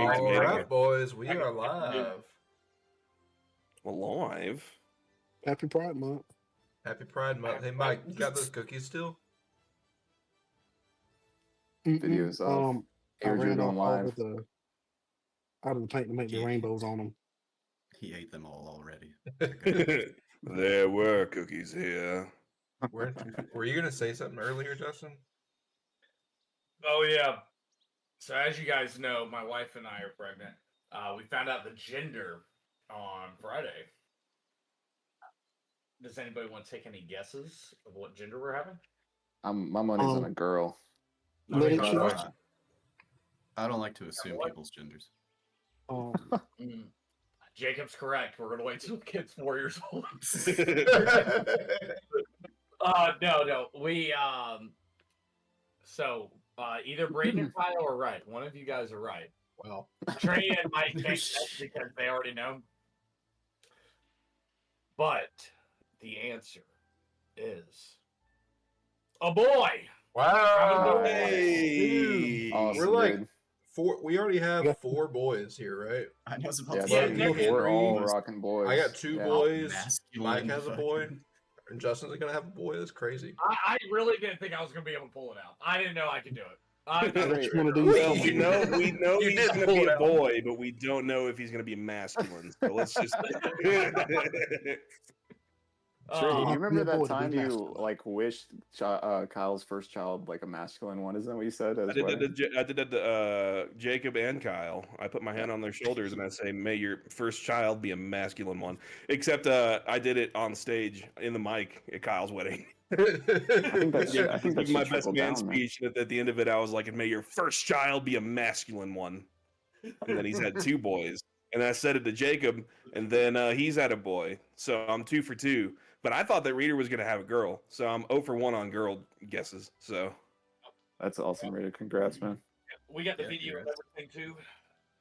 All Jamaica. right, boys, we are live. Alive. Happy Pride Month. Happy Pride Month. Hey, Mike, you got those cookies still? Videos of I Air ran Judo off live. out of the paint to make the rainbows on them. He ate them all already. There were cookies here. Were you gonna say something earlier, Justin? Oh yeah. So as you guys know, my wife and I are pregnant. We found out the gender on Friday. Does anybody want to take any guesses of what gender we're having? My money's on a girl. Let it Uh, shoot. I don't like to assume people's genders. Jacob's correct. We're gonna wait till the kid's 4 years old. No. We So either Brayden and Kyle are right. One of you guys are right. well, Trey and Mike can't guess because they already know. But the answer is a boy. wow. Hey. Awesome, We're like dude. four. We already have 4 boys here, right? I was about Yeah, to Yeah, say, technically, we're all three. rocking boys. I got 2 Yeah. boys. masculine Mike has a boy, fucking- and Justin's gonna have a boy. That's crazy. I really didn't think I was gonna be able to pull it out. I didn't know I could do it. Great. One of these. Well, we know You he's did going to pull be it a out. boy, but we don't know if he's going to be masculine. So let's just. Trey, do you Be a remember boy that to be time you masculine. like wished Kyle's first child like a masculine one? Isn't that what you said? I did that to Jacob and Kyle. I put my hand on their shoulders and I say, "May your first child be a masculine one." Except I did it on stage in the mic at Kyle's wedding. I think that should my best trickle man down, man. speech. And at the end of it, I was like, "And may your first child be a masculine one." And then he's had 2 boys, and I said it to Jacob, and then he's had a boy. So I'm 2 for 2. But I thought that Reader was going to have a girl, so I'm 0 for 1 on girl guesses. So That's awesome, Rita. Congrats, man. We got the Yeah, video and congrats. everything too,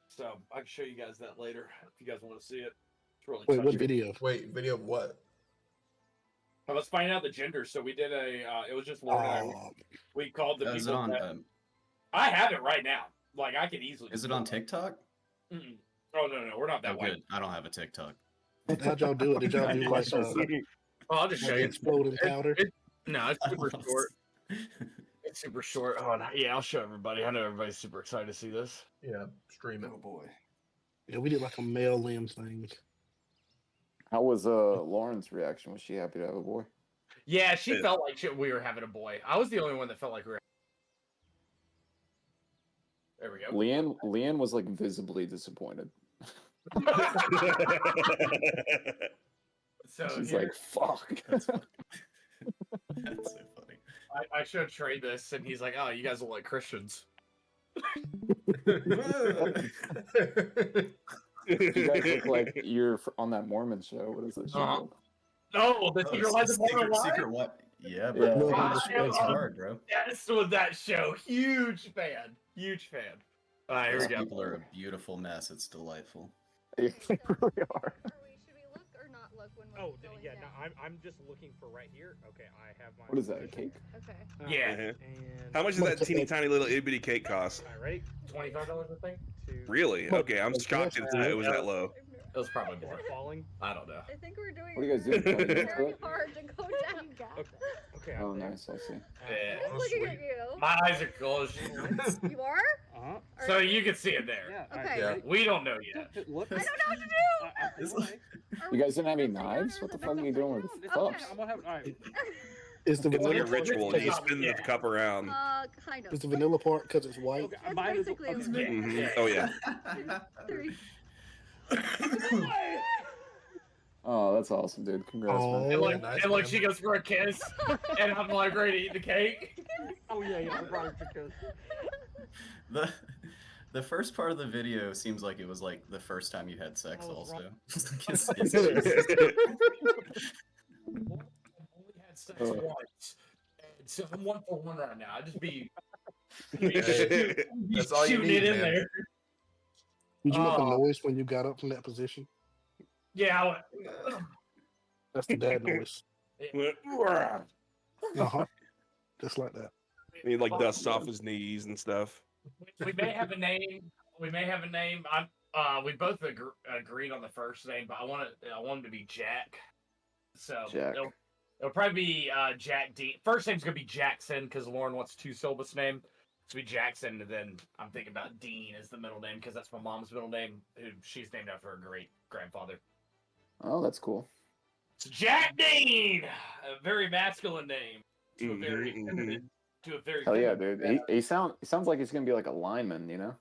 so I can show you guys that later if you guys want to see it. It's really Wait, what touching. video? Wait, video of what? Well, let's find out the gender. So we did it was just Lauren and I. Oh, We called the Is it people. on? that- I have it right now. Like I can easily. Is it on TikTok? Mm-mm. Oh no, we're not that Oh, white. good. I don't have a TikTok. how'd y'all do it? Did y'all do like Oh, I'll just show you. exploding powder? No, it's super short. It's super short. Oh, no. Yeah, I'll show everybody. I know everybody's super excited to see this. Yeah, stream it. Oh boy. Yeah, we did like a male limbs thing. How was Lauren's reaction? Was she happy to have a boy? Yeah, she felt like we were having a boy. I was the only one that felt like we were. There we go. Leanne was like visibly disappointed. So She's here- like, "Fuck." That's so funny. I should trade this, and he's like, "Oh, you guys look like Christians." You guys look like you're on that Mormon show. What is this show? Uh-huh. called? No, the Oh, Secret it's Life a of Mormon Life. secret what? Yeah, Yeah. bro. No, It's hard, bro. Yes, with that show, huge fan. All right, here we Those go. people are a beautiful mess. It's delightful. They really are. Should we look or not look when we're Oh, going yeah, down? no, I'm just looking for right here. Okay, I have my. What is that? A position. cake? Okay. Yeah. And How much does that teeny tiny little itty bitty cake cost? Am I ready? $25, I think. Really? Okay, I'm shocked it was that low. It was probably Is more. it falling? I don't know. I think we're doing What are you guys doing? Playing very into it? hard to go down. Okay. Oh, I'm there. nice. I see. Yeah. I'm looking at you. My eyes are closed. You are? Uh-huh. So you can see it there. Yeah. Okay. Yeah. We don't know yet. Look. I don't know what to do. It's Okay. like- Are You we guys didn't have any upside down knives? or What the is it fuck are you doing with upside the down? cups? I'm gonna have. All right. Is the It's like a vanilla ritual. You spin the Yeah. cup around. Kind of. is the vanilla part because it's white? Okay, It's mine is- basically okay. a- Mhm. Oh yeah. 3. Oh, that's awesome, dude. Congrats, man. And like, Yeah, nice, and like man. she goes for a kiss, and I'm like ready to eat the cake. Oh yeah, I'm probably because. The first part of the video seems like it was like the first time you had sex. Oh, Also, wrong. It's I've only had sex Oh. once, and so I'm 1 for 1 right now. I just be That's all you shooting need, it in man. there. Did you make a Oh. noise when you got up from that position? Yeah. That's the dad noise. Uh-huh. Just like that. He like dusts off his knees and stuff. We may have a name we may have a name. We both agreed on the first name, but I want him to be Jack. So Jack. it'll probably be Jack Dean. First name's gonna be Jackson because Lauren wants a 2-syllable name. So be Jackson, and then I'm thinking about Dean as the middle name because that's my mom's middle name, who she's named after her great grandfather. Oh, that's cool. So Jack Dean, a very masculine name to a very Mhm, feminine, to a very Hell yeah, feminine- dude. He sounds like he's gonna be like a lineman, you know?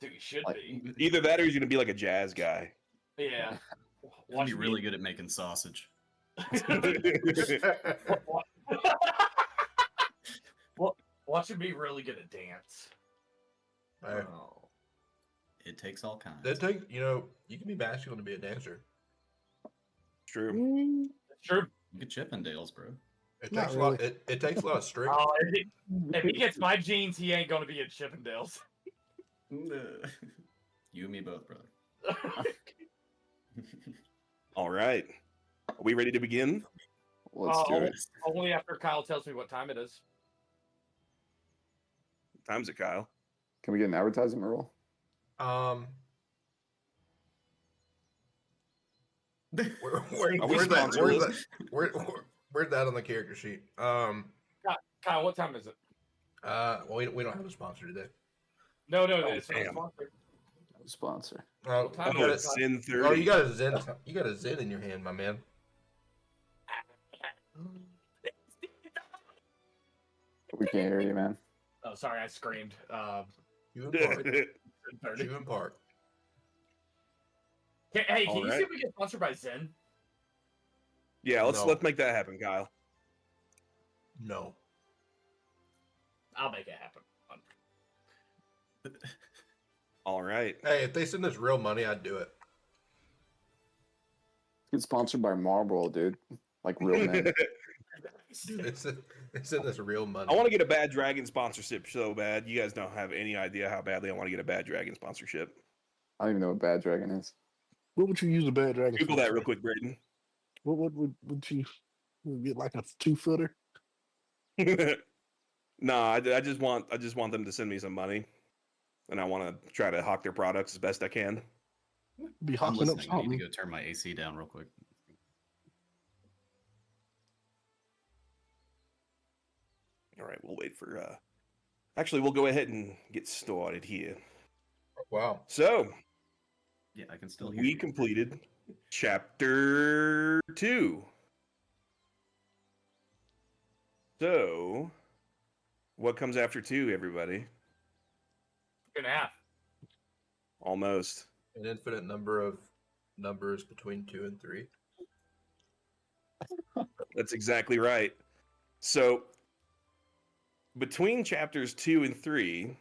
Dude, he should Like- be. Either that or he's gonna be like a jazz guy. Yeah. He'll be really good at making sausage. Watch him be really good at dance. Hey, Oh. It takes all kinds. that take you can be masculine to be a dancer. True. It's true. Good Chippendales, bro. It Not takes a lot. really. It takes a lot of strength. Oh, if he gets my jeans, he ain't gonna be at Chippendales. You and me both, brother. All right. Are we ready to begin? Let's do Oh, it. Only after Kyle tells me what time it is. What time's it, Kyle? Can we get an advertisement roll? Where's that? sponsorless? Where's that on the character sheet? Kyle, what time is it? Well, we don't have a sponsor today. No, Oh, it's not damn. sponsored. Sponsor. What time Oh, is it's it? Sin 30. Oh, you got a Zen. You got a Zen in your hand, my man. We can't hear you, man. Oh, sorry, I screamed. You and Park. 30. You and Park. Hey, can All you see right. if we get sponsored by Zen? Yeah, No. let's make that happen, Kyle. No. I'll make it happen. All right. Hey, if they send us real money, I'd do it. Get sponsored by Marlboro, dude. Like real men. Dude, they send us real money. I want to get a Bad Dragon sponsorship so bad. You guys don't have any idea how badly I want to get a Bad Dragon sponsorship. I don't even know what Bad Dragon is. What would you use a bad dragon Google for? that real quick, Braden. What would you get like a 2-footer? No, I just want them to send me some money, and I want to try to hawk their products as best I can. Be I'm hawking up listening. I need to something. go turn my AC down real quick. All right, we'll wait for. Actually, we'll go ahead and get started here. Wow. So Yeah, I can still hear we you. completed chapter 2. So, what comes after 2, everybody? 2.5. Almost. An infinite number of numbers between 2 and 3. That's exactly right. So, between chapters 2 and 3,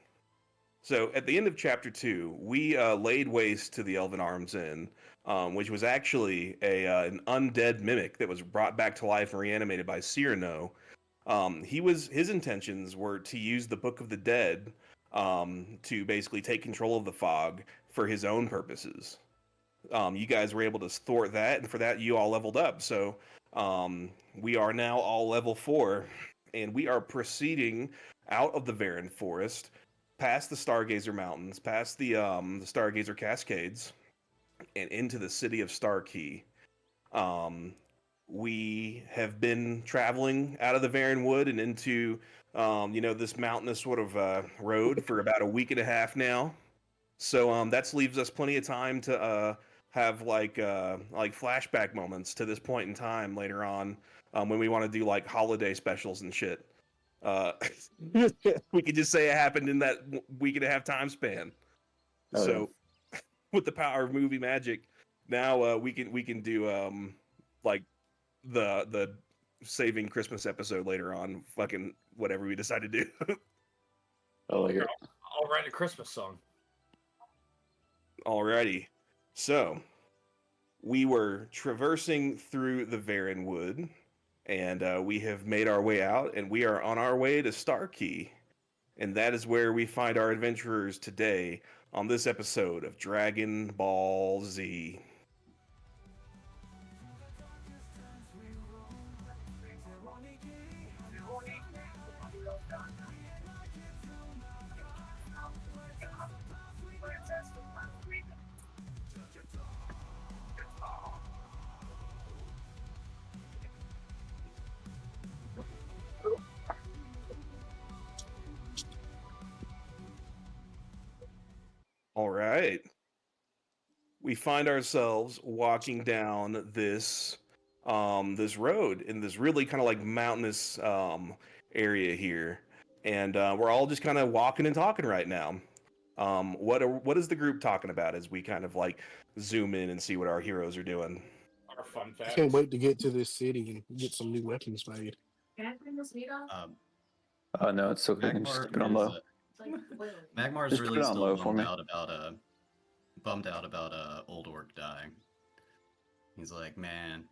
so at the end of chapter 2, we laid waste to the Elven Arms Inn, which was actually an undead mimic that was brought back to life and reanimated by Cyrano. His intentions were to use the Book of the Dead to basically take control of the fog for his own purposes. You guys were able to thwart that, and for that you all leveled up. So we are now all level 4, and we are proceeding out of the Varen Forest, past the Stargazer Mountains, past the Stargazer Cascades, and into the city of Starkey. We have been traveling out of the Varen Wood and into this mountainous sort of road for about a week and a half now. So that leaves us plenty of time to have like flashback moments to this point in time later on when we want to do like holiday specials and shit. We could just say it happened in that week and a half time span. Oh, So with the power of movie magic, now we can do like the saving Christmas episode later on. Fucking whatever we decide to do. I like it. I'll write a Christmas song. Alrighty. So we were traversing through the Varen Wood, and we have made our way out, and we are on our way to Starkey. And that is where we find our adventurers today on this episode of Dragon Ball Z. All right. We find ourselves walking down this this road in this really kind of like mountainous area here, and we're all just kind of walking and talking right now. What is the group talking about as we kind of like zoom in and see what our heroes are doing? Our fun I facts. can't wait to get to this city and get some new weapons made. No, it's okay. Just keep it on low. Magmar's Just put really it on still low for me. bummed out about Old Orc dying. He's like, man,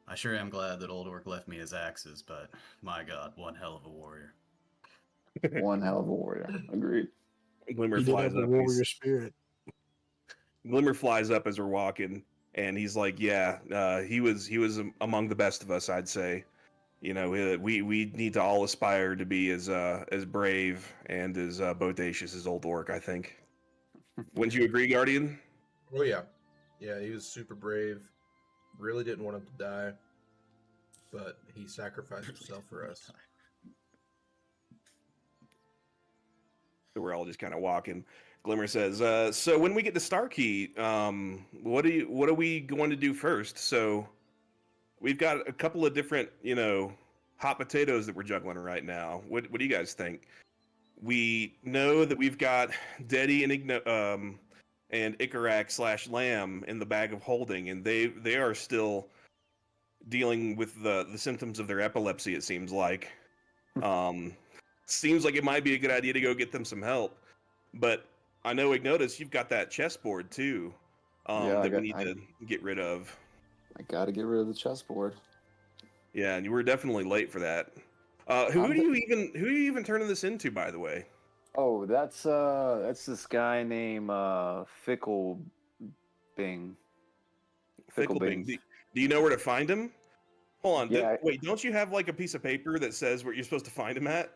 I sure am glad that Old Orc left me his axes, but my god, one hell of a warrior. One hell of a warrior. Agreed. Glimmer He did flies have a up. warrior spirit. Glimmer flies up as we're walking, and he's like, "Yeah, he was among the best of us, I'd say. You know, we need to all aspire to be as brave and as bodacious as Old Orc. I think. Wouldn't you agree, Guardian? Oh yeah, yeah. He was super brave. Really didn't want him to die, but he sacrificed himself for us. So we're all just kind of walking. Glimmer says, "So when we get to Starkey, what are we going to do first? So we've got a couple of different, hot potatoes that we're juggling right now. What do you guys think? We know that we've got Deddy and Ikarak / Lamb in the bag of holding, and they are still dealing with the symptoms of their epilepsy. It seems like, seems like it might be a good idea to go get them some help. But I know, Ignotus, you've got that chessboard too, Yeah, that we need to get rid of. I gotta get rid of the chessboard. Yeah, and you were definitely late for that. Who do you even turning this into, by the way? Oh, that's this guy named Fickle Bing. Fickle Bing. Do you know where to find him? Hold on. Yeah. Wait, don't you have like a piece of paper that says where you're supposed to find him at?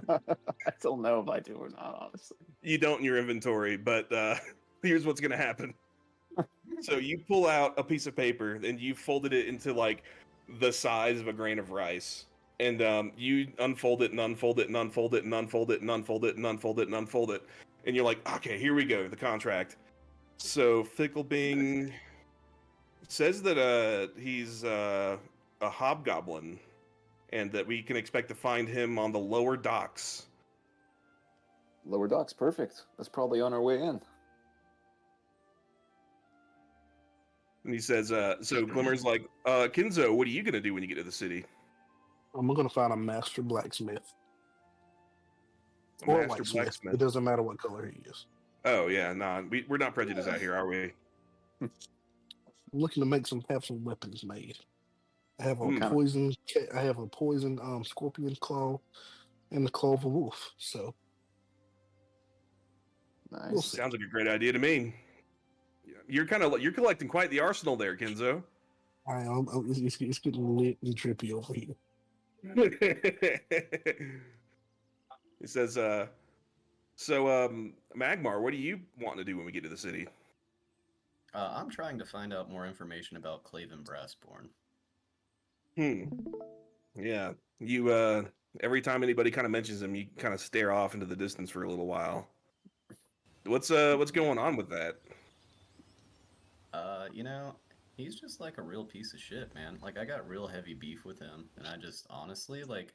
I don't know if I do or not, honestly. You don't in your inventory, but here's what's gonna happen. So you pull out a piece of paper and you folded it into like the size of a grain of rice. And you unfold it and unfold it and unfold it and unfold it and unfold it and unfold it and unfold it. And you're like, okay, here we go, the contract. So Ficklebing says that he's a hobgoblin and that we can expect to find him on the lower docks. Lower docks, perfect. That's probably on our way in. And he says, so Glimmer's like, Kinzo, what are you going to do when you get to the city? I'm gonna find a master blacksmith A or master whitesmith. blacksmith. It doesn't matter what color he is. Oh, yeah, nah, we're not prejudiced out here, are we? I'm looking to have some weapons made. I have a Hmm. poison scorpion claw and the claw of a wolf. So Nice. we'll see. Sounds like a great idea to me. You're collecting quite the arsenal there, Kenzo. It's getting lit and trippy over here. He says, so Magmar, what do you want to do when we get to the city? I'm trying to find out more information about Claven Brassborn. Yeah. You every time anybody kind of mentions him, you kind of stare off into the distance for a little while. What's going on with that? He's just like a real piece of shit, man. Like, I got real heavy beef with him, and I just honestly, like,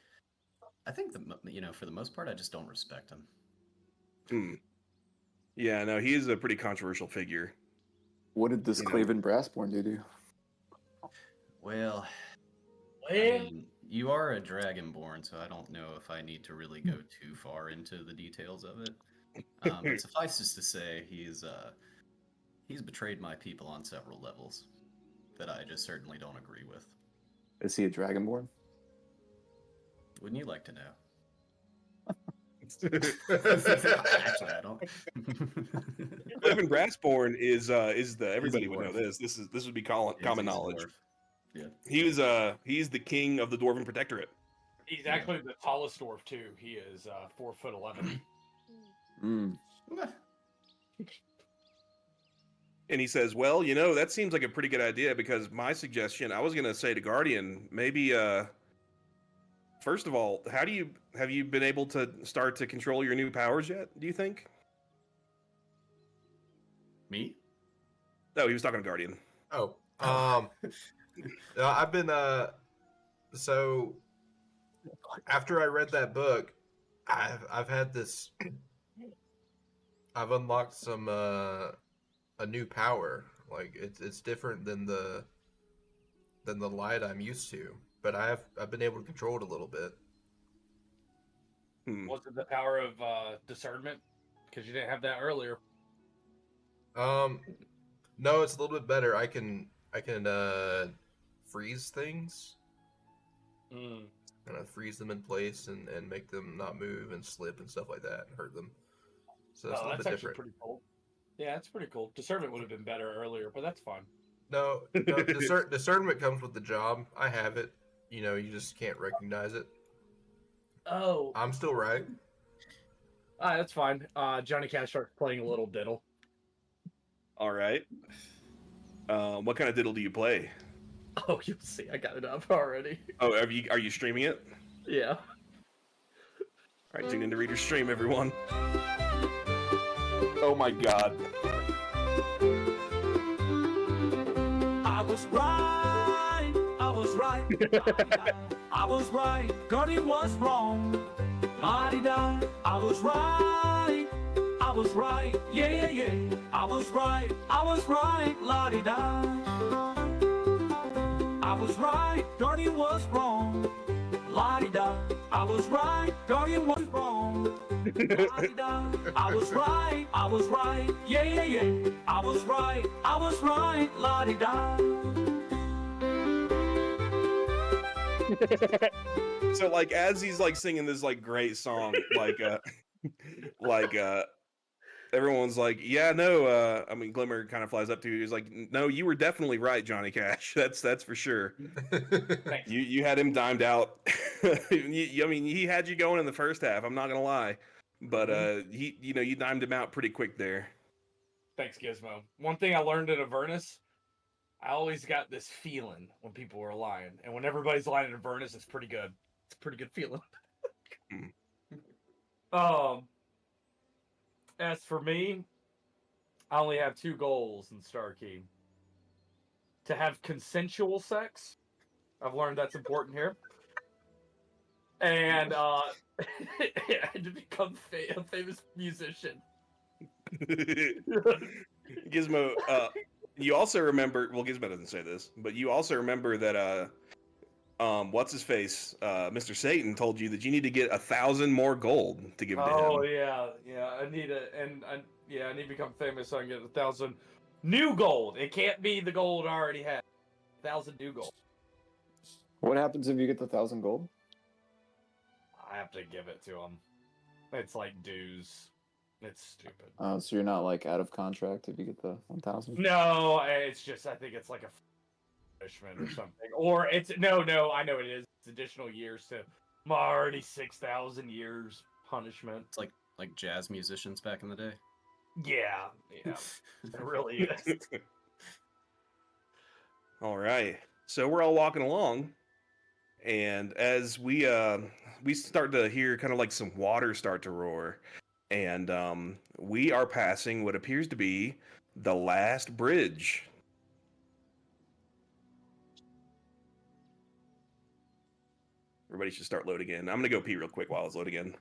I think for the most part, I just don't respect him. Yeah, no, he is a pretty controversial figure. What did this Claven Brassborn do to you? Well, I mean, you are a Dragonborn, so I don't know if I need to really go too far into the details of it. But suffice to say, he's betrayed my people on several levels that I just certainly don't agree with. Is he a Dragonborn? Wouldn't you like to know? Actually, I don't. Clevin Brassborn is the everybody He's a would know dwarf. this. This would be common He's a knowledge. dwarf. Yeah. He's the king of the Dwarven Protectorate. He's actually the tallest dwarf too. He is 4'11". Mm. And he says, well, that seems like a pretty good idea because my suggestion, I was going to say to Guardian, maybe, first of all, have you been able to start to control your new powers yet, do you think? Me? No, he was talking to Guardian. Oh, I've been so after I read that book, I've had this. I've unlocked some a new power. Like it's different than the light I'm used to, but I've been able to control it a little bit. Was it the power of discernment? Because you didn't have that earlier. No, it's a little bit better. I can freeze things. Kind of freeze them in place and make them not move and slip and stuff like that and hurt them. So it's a little That's bit actually different. pretty cool. Yeah, it's pretty cool. Discernment would have been better earlier, but that's fine. No, discernment comes with the job. I have it. You know, you just can't recognize it. Oh, I'm still right. that's fine. Johnny Cash starts playing a little diddle. All right. What kind of diddle do you play? Oh, you'll see. I got it up already. Oh, are you streaming it? Yeah. All right, tune into Reader's stream, everyone. Oh my God. I was right. I was right. I was right. Guardian was wrong. La-di-da. I was right. I was right. Yeah, yeah, yeah. I was right. I was right. La-di-da. I was right. Guardian was wrong. La-di-da. I was right. Guardian was wrong. La-di-da. I was right. I was right. Yeah, yeah, yeah. I was right. I was right. La-di-da. So like as he's like singing this like great song, like everyone's like, yeah, no, I mean Glimmer kind of flies up to you. He's like, no, you were definitely right, Johnny Cash. That's for sure. You had him dimed out. I mean, he had you going in the first half. I'm not gonna lie, but you dimed him out pretty quick there. Thanks, Gizmo. One thing I learned at Avernus, I always got this feeling when people were lying, and when everybody's lying at Avernus, it's pretty good. It's a pretty good feeling. As for me, I only have 2 goals in Starkey. To have consensual sex. I've learned that's important here. And to become a famous musician. Gizmo, you also remember, well, Gizmo doesn't say this, but you also remember that what's his face, Mr. Satan told you that you need to get 1,000 more gold to give to him. Oh yeah. I need I need to become famous so I can get 1,000 new gold. It can't be the gold I already have. 1,000 new gold. What happens if you get the 1,000 gold? I have to give it to him. It's like dues. It's stupid. So you're not like out of contract if you get the 1,000? No, it's just I think it's like a punishment or something. Or it's no, I know it is. It's additional years to my already 6,000 years punishment. It's like jazz musicians back in the day. Yeah, it really is. All right, so we're all walking along, and as we start to hear kind of like some water start to roar, and we are passing what appears to be the last bridge. Everybody should start loading in. I'm gonna go pee real quick while it's loading in.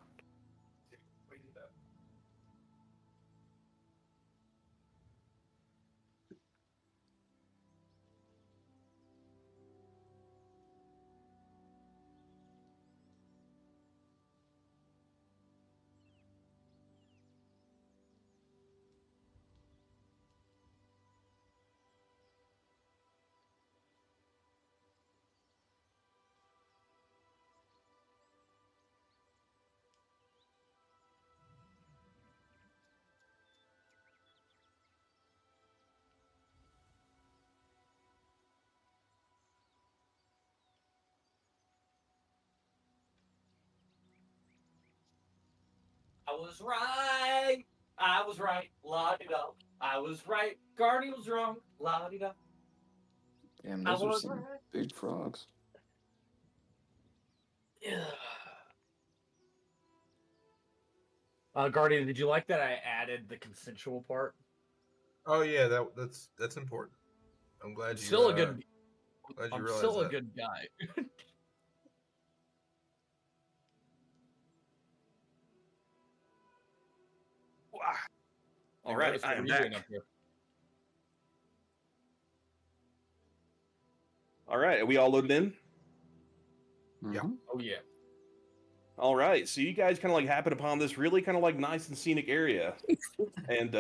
I was right. I was right. La-di-da. I was right. Guardian was wrong. La-di-da. Damn, I those are was some right. big frogs. Yeah. Guardian, did you like that I added the consensual part? Oh yeah, that's important. I'm glad you. Still a good. Glad you I'm realized still a that. good guy. All Hey, right, Curtis, I what am are you doing back. up here? All right, are we all loaded in? Yeah. Mhm. Oh yeah. All right, so you guys kind of like happen upon this really kind of like nice and scenic area, and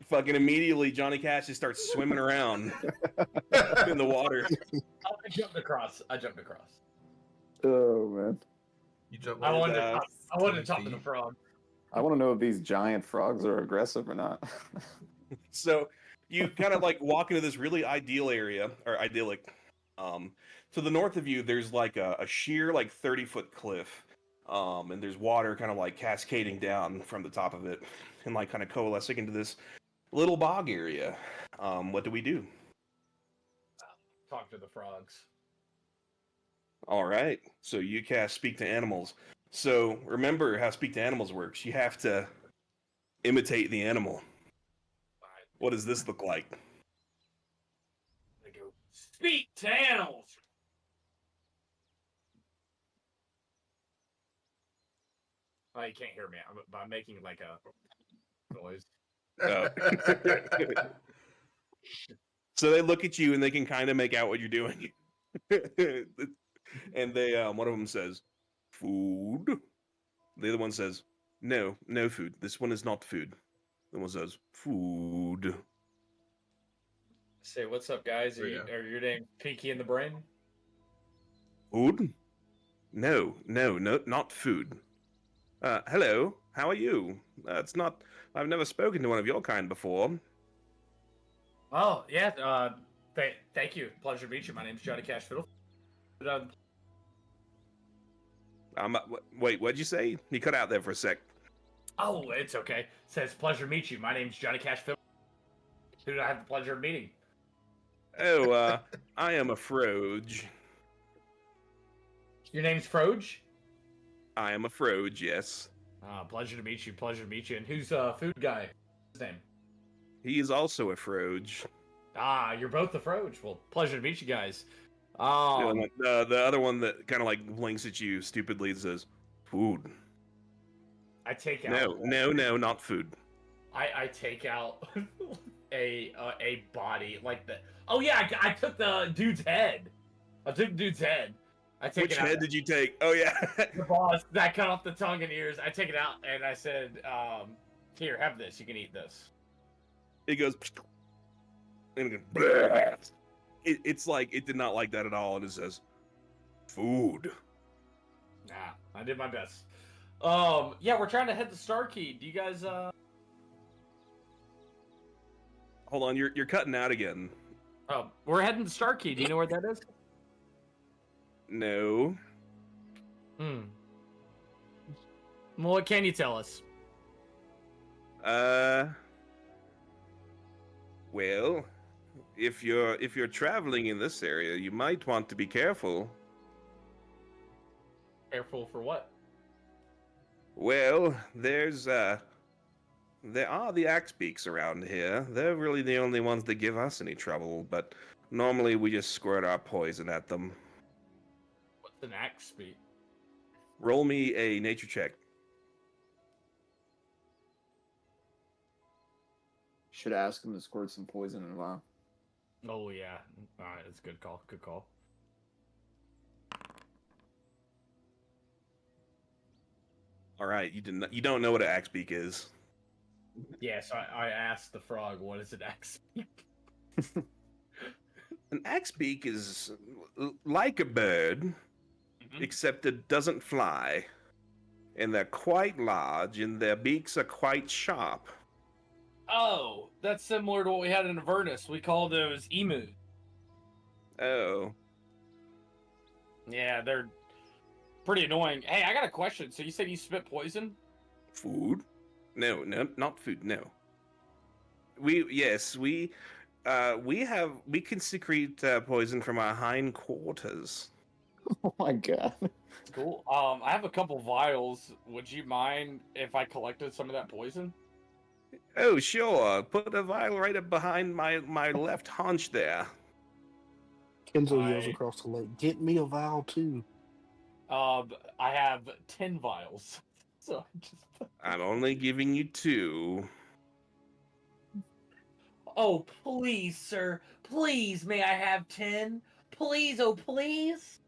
fucking immediately Johnny Cash just starts swimming around in the water. I jumped across. Oh man, You jumped. I And, wanted to. I wanted to 20 talk to the feet. frog. I want to know if these giant frogs are aggressive or not. So you kind of like walk into this really ideal area or idyllic. To the north of you, there's like a sheer like 30-foot cliff, and there's water kind of like cascading down from the top of it, and like kind of coalescing into this little bog area. What do we do? Talk to the frogs. All right, so you cast Speak to Animals. So remember how Speak to Animals works. You have to imitate the animal. What does this look like? I go. Speak to animals. Oh, you can't hear me. I'm making like a noise. Oh. So they look at you and they can kind of make out what you're doing. And they, one of them says, "Food." The other one says, "No, no food. This one is not food." The one says, "Food." Say, what's up, guys? Are Yeah. your name Pinky in the Brain? Food? No, no, no, not food. Hello. How are you? It's not. I've never spoken to one of your kind before. Oh yeah. Thank you. Pleasure to meet you. My name's Johnny Cash Fiddle. Wait, what'd you say? You cut out there for a sec. Oh, it's okay. Says pleasure to meet you. My name's Johnny Cash Fiddle. Who do I have the pleasure of meeting? Oh, I am a Froge. Your name's Froge? I am a Froge, yes. Pleasure to meet you. Pleasure to meet you. And who's food guy? His name? He is also a Froge. Ah, you're both the Froge. Well, pleasure to meet you guys. The other one that kind of like blinks at you stupidly and says, "Food." I take out. No, not food. I take out a body like the. Oh yeah, I took the dude's head. I took the dude's head. I take Which it out. head did you take? Oh yeah. The boss. I cut off the tongue and ears. I take it out and I said, "Here, have this. You can eat this." It goes, and it goes, it's like it did not like that at all, and it says, "Food." Nah, I did my best. Yeah, we're trying to head to Starkey. Do you guys Hold on, you're cutting out again. Oh, we're heading to Starkey. Do you know where that is? No. Hmm. Well, what can you tell us? Well, if you're traveling in this area, you might want to be careful. Careful for what? Well, there are the axe beaks around here. They're really the only ones that give us any trouble, but normally we just squirt our poison at them. What's an axe speak? Roll me a nature check. Should ask him to squirt some poison in a while. Oh yeah. All right, that's a good call. Good call. All right, you don't know what an axe beak is. Yeah, so I asked the frog, "What is an axe speak?" An axe beak is like a bird, except it doesn't fly. And they're quite large, and their beaks are quite sharp. Oh, that's similar to what we had in Avernus. We call those emu. Oh. Yeah, they're pretty annoying. Hey, I got a question. So you said you spit poison? Food? No, not food. No. We can secrete poison from our hindquarters. Oh my god. Cool. I have a couple vials. Would you mind if I collected some of that poison? Oh, sure. Put a vial right up behind my left haunch there. Kenzo yells across the lake, "Get me a vial too." I have 10 vials. So I just. I'm only giving you 2. Oh, please, sir. Please, may I have 10? Please, oh, please.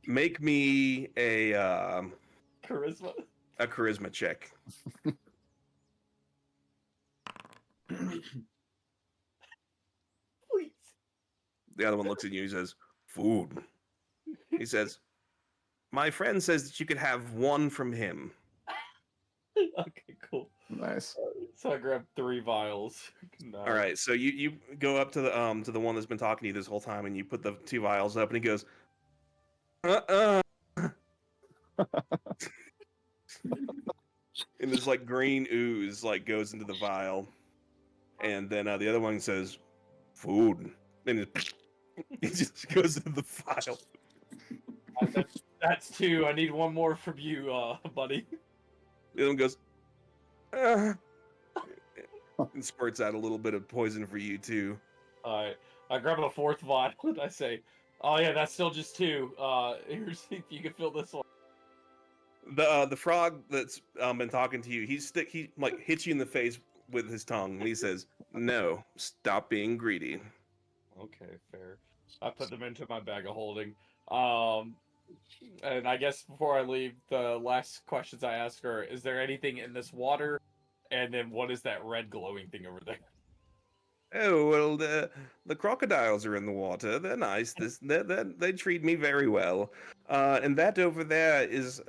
Make me Charisma. a charisma check. Please. The other one looks at you and says, "Food." He says, "My friend says that you could have 1 from him." Okay, cool. Nice. So I grabbed 3 vials. Nice. All right, so you go up to the one that's been talking to you this whole time, and you put the 2 vials up, and he goes, and this like green ooze like goes into the vial, and then the other one says, "Food," and it just goes into the vial. That's 2. I need 1 more from you, buddy. The other one goes, and squirts out a little bit of poison for you too. Alright. I grab a 4th vial and I say, "Oh yeah, that's still just 2. Here's if you can fill this one." The frog that's been talking to you, he like hits you in the face with his tongue, and he says, "No, stop being greedy." Okay, fair. I put them into my bag of holding. And I guess before I leave, the last questions I ask her: is there anything in this water? And then what is that red glowing thing over there? Oh well, the crocodiles are in the water. They're nice. They treat me very well. And that over there is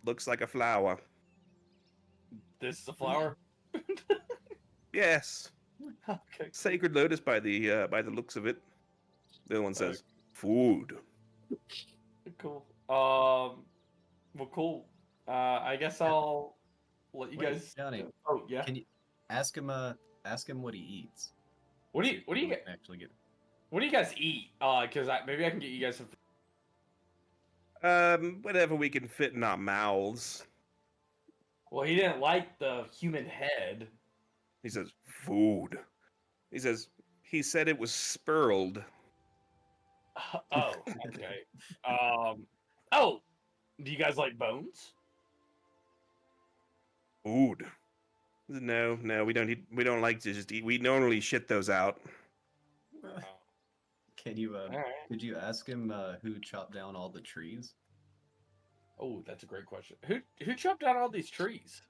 looks like a flower. This is a flower? Yes, Okay. sacred lotus by the looks of it. The other one says, "Food." Cool. Well, cool. I guess I'll let you Wait, guys. Johnny, Oh yeah. can you ask him what he eats? What do you Actually get? what do you guys eat? Because maybe I can get you guys some. Whatever we can fit in our mouths. Well, he didn't like the human head. He says, "Food." He says, he said it was spurled. Oh, okay. Oh, do you guys like bones? Food. No, we don't eat. We don't like to just eat. We normally shit those out. Can you Alright. could you ask him who chopped down all the trees? Oh, that's a great question. Who chopped down all these trees?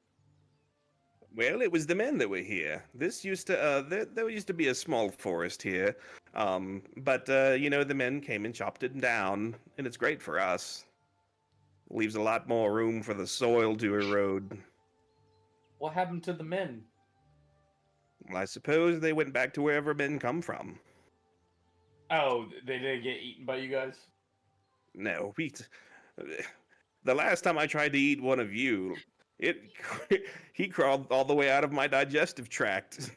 Well, it was the men that were here. This used to there used to be a small forest here, but you know, the men came and chopped it down, and it's great for us. Leaves a lot more room for the soil to erode. What happened to the men? Well, I suppose they went back to wherever men come from. Oh, they didn't get eaten by you guys? No, the last time I tried to eat one of you, he crawled all the way out of my digestive tract.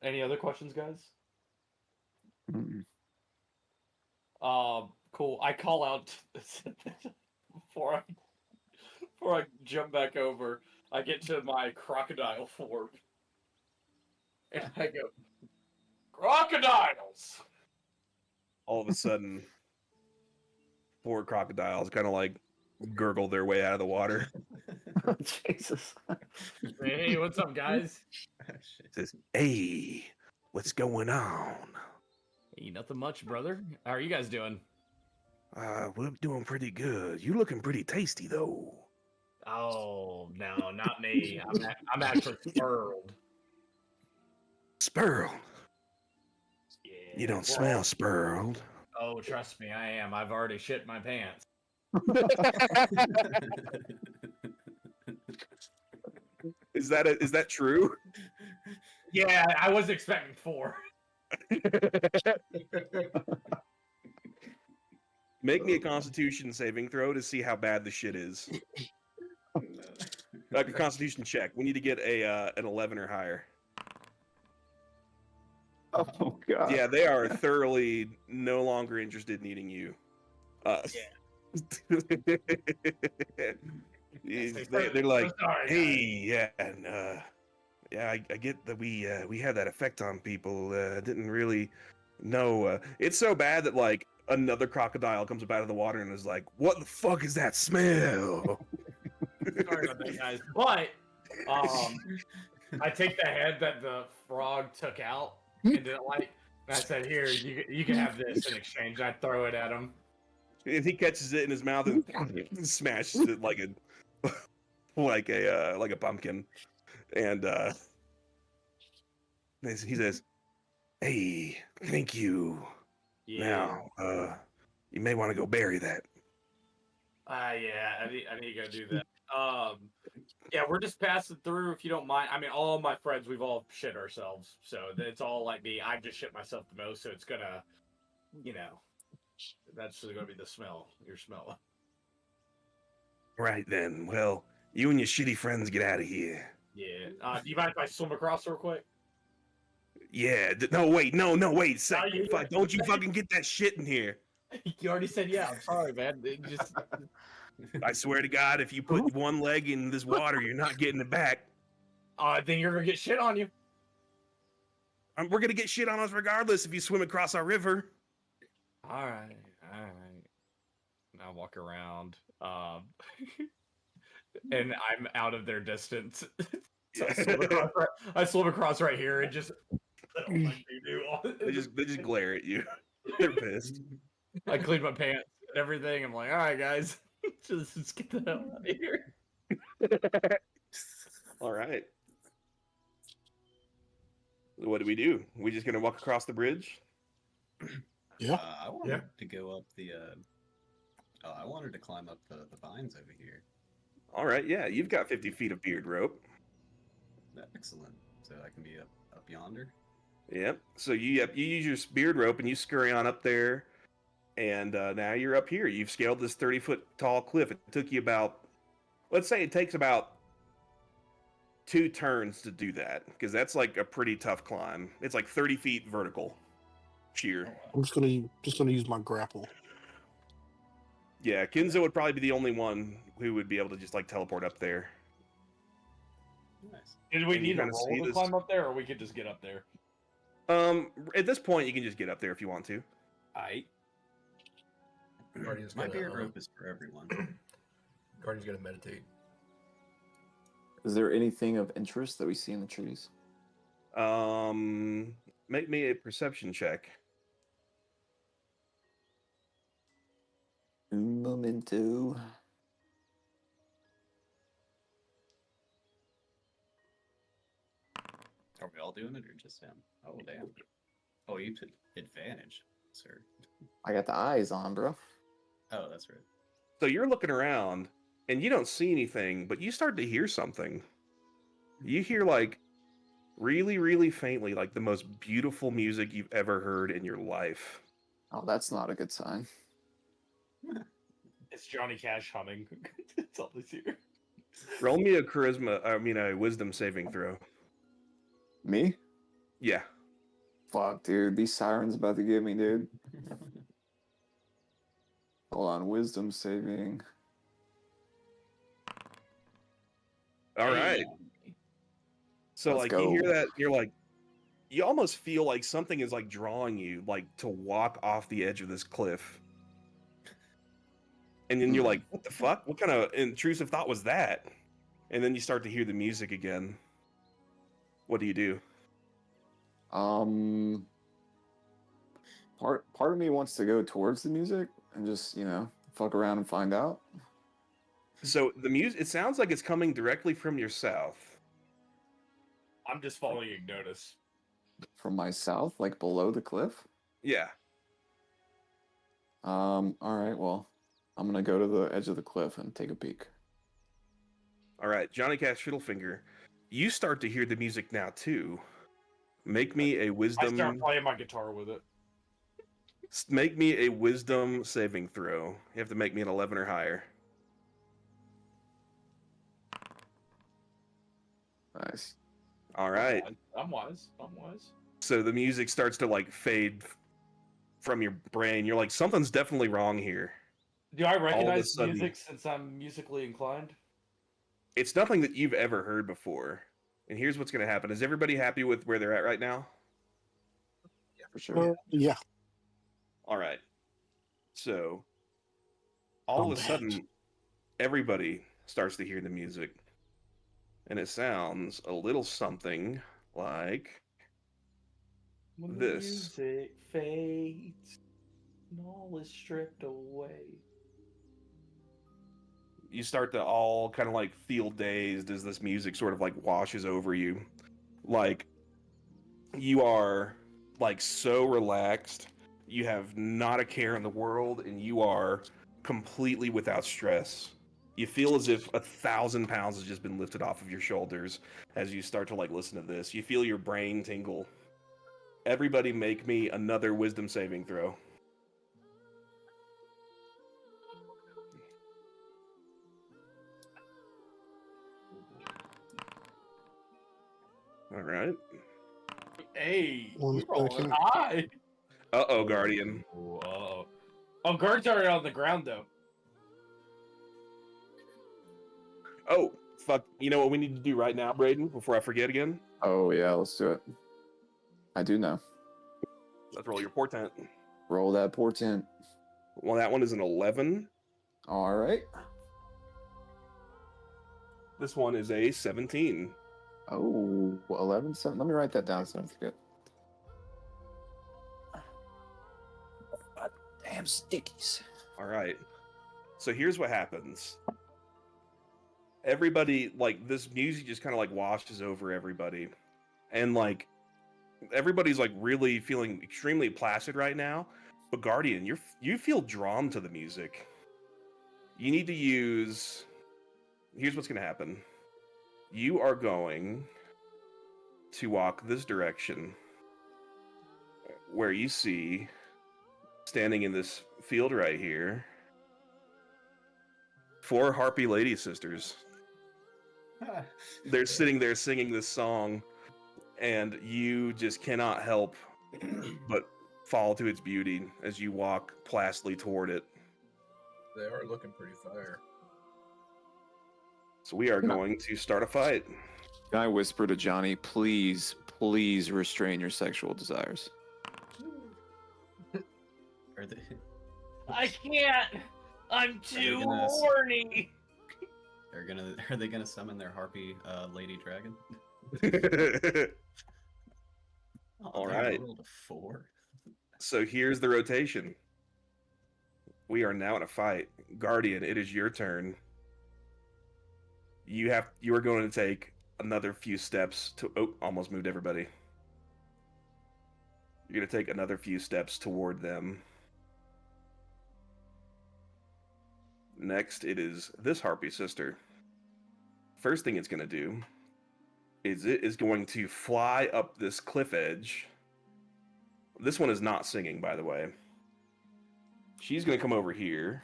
Any other questions, guys? Mm-mm. Cool. I call out before I jump back over. I get to my crocodile form, and I go, "Crocodiles!" All of a sudden, 4 crocodiles kind of like gurgle their way out of the water. Jesus. Hey, what's up, guys? Says, "Hey, what's going on?" Hey, nothing much, brother. How are you guys doing? We're doing pretty good. You looking pretty tasty though. Oh no, not me. I'm actually spurled. Spurled. Yeah. You don't smell spurled. Oh, trust me, I am. I've already shit my pants. Is that true? Yeah, I was expecting 4. Make me a Constitution saving throw to see how bad the shit is. Like a Constitution check. We need to get an 11 or higher. Oh god. Yeah, they are thoroughly no longer interested in eating you. Yeah. They're like, sorry, hey, yeah, and yeah, I get that we have that effect on people. Didn't really know. It's so bad that like another crocodile comes up out of the water and is like, "What the fuck is that smell?" Sorry about that, guys. But I take the head that the frog took out and didn't like, and I said, "Here, you can have this in exchange." I throw it at him. And he catches it in his mouth and smashes it like a like a pumpkin. And he says, "Hey, thank you. Yeah. Now, you may want to go bury that." Yeah, I need to go do that. Yeah, we're just passing through. If you don't mind, I mean, all of my friends, we've all shit ourselves, so it's all like me. I've just shit myself the most, so it's gonna, you know, that's gonna be the smell. Your smell. Right then. Well, you and your shitty friends get out of here. Yeah. Do you mind if I swim across real quick? Yeah. No, wait. No, wait. Sec. you- Fuck, don't you fucking get that shit in here. You already said yeah. I'm sorry, man. It just I swear to God, if you put one leg in this water, you're not getting it back. then you're gonna get shit on you. We're gonna get shit on us regardless if you swim across our river. All right. Now walk around. And I'm out of their distance. So I swim across right here and just They just glare at you. They're pissed. I cleaned my pants and everything. I'm like, all right, guys, just get the hell out of here. All right. What do? We just gonna walk across the bridge? Yeah. I wanted to go up the. I wanted to climb up the vines over here. All right. Yeah, you've got 50 feet of beard rope. Excellent. So I can be up yonder. Yep. So you use your beard rope and you scurry on up there, and now you're up here. You've scaled this 30-foot tall cliff. It took you about, let's say, it takes about 2 turns to do that, because that's like a pretty tough climb. It's like 30 feet vertical, sheer. I'm just gonna use my grapple. Yeah, Kenzo would probably be the only one who would be able to just like teleport up there. Nice. Did we And you need to kinda see roll to this- climb up there, or we could just get up there? At this point, you can just get up there if you want to. Aight. Guardian's My gonna, beard rope is for everyone. Guardian's gonna meditate. Is there anything of interest that we see in the trees? Make me a perception check. Un momento. Are we all doing it or just him? Oh damn. Oh, you took advantage, sir. I got the eyes on, bro. Oh, that's right. So you're looking around and you don't see anything, but you start to hear something. You hear like really, really faintly, like the most beautiful music you've ever heard in your life. Oh, that's not a good sign. It's Johnny Cash humming. That's all this here. Roll me a wisdom saving throw. Me? Yeah. Fuck, dude. These sirens about to get me, dude. Hold on. Wisdom saving. All right. So Let's like go. you hear that, you're like, you almost feel like something is like drawing you like to walk off the edge of this cliff. And then you're like, what the fuck? What kind of intrusive thought was that? And then you start to hear the music again. What do you do? Part of me wants to go towards the music and just, fuck around and find out. So the music, it sounds like it's coming directly from your south. I'm just following Ignotus. From my south, like below the cliff. Yeah. All right, well, I'm gonna go to the edge of the cliff and take a peek. All right, Johnny Cash Fiddlefinger, you start to hear the music now too. Make me a I wisdom. start playing my guitar with it. Make me a wisdom saving throw. You have to make me an 11 or higher. Nice. All right. I'm wise. So the music starts to like fade from your brain. You're like, something's definitely wrong here. Do I All of a recognize the sudden, music since I'm musically inclined? it's nothing that you've ever heard before. And here's what's going to happen. Is everybody happy with where they're at right now? Yeah, for sure. Yeah. All right. So all I'm of a bad. sudden, everybody starts to hear the music. And it sounds a little something like When this. the music fades and all is stripped away. You start to all kind of like feel dazed as this music sort of like washes over you. Like you are like so relaxed. You have not a care in the world and you are completely without stress. You feel as if 1,000 pounds has just been lifted off of your shoulders as you start to like listen to this. You feel your brain tingle. Everybody make me another wisdom saving throw. All right. Hey, One we're rolling second. high. Uh-oh, Guardian. Whoa. Oh, Guard's already on the ground though. Oh, fuck. You know what we need to do right now, Braden, before I forget again? Oh yeah, let's do it. I do know. Let's roll your portent. Roll that portent. Well, that one is an 11. All right. This one is a 17. Oh, 11, 7. Let me write that down so I don't forget. Damn stickies. All right. So here's what happens. Everybody, like, this music just kind of like washes over everybody. And like, everybody's like really feeling extremely placid right now. But Guardian, you feel drawn to the music. You need to use. Here's what's going to happen. You are going to walk this direction where you see, standing in this field right here, 4 harpy lady sisters. They're sitting there singing this song, and you just cannot help but fall to its beauty as you walk placidly toward it. They are looking pretty fire. So we are going to start a fight. Can I whisper to Johnny, please, please restrain your sexual desires? Are they? I can't. I'm too gonna- horny. Are they gonna summon their harpy lady dragon? All they right. rolled a 4. So here's the rotation. We are now in a fight. Guardian, it is your turn. You are going to take another few steps to almost moved everybody. You're going to take another few steps toward them. Next, it is this harpy sister. First thing it's going to do is it is going to fly up this cliff edge. This one is not singing, by the way. She's going to come over here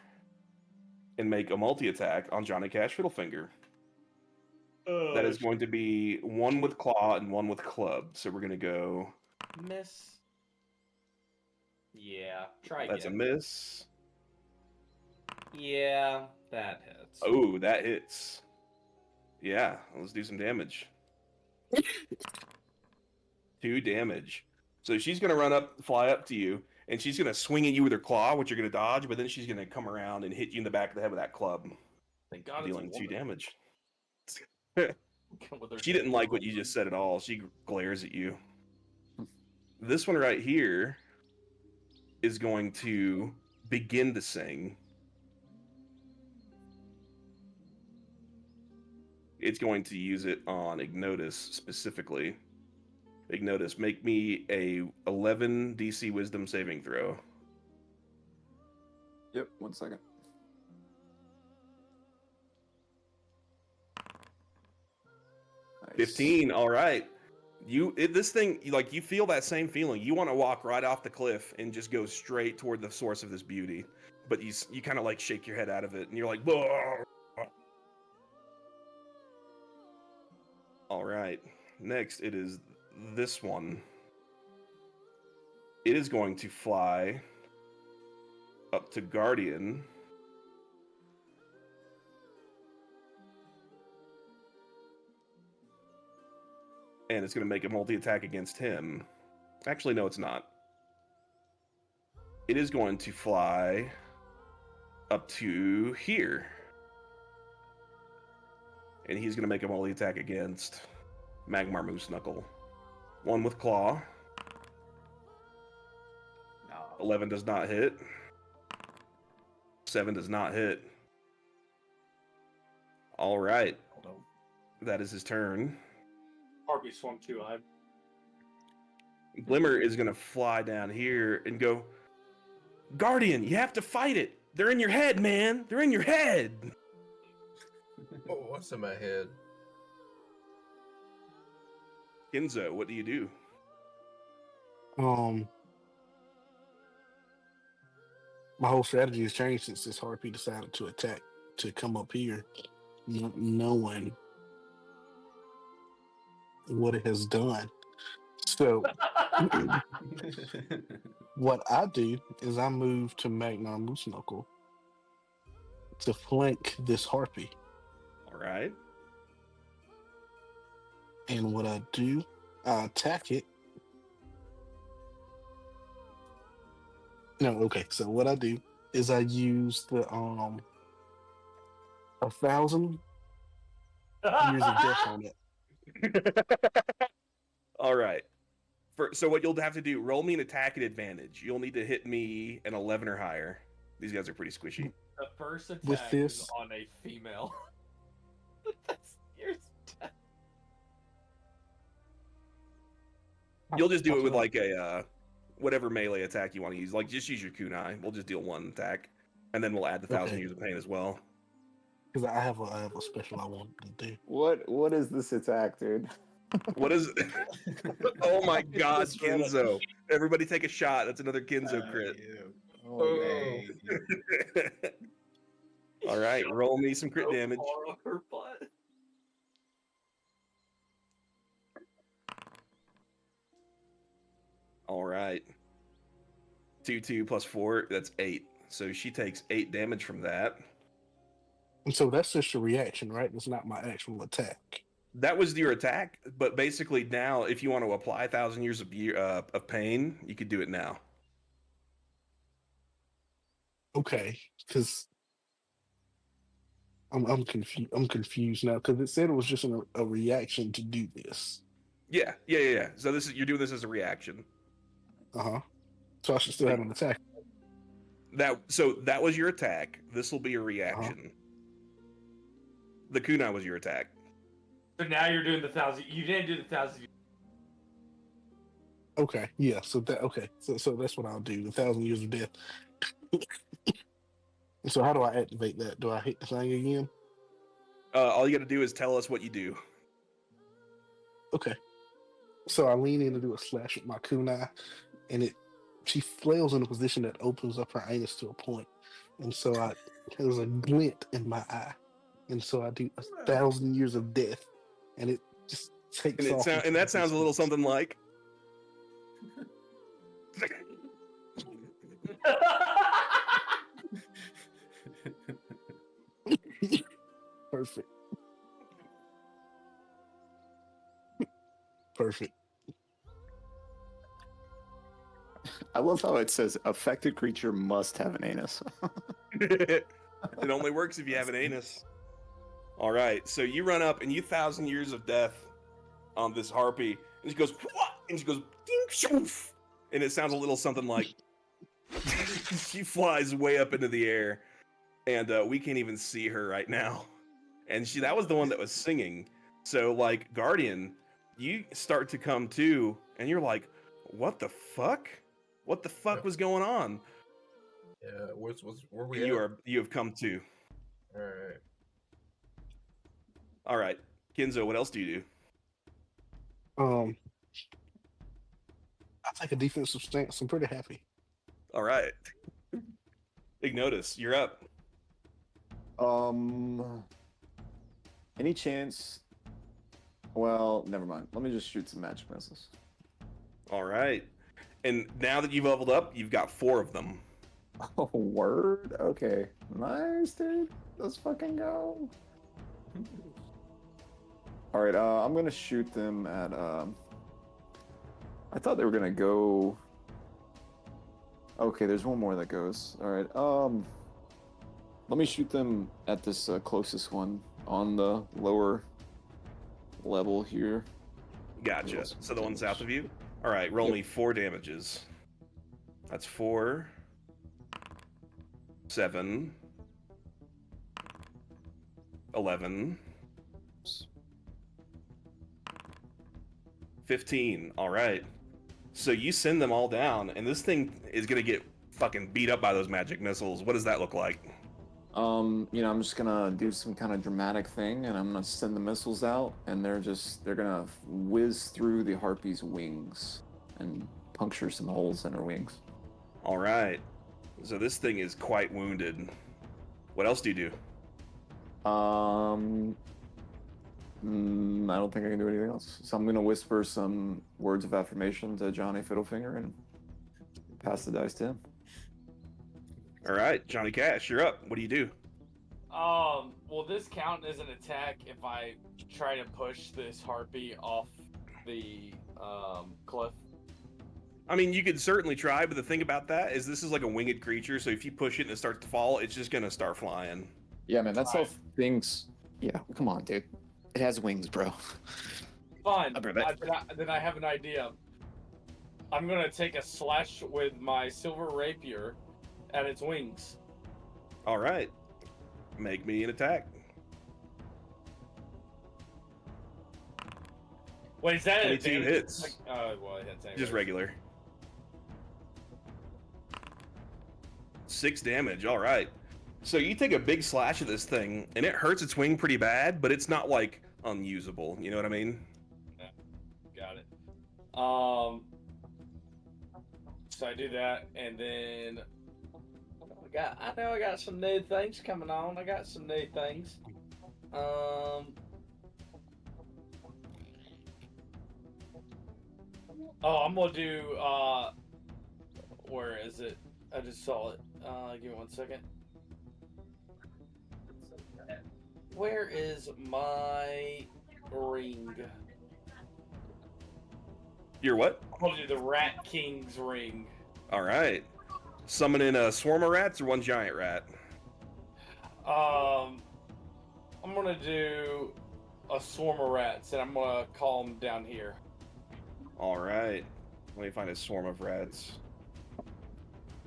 and make a multi-attack on Johnny Cash Fiddlefinger. That is going to be one with claw and one with club. So we're going to go... Miss. Yeah, try That's a again. miss. Yeah, that hits. Oh, that hits. Yeah, let's do some damage. 2 damage. So she's going to fly up to you, and she's going to swing at you with her claw, which you're going to dodge, but then she's going to come around and hit you in the back of the head with that club, Thank God dealing 2 damage. With She didn't like what you just said at all. She glares at you. This one right here is going to begin to sing. It's going to use it on Ignotus specifically. Ignotus, make me a 11 DC Wisdom saving throw. Yep, 1 second. Nice. 15. All right. This thing, you feel that same feeling. You want to walk right off the cliff and just go straight toward the source of this beauty, but you kind of like shake your head out of it, and you're like, "Whoa." All right. Next, it is this one. It is going to fly up to Guardian and it's going to make a multi-attack against him. Actually, no, it's not. It is going to fly up to here. And he's going to make a multi-attack against Magmar Moose Knuckle. 1 with Claw. No. 11 does not hit. 7 does not hit. All right. That is his turn. Harpy swung too high. Glimmer is going to fly down here and go, Guardian, you have to fight it. They're in your head, man. They're in your head. Oh, what's in my head? Kenzo, what do you do? My whole strategy has changed since this harpy decided to attack, to come up here, not knowing what it has done. So what I do is I move to Magnar Moose Knuckle to flank this harpy. All right. And what I do, I attack it. No, okay. So what I do is I use the 1,000 years of death on it. All right. So what you'll have to do, roll me an attack at advantage. You'll need to hit me an 11 or higher. These guys are pretty squishy. The first attack With this- is on a female. That's years of death. You'll just do it with like a whatever melee attack you want to use. Like just use your kunai. We'll just deal 1 attack, and then we'll add the 1,000 Okay. years of pain as well. Because I have a special I want to do. What is this attack, dude? What is it? Oh my God, Just read it. Kenzo! Everybody take a shot. That's another Kenzo crit. Oh, All right, roll me some crit damage. Far up her butt. All right. 2 plus 4, that's 8. So she takes 8 damage from that. And so that's just a reaction, right? It's not my actual attack. That was your attack, but basically now, if you want to apply 1,000 years of pain, you could do it now. Okay, because I'm confused. I'm confused now because it said it was just a reaction to do this. Yeah. So you're doing this as a reaction. So I should still have an attack. That was your attack. This will be your reaction. The kunai was your attack. So now you're doing the 1,000. You didn't do the 1,000. Okay, yeah. So that's what I'll do. 1,000 years of death. So how do I activate that? Do I hit the thing again? All you got to do is tell us what you do. Okay. So I lean in to do a slash with my kunai, and she flails in a position that opens up her anus to a point, and so there's a glint in my eye, and so I do 1,000 years of death, and it just takes off. And that sounds a little something like. Perfect. Perfect. I love how it says affected creature must have an anus. It only works if you have an anus. All right, so you run up and you 1,000 years of death on this harpy, and she goes, "What?" And she goes, "Ding, shoof," and it sounds a little something like. She flies way up into the air, and we can't even see her right now. And that was the one that was singing. So, like, Guardian, you start to come to, and you're like, "What the fuck? What the fuck was going on?" Yeah, where we at? You have come to. All right. All right, Kenzo, what else do you do? I take a defensive stance. I'm pretty happy. All right, Ignotus, you're up. Any chance? Well, never mind. Let me just shoot some magic missiles. All right, and now that you've leveled up, you've got 4 of them. Oh, word? Okay. Nice, dude. Let's fucking go. All right, I'm gonna shoot them at. I thought they were gonna go. Okay, there's one more that goes. All right. Let me shoot them at this closest one on the lower level here. Gotcha. So the one south of you? All right, roll me 4 damages. That's 4, 7, 11, 15. All right. So you send them all down, and this thing is going to get fucking beat up by those magic missiles. What does that look like? I'm just gonna do some kind of dramatic thing, and I'm gonna send the missiles out, and they're gonna whiz through the harpy's wings and puncture some holes in her wings. All right. So this thing is quite wounded. What else do you do? I don't think I can do anything else. So I'm gonna whisper some words of affirmation to Johnny Fiddlefinger and pass the dice to him. All right, Johnny Cash, you're up. What do you do? Will this count as an attack if I try to push this harpy off the cliff? I mean, you could certainly try, but the thing about that is this is like a winged creature, so if you push it and it starts to fall, it's just gonna start flying. Yeah, man, that's how things. Yeah, come on, dude. It has wings, bro. Fine. Then I have an idea. I'm gonna take a slash with my silver rapier at its wings. All right. Make me an attack. Wait, is that 22 advantage? hits. Like, well, it hits anyway. Just regular. 6 damage. All right. So you take a big slash at this thing, and it hurts its wing pretty bad, but it's not like unusable. You know what I mean? Yeah, got it. So I do that, and then I know I got some new things coming on. I got some new things. I'm gonna do where is it? I just saw it. Give me 1 second. Where is my ring? You're what? I'm gonna do the Rat King's ring. All right. Summoning a swarm of rats or one giant rat? I'm gonna do a swarm of rats, and I'm gonna call them down here. All right. Let me find a swarm of rats.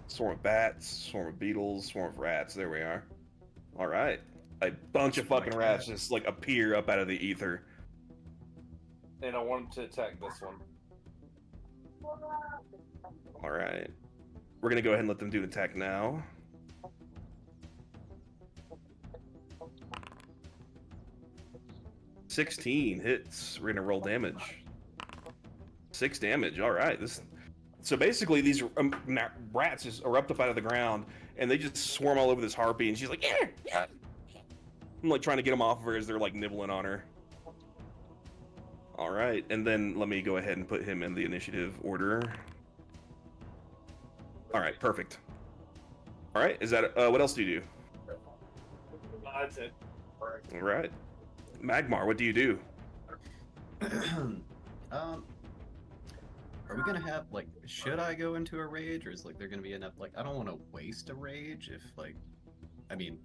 Swarm of bats, swarm of beetles, swarm of rats. There we are. All right. A bunch of fucking rats just like appear up out of the ether. And I want them to attack this one. All right. We're going to go ahead and let them do an attack now. $16 hits. We're going to roll damage. 6 damage. All right. So basically, these rats just erupt up out of the ground, and they just swarm all over this harpy, and she's like, yeah. I'm like trying to get them off of her as they're like nibbling on her. All right. And then let me go ahead and put him in the initiative order. All right, perfect. All right, is that what else do you do? That's it. All right, Magmar, what do you do? Are we gonna have like? Should I go into a rage, or is like there gonna be enough? Like, I don't want to waste a rage. If like, I mean,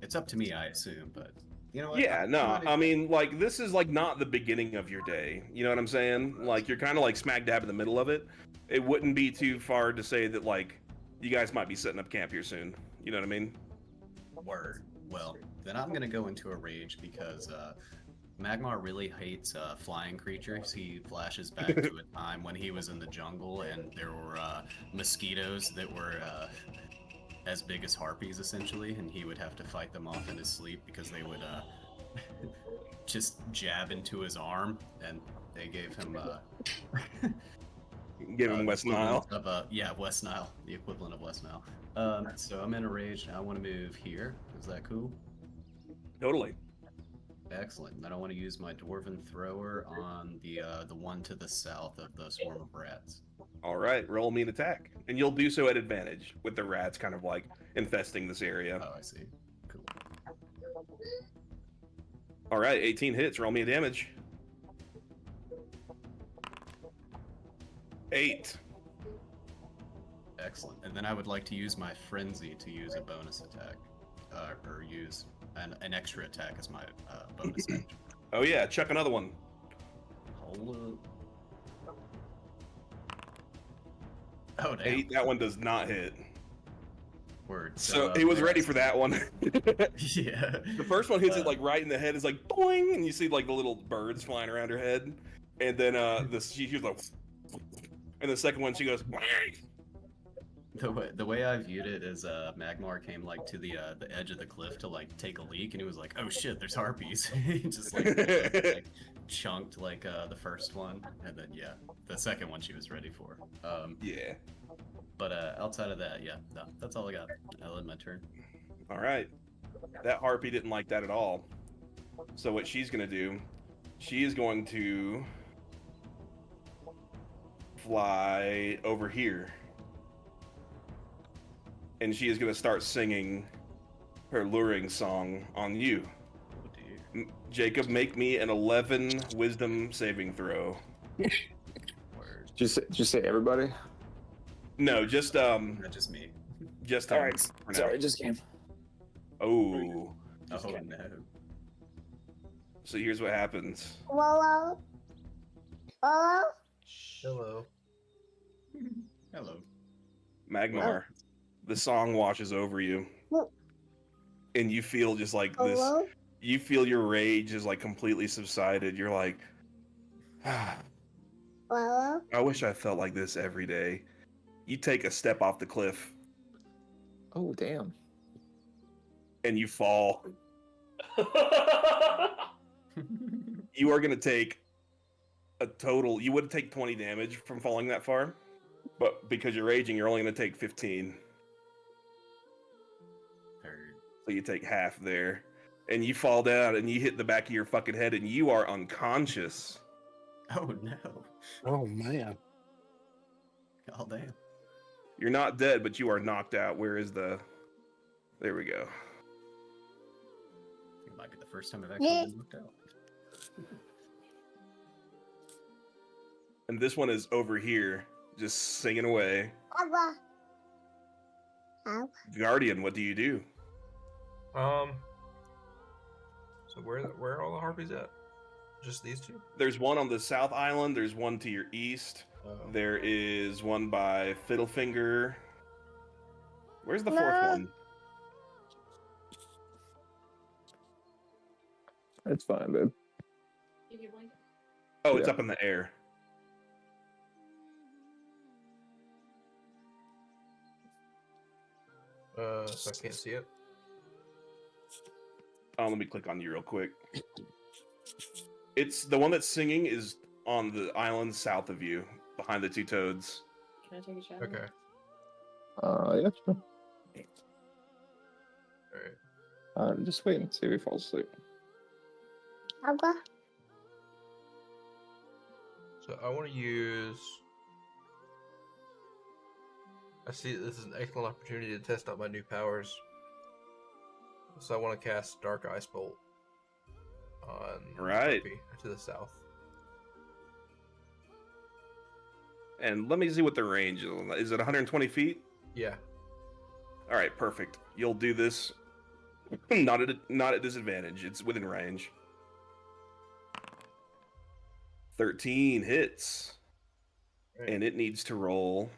it's up to me, I assume, but you know what? Yeah, no, I mean, like this is like not the beginning of your day. You know what I'm saying? Like you're kind of like smack dab in the middle of it. It wouldn't be too far to say that like you guys might be setting up camp here soon. You know what I mean? Word. Well, then I'm gonna go into a rage because Magmar really hates flying creatures. He flashes back to a time when he was in the jungle and there were mosquitoes that were as big as harpies, essentially, and he would have to fight them off in his sleep because they would just jab into his arm, and they gave him Give him West Nile. West Nile, the equivalent of West Nile. So I'm in a rage, and I want to move here. Is that cool? Totally. Excellent. And I don't want to use my Dwarven Thrower on the one to the south of the swarm of rats. All right, roll me an attack, and you'll do so at advantage with the rats kind of like infesting this area. Oh, I see. Cool. All right, 18 hits. Roll me a damage. 8. Excellent. And then I would like to use my frenzy to use a bonus attack, or use an extra attack as my bonus action. Oh yeah, chuck another one. Hold up. Oh damn. 8. That one does not hit. Word. So he was ready for that one. Yeah. The first one hits it like right in the head. It's like boing, and you see like the little birds flying around her head. And then she hears like, and the second one she goes. The way I viewed it is Magmar came like to the edge of the cliff to like take a leak, and he was like, "Oh shit, there's harpies!" He just like chunked like the first one, and then yeah, the second one she was ready for. Yeah. But outside of that, yeah, no, that's all I got. I'll end my turn. All right. That harpy didn't like that at all. So what she's gonna do, she is going to fly over here. And she is going to start singing her luring song on you. Oh dear. Jacob, make me an 11 wisdom saving throw. Word. Just say everybody. No, just Not just me. just All him right. for now. Sorry, just came. Oh. Oh no. So here's what happens. Hello. Hello. Hello. Hello. Magmar, the song washes over you. And you feel just like this. Hello. You feel your rage is like completely subsided. You're like, Hello. I wish I felt like this every day. You take a step off the cliff Oh damn. and you fall. You are going to take a total. You would take 20 damage from falling that far, but because you're raging, you're only going to take 15. Heard. So you take half there, and you fall down and you hit the back of your fucking head, and you are unconscious. Oh no. Oh man. Oh damn. You're not dead, but you are knocked out. Where is the? There we go. It might be the first time I've actually been knocked out. And this one is over here, just singing away. Guardian, what do you do? So where are all the harpies at? Just these two? There's one on the South Island. There's one to your east. Oh. There is one by Fiddlefinger. Where's the fourth one? It's fine, babe. Oh, it's Yeah. up in the air. So I can't see it. Oh, let me click on you real quick. It's the one that's singing is on the island south of you, behind the two toads. Can I take a shot? Okay. Yeah. Sure. All right. Just wait and see if he falls asleep. So I want to use. I see this is an excellent opportunity to test out my new powers. So I want to cast Dark Ice Bolt on Right. Harpy to the south. And let me see what the range is. Is it 120 feet? Yeah. All right, perfect. You'll do this. not at disadvantage. It's within range. 13 hits, Right. and it needs to roll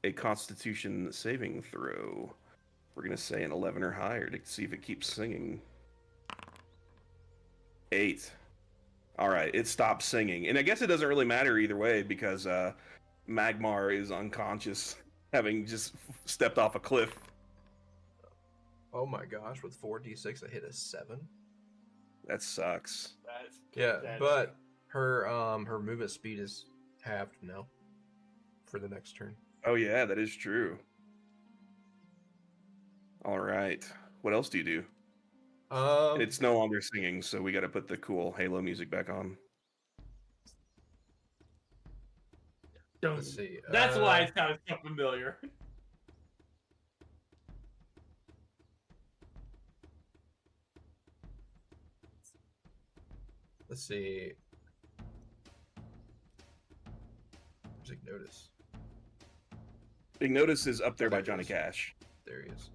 a Constitution saving throw. We're gonna say an 11 or higher to see if it keeps singing. 8. All right, it stops singing, and I guess it doesn't really matter either way because Magmar is unconscious, having just stepped off a cliff. Oh my gosh! With 4d6, I hit a 7. That sucks. Yeah, but her movement speed is halved now for the next turn. Oh yeah, that is true. All right, what else do you do? It's no longer singing, so we got to put the cool Halo music back on. Let's see. That's why it sounds so familiar. Let's see. Where's Ignotus? Ignotus is up there Oh, by there he Johnny is. Cash. There he is.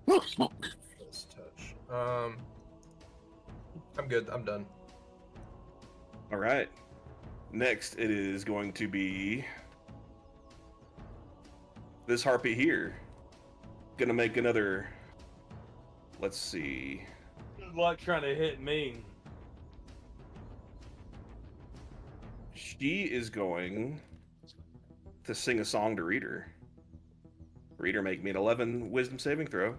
Let's touch. I'm good. I'm done. All right. Next, it is going to be this harpy here. Gonna make another. Let's see. Good luck trying to hit me. She is going to sing a song to Reader. Reader, make me an 11 wisdom saving throw.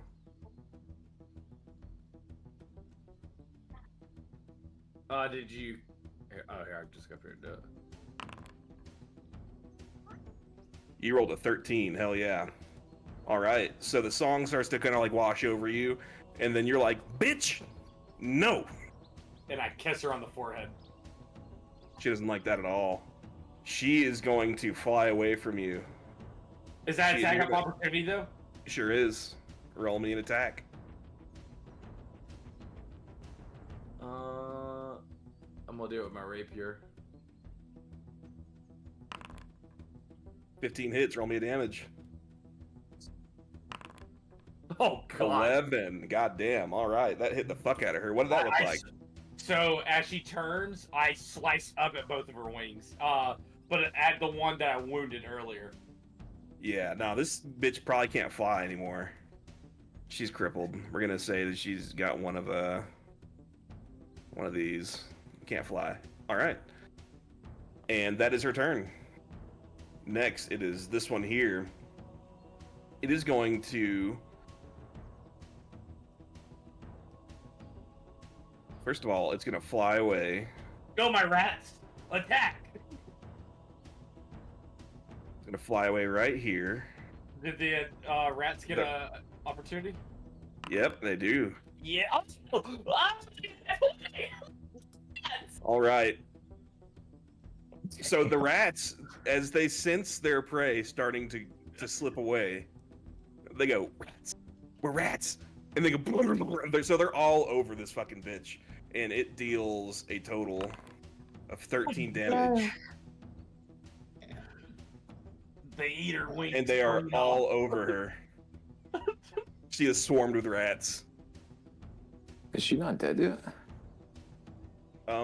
Did you? Oh, here, I just got here to do it. You rolled a 13. Hell yeah. All right. So the song starts to kind of like wash over you, and then you're like, "Bitch, no." And I kiss her on the forehead. She doesn't like that at all. She is going to fly away from you. Is that She is attack of gonna- opportunity though? Sure is. Roll me an attack. I'm gonna do it with my rapier. 15 hits. Roll me a damage. Oh god. 11. Goddamn. All right. That hit the fuck out of her. What did that look like? So as she turns, I slice up at both of her wings. But at the one that I wounded earlier. Yeah, no, this bitch probably can't fly anymore. She's crippled. We're gonna say that she's got one of these. Can't fly. All right, and that is her turn. Next, it is this one here. It is going to. First of all, it's gonna fly away. Go my rats! Attack! It's gonna fly away right here. Did the rats get a opportunity? Yep, they do. Yeah. All right. So the rats, as they sense their prey starting to slip away, they go, "Rats, we're rats," and they go. So they're all over this fucking bitch, and it deals a total of 13 damage, They eat her wings. and they are Bring it all on. over her. She is swarmed with rats. Is she not dead yet?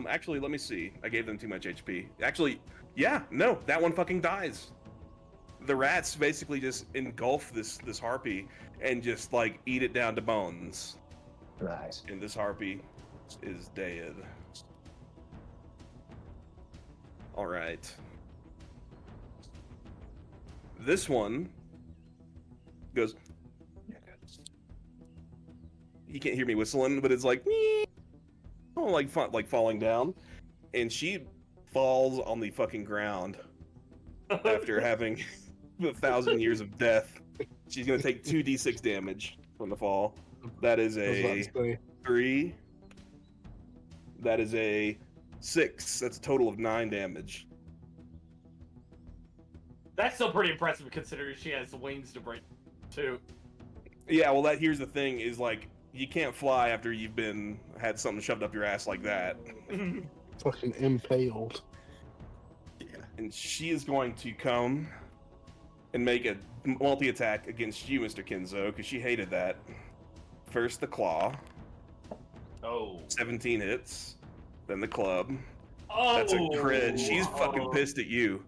Actually, let me see. I gave them too much HP. Actually, yeah, no, that one fucking dies. The rats basically just engulf this harpy and just like eat it down to bones. Nice. And this harpy is dead. All right. This one goes. You can't hear me whistling, but it's like, oh, like falling down, and she falls on the fucking ground after having 1,000 years of death. She's gonna take 2d6 damage from the fall. That is I was about a to say, 3. That is a 6. That's a total of 9 damage. That's still pretty impressive considering she has wings to break too. Yeah, well, here's the thing: is like you can't fly after you've had something shoved up your ass like that. fucking impaled. And she is going to come and make a multi-attack against you, Mr. Kinzo, because she hated that. First the claw, Oh. 17 hits. Then the club. Oh. That's a crit. She's fucking pissed at you.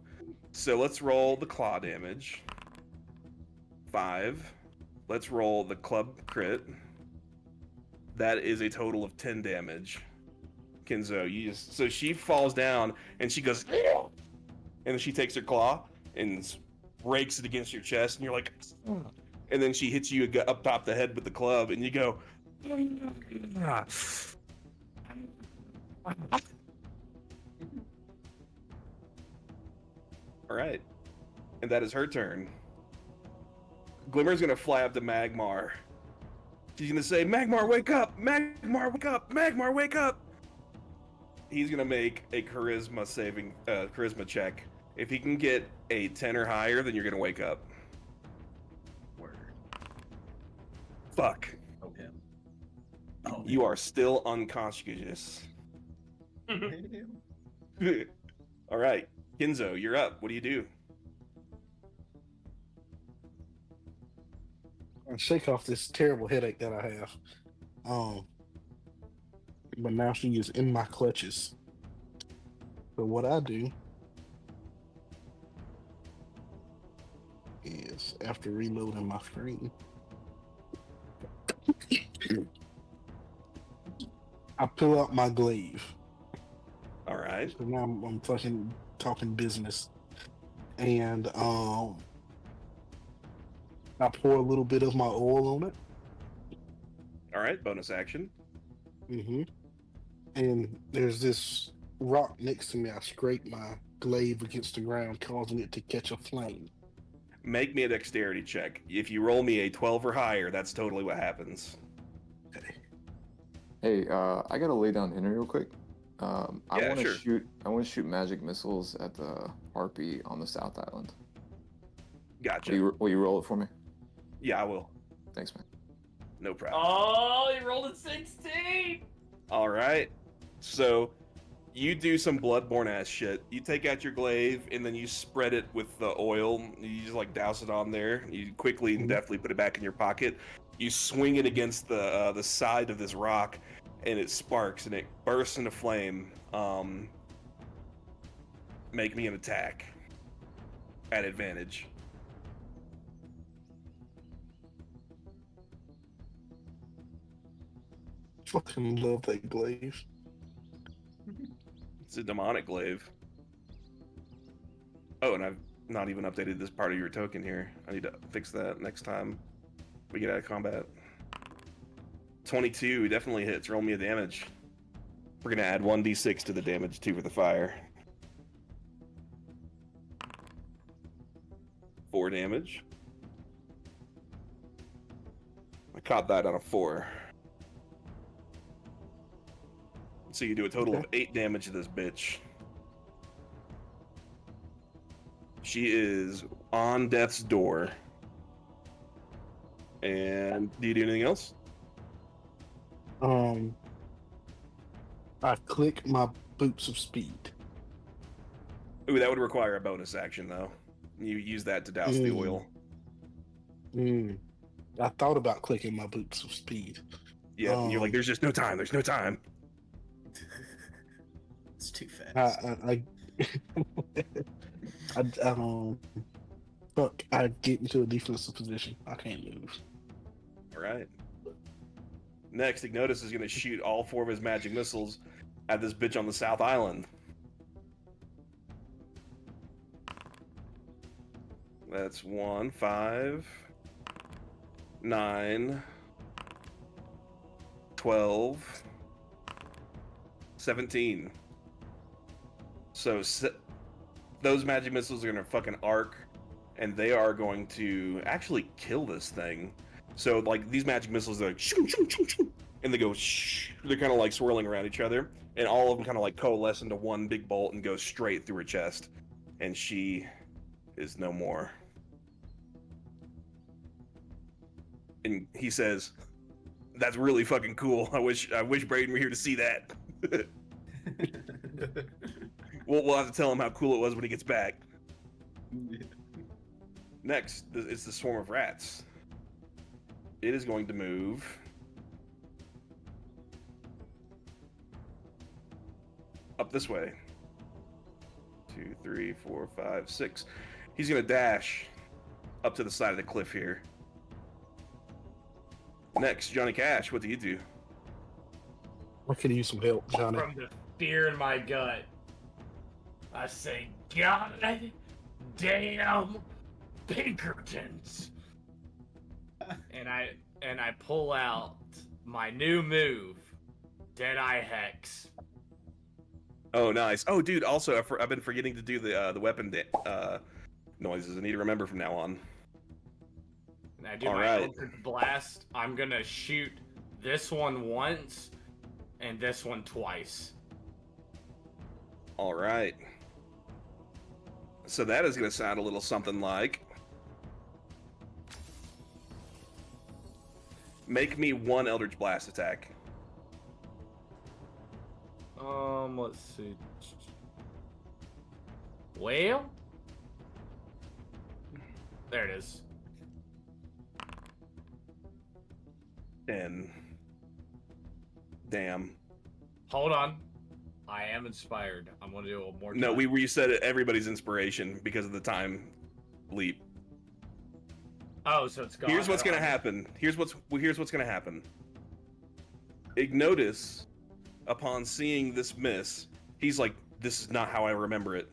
So let's roll the claw damage. 5. Let's roll the club crit. That is a total of 10 damage. Kinzo, so she falls down and she goes, and then she takes her claw and rakes it against your chest, and you're like, and then she hits you up top the head with the club, and you go, all right, and that is her turn. Glimmer's gonna fly up to Magmar. She's gonna say, "Magmar, wake up! Magmar, wake up! Magmar, wake up!" He's gonna make a charisma check. If he can get a 10 or higher, then you're gonna wake up. Word. Fuck. Okay. Oh, You are still unconscious. damn. All right, Kinzo, you're up. What do you do? I shake off this terrible headache that I have. But now she is in my clutches. So what I do is, after reloading my screen, I pull out my glaive. All right. So now I'm fucking talking business, and I pour a little bit of my oil on it. All right. Bonus action. And there's this rock next to me. I scrape my glaive against the ground, causing it to catch a flame. Make me a dexterity check. If you roll me a 12 or higher, that's totally what happens. Okay. Hey, I gotta lay down Henry real quick. I Yeah, want to sure. shoot. I want to shoot magic missiles at the harpy on the South Island. Gotcha. Will you roll it for me? Yeah, I will. Thanks, man. No problem. Oh, he rolled a 16. All right. So you do some bloodborne ass shit. You take out your glaive and then you spread it with the oil. You just like douse it on there. You quickly and deftly put it back in your pocket. You swing it against the side of this rock, and it sparks and it bursts into flame. Make me an attack at advantage. Fucking love that glaive. It's a demonic glaive. Oh, and I've not even updated this part of your token here. I need to fix that next time we get out of combat. 22 definitely hits. Roll me a damage. We're gonna add 1d6 to the damage too for the fire. 4 damage. I caught that on a 4. So you do a total of 8 damage to this bitch. She is on death's door. And do you do anything else? I click my boots of speed. Ooh, that would require a bonus action though. You use that to douse the oil. I thought about clicking my boots of speed. Yeah, and you're like, there's just no time. There's no time. It's too fast. I get into a defensive position. I can't move. All right. Next, Ignotus is going to shoot all 4 of his magic missiles at this bitch on the South Island. That's 1, 5, 9, 12, 17. So those magic missiles are going to fucking arc, and they are going to actually kill this thing. So, like, these magic missiles are like, shoo, shoo, shoo, shoo, and they go, shh. They're kind of like swirling around each other, and all of them kind of like coalesce into one big bolt and go straight through her chest. And she is no more. And he says, "That's really fucking cool. I wish Brayden were here to see that." We'll have to tell him how cool it was when he gets back. Next, it's the swarm of rats. It is going to move up this way. 2, 3, 4, 5, 6. He's going to dash up to the side of the cliff here. Next, Johnny Cash, what do you do? I could use some help, Johnny. From the fear in my gut, I say, God damn Pinkertons. and I pull out my new move, Deadeye Hex. Oh, nice. Oh, dude, also, I've been forgetting to do the weapon noises. I need to remember from now on. And I do All my right. Eldritch Blast. I'm gonna shoot this one once and this one twice. All right. So that is going to sound a little something like... Make me one Eldritch Blast attack. Let's see. Well, there it is. 10. Damn. Hold on. I am inspired. I'm gonna do it more time. No, we reset it everybody's inspiration because of the time leap. Oh, so it's gone. Here's what's I don't gonna have happen. Here's what's gonna happen. Ignotus, upon seeing this miss, he's like, "This is not how I remember it."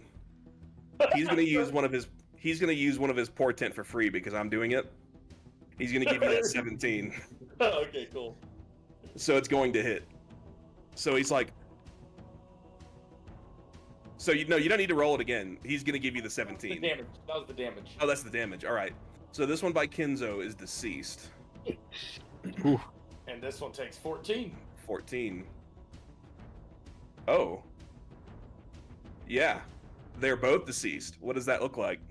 He's gonna use one of his. He's gonna use one of his portent for free because I'm doing it. He's gonna give you that 17. Okay, cool. So it's going to hit. So he's like, so you don't need to roll it again. He's gonna give you the 17. The damage. That was the damage. Oh, that's the damage. All right. So this one by Kenzo is deceased. And this one takes 14. 14. Oh. Yeah. They're both deceased. What does that look like?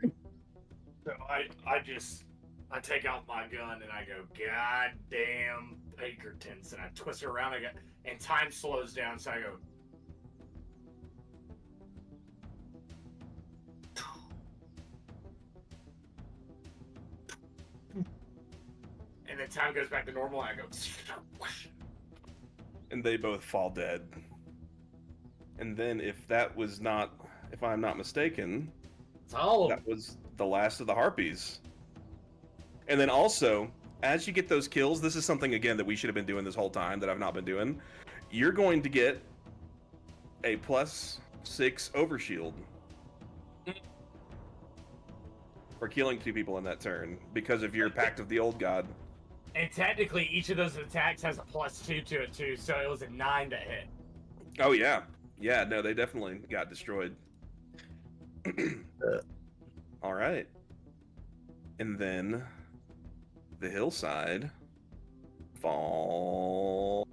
So I take out my gun and I go, God damn Pinkertons, and I twist it around. And time slows down, so I go. And then time goes back to normal, and I go. And they both fall dead. And then if I'm not mistaken, It's all that was the last of the harpies. And then also, as you get those kills, this is something again that we should have been doing this whole time that I've not been doing. You're going to get a +6 overshield for killing 2 people in that turn because of your Pact of the Old God. And technically, each of those attacks has a +2 to it too, so it was a 9 to hit. Oh yeah, yeah. No, they definitely got destroyed. All right, and then the hillside falls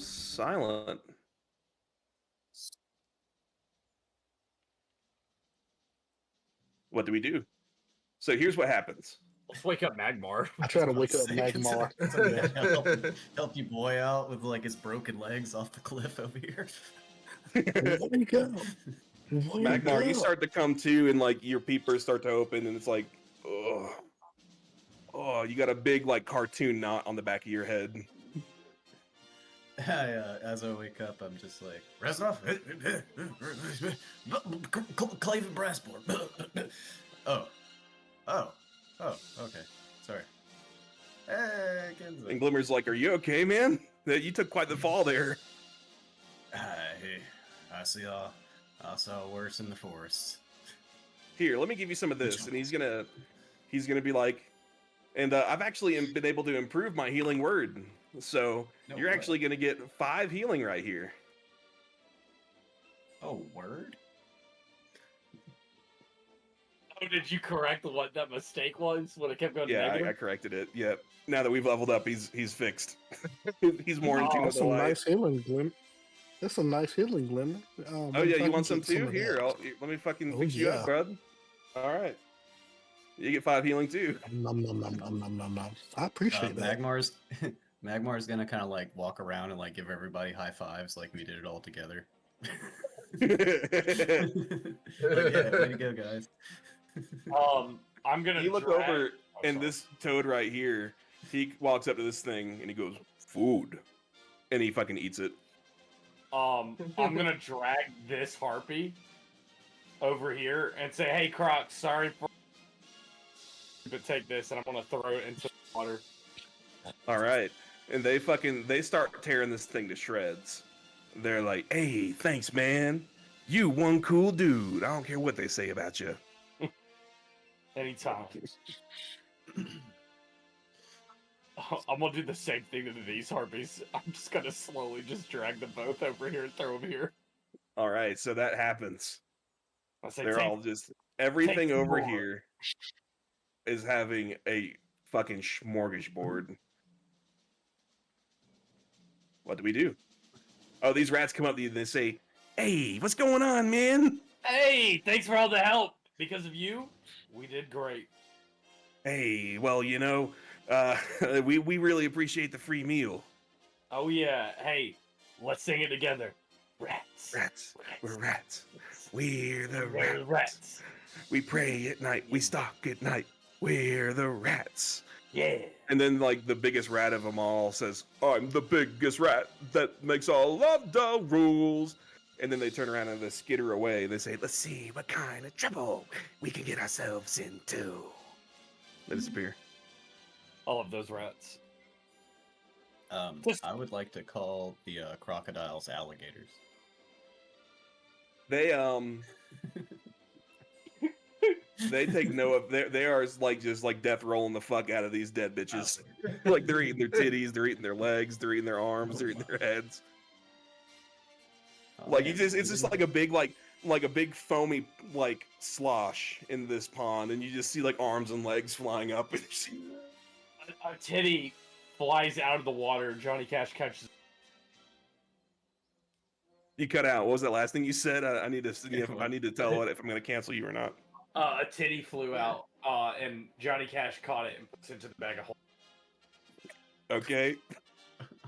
silent. What do we do? So here's what happens. Let's wake up Magmar. I try to wake up Magmar. Help you boy out with like his broken legs off the cliff over here. Wake up. Magmar, you start to come to, and like your peepers start to open, and it's like, oh, you got a big like cartoon knot on the back of your head. As I wake up, I'm just like, Reznov, Clave and Brassport. Oh, okay, sorry. Hey, Kenzo. And Glimmer's like, "Are you okay, man? That you took quite the fall there." Hey, I saw worse in the forest. Here, let me give you some of this, and he's gonna be like, and I've actually been able to improve my healing word, so No you're way. actually gonna get 5 healing right here. Oh, word? Oh, did you correct what that mistake was when it kept going Yeah, negative? I corrected it. Yep. Now that we've leveled up, he's fixed. He's more in tune with That's the some light. nice healing, Glim. That's some nice healing, Glim. Oh yeah, you want some too? Here, I'll... let me fucking Oh, fix you yeah. up, bud. All right, you get 5 healing too. Nom, nom, nom, nom, nom, nom, nom. I appreciate that. Magmar's gonna kind of like walk around and like give everybody high fives like we did it all together. And Like, yeah, way to go, guys. I'm gonna. you look drag- over, Oh, and sorry. this toad right here, he walks up to this thing and he goes, "Food," and he fucking eats it. I'm gonna drag this harpy over here and say, "Hey, Croc, sorry for, but take this," and I'm gonna throw it into the water. All right, and they start tearing this thing to shreds. They're like, "Hey, thanks, man. You one cool dude. I don't care what they say about you." Anytime. I'm gonna do the same thing to these harpies. I'm just gonna slowly just drag them both over here and throw them here. All right, so that happens. I say, They're take, all just everything take over more. here is having a fucking smorgasbord. What do we do? Oh, these rats come up to you and they say, "Hey, what's going on, man? Hey, thanks for all the help. Because of you, we did great. Hey, well, you know, we really appreciate the free meal. Oh yeah. Hey, let's sing it together. Rats. Rats. We're rats. We're the We're rats. rats. We pray at night. We stalk at night. We're the rats. Yeah. And then, like, the biggest rat of them all says, I'm the biggest rat that makes all of the rules. And then they turn around and they skitter away. They say, let's see what kind of trouble we can get ourselves into. They disappear. All of those rats. I would like to call the crocodiles alligators. They they take no, they are like just like death rolling the fuck out of these dead bitches. Like they're eating their titties, they're eating their legs, they're eating their arms, they're eating their heads. Like it's just like a big like a big foamy like slosh in this pond, and you just see like arms and legs flying up. A titty flies out of the water. Johnny Cash catches. You cut out. What was that last thing you said? I need to I need to tell it if I'm going to cancel you or not. A titty flew out, and Johnny Cash caught it and puts it into the bag of holes. Okay.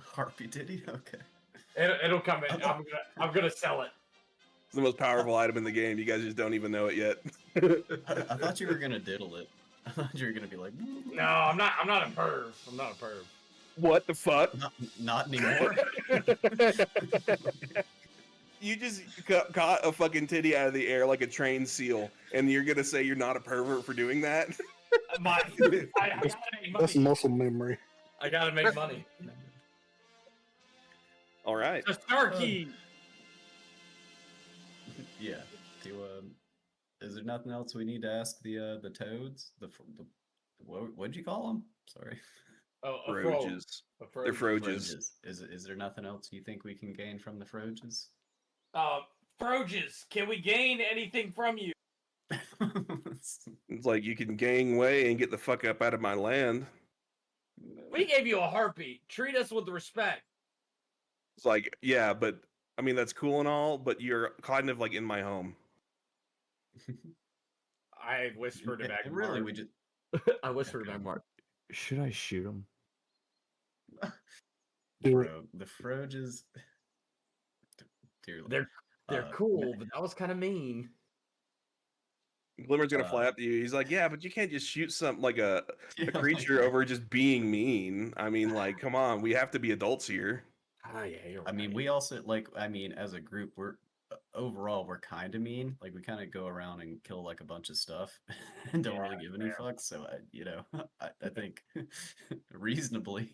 Harpy titty. Okay. It'll come in. I'm gonna sell it. It's the most powerful item in the game. You guys just don't even know it yet. I thought you were gonna diddle it. I thought you were gonna be like, no, I'm not. I'm not a perv. I'm not a perv. What the fuck? Not anymore. You just caught a fucking titty out of the air like a trained seal, and you're gonna say you're not a pervert for doing that? I gotta make That's money. muscle memory. I gotta make money. All right. The Starkey. Yeah. Is there nothing else we need to ask the toads? What'd you call them? Sorry. Oh, Froges. They're Froges. Is there nothing else you think we can gain from the Froges? Froges, can we gain anything from you? It's like you can gang way and get the fuck up out of my land. We gave you a harpy. Treat us with respect. It's like, yeah, but I mean that's cool and all, but you're kind of like in my home. I whispered to And really, Magmar. we just I whispered to Magmar, should I shoot him? Do it. bro, the Froges. Dear Lord. They're cool, but that was kind of mean. Glimmer's gonna fly up to you. He's like, yeah, but you can't just shoot something like a creature over just being mean. I mean, like, come on, we have to be adults here. Ah, yeah, you're right. I mean, we also as a group, we're overall we're kind of mean. Like we kind of go around and kill like a bunch of stuff and don't really give any fucks. So I think reasonably.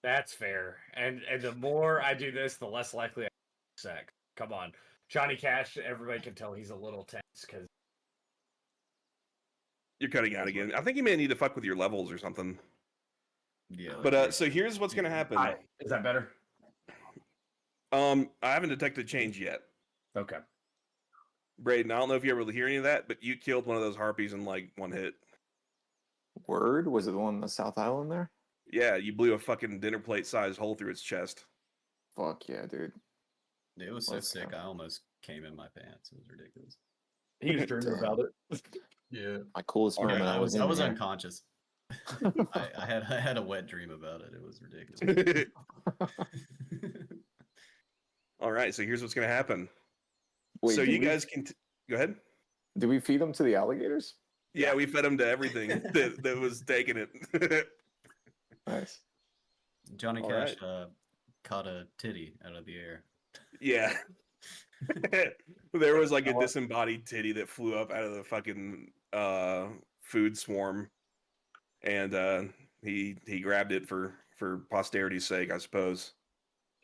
That's fair. And the more I do this, the less likely I sex. Come on. Johnny Cash, everybody can tell he's a little tense because You're cutting out again. I think you may need to fuck with your levels or something. Yeah. But so here's what's gonna happen. Is that better? I haven't detected change yet. Okay. Braden, I don't know if you ever hear any of that, but you killed one of those harpies in like one hit. Word? Was it the one on the South Island there? Yeah, you blew a fucking dinner plate sized hole through its chest. Fuck yeah, dude. It was so Let's sick. go. I almost came in my pants. It was ridiculous. He was dreaming Damn. about it. Yeah. My coolest Okay, moment. I was in there. unconscious. I had a wet dream about it. It was ridiculous. All right, so here's what's gonna happen. Wait, so did you we- guys can go ahead. Did we feed them to the alligators? Yeah, we fed him to everything that was taking it. Nice. Johnny All Cash caught a titty out of the air. Yeah. There was like a disembodied titty that flew up out of the fucking food swarm, and he grabbed it for posterity's sake, I suppose.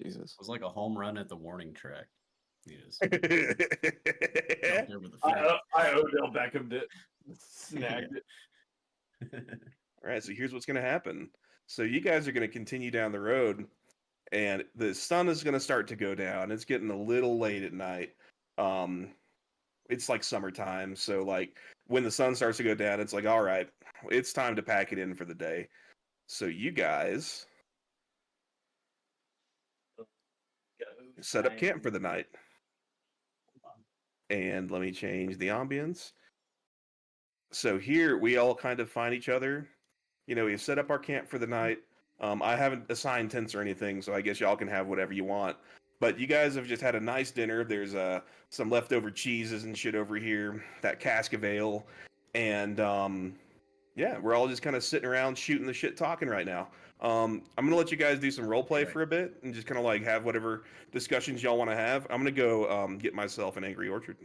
Jesus. It was like a home run at the warning track. He just jumped over the fence. I Odell Beckham it. Snagged it. All right, so here's what's going to happen. So you guys are going to continue down the road, and the sun is going to start to go down. It's getting a little late at night. It's like summertime, so like when the sun starts to go down, it's like, all right, it's time to pack it in for the day. So you guys set up camp for the night. And let me change the ambience. So here we all kind of find each other we've set up our camp for the night. I haven't assigned tents or anything, so I guess y'all can have whatever you want. But you guys have just had a nice dinner. There's some leftover cheeses and shit over here, that cask of ale, and yeah, we're all just kind of sitting around shooting the shit, talking right now. I'm gonna let you guys do some role play for a bit and just kind of like have whatever discussions y'all want to have. I'm gonna go get myself an Angry Orchard.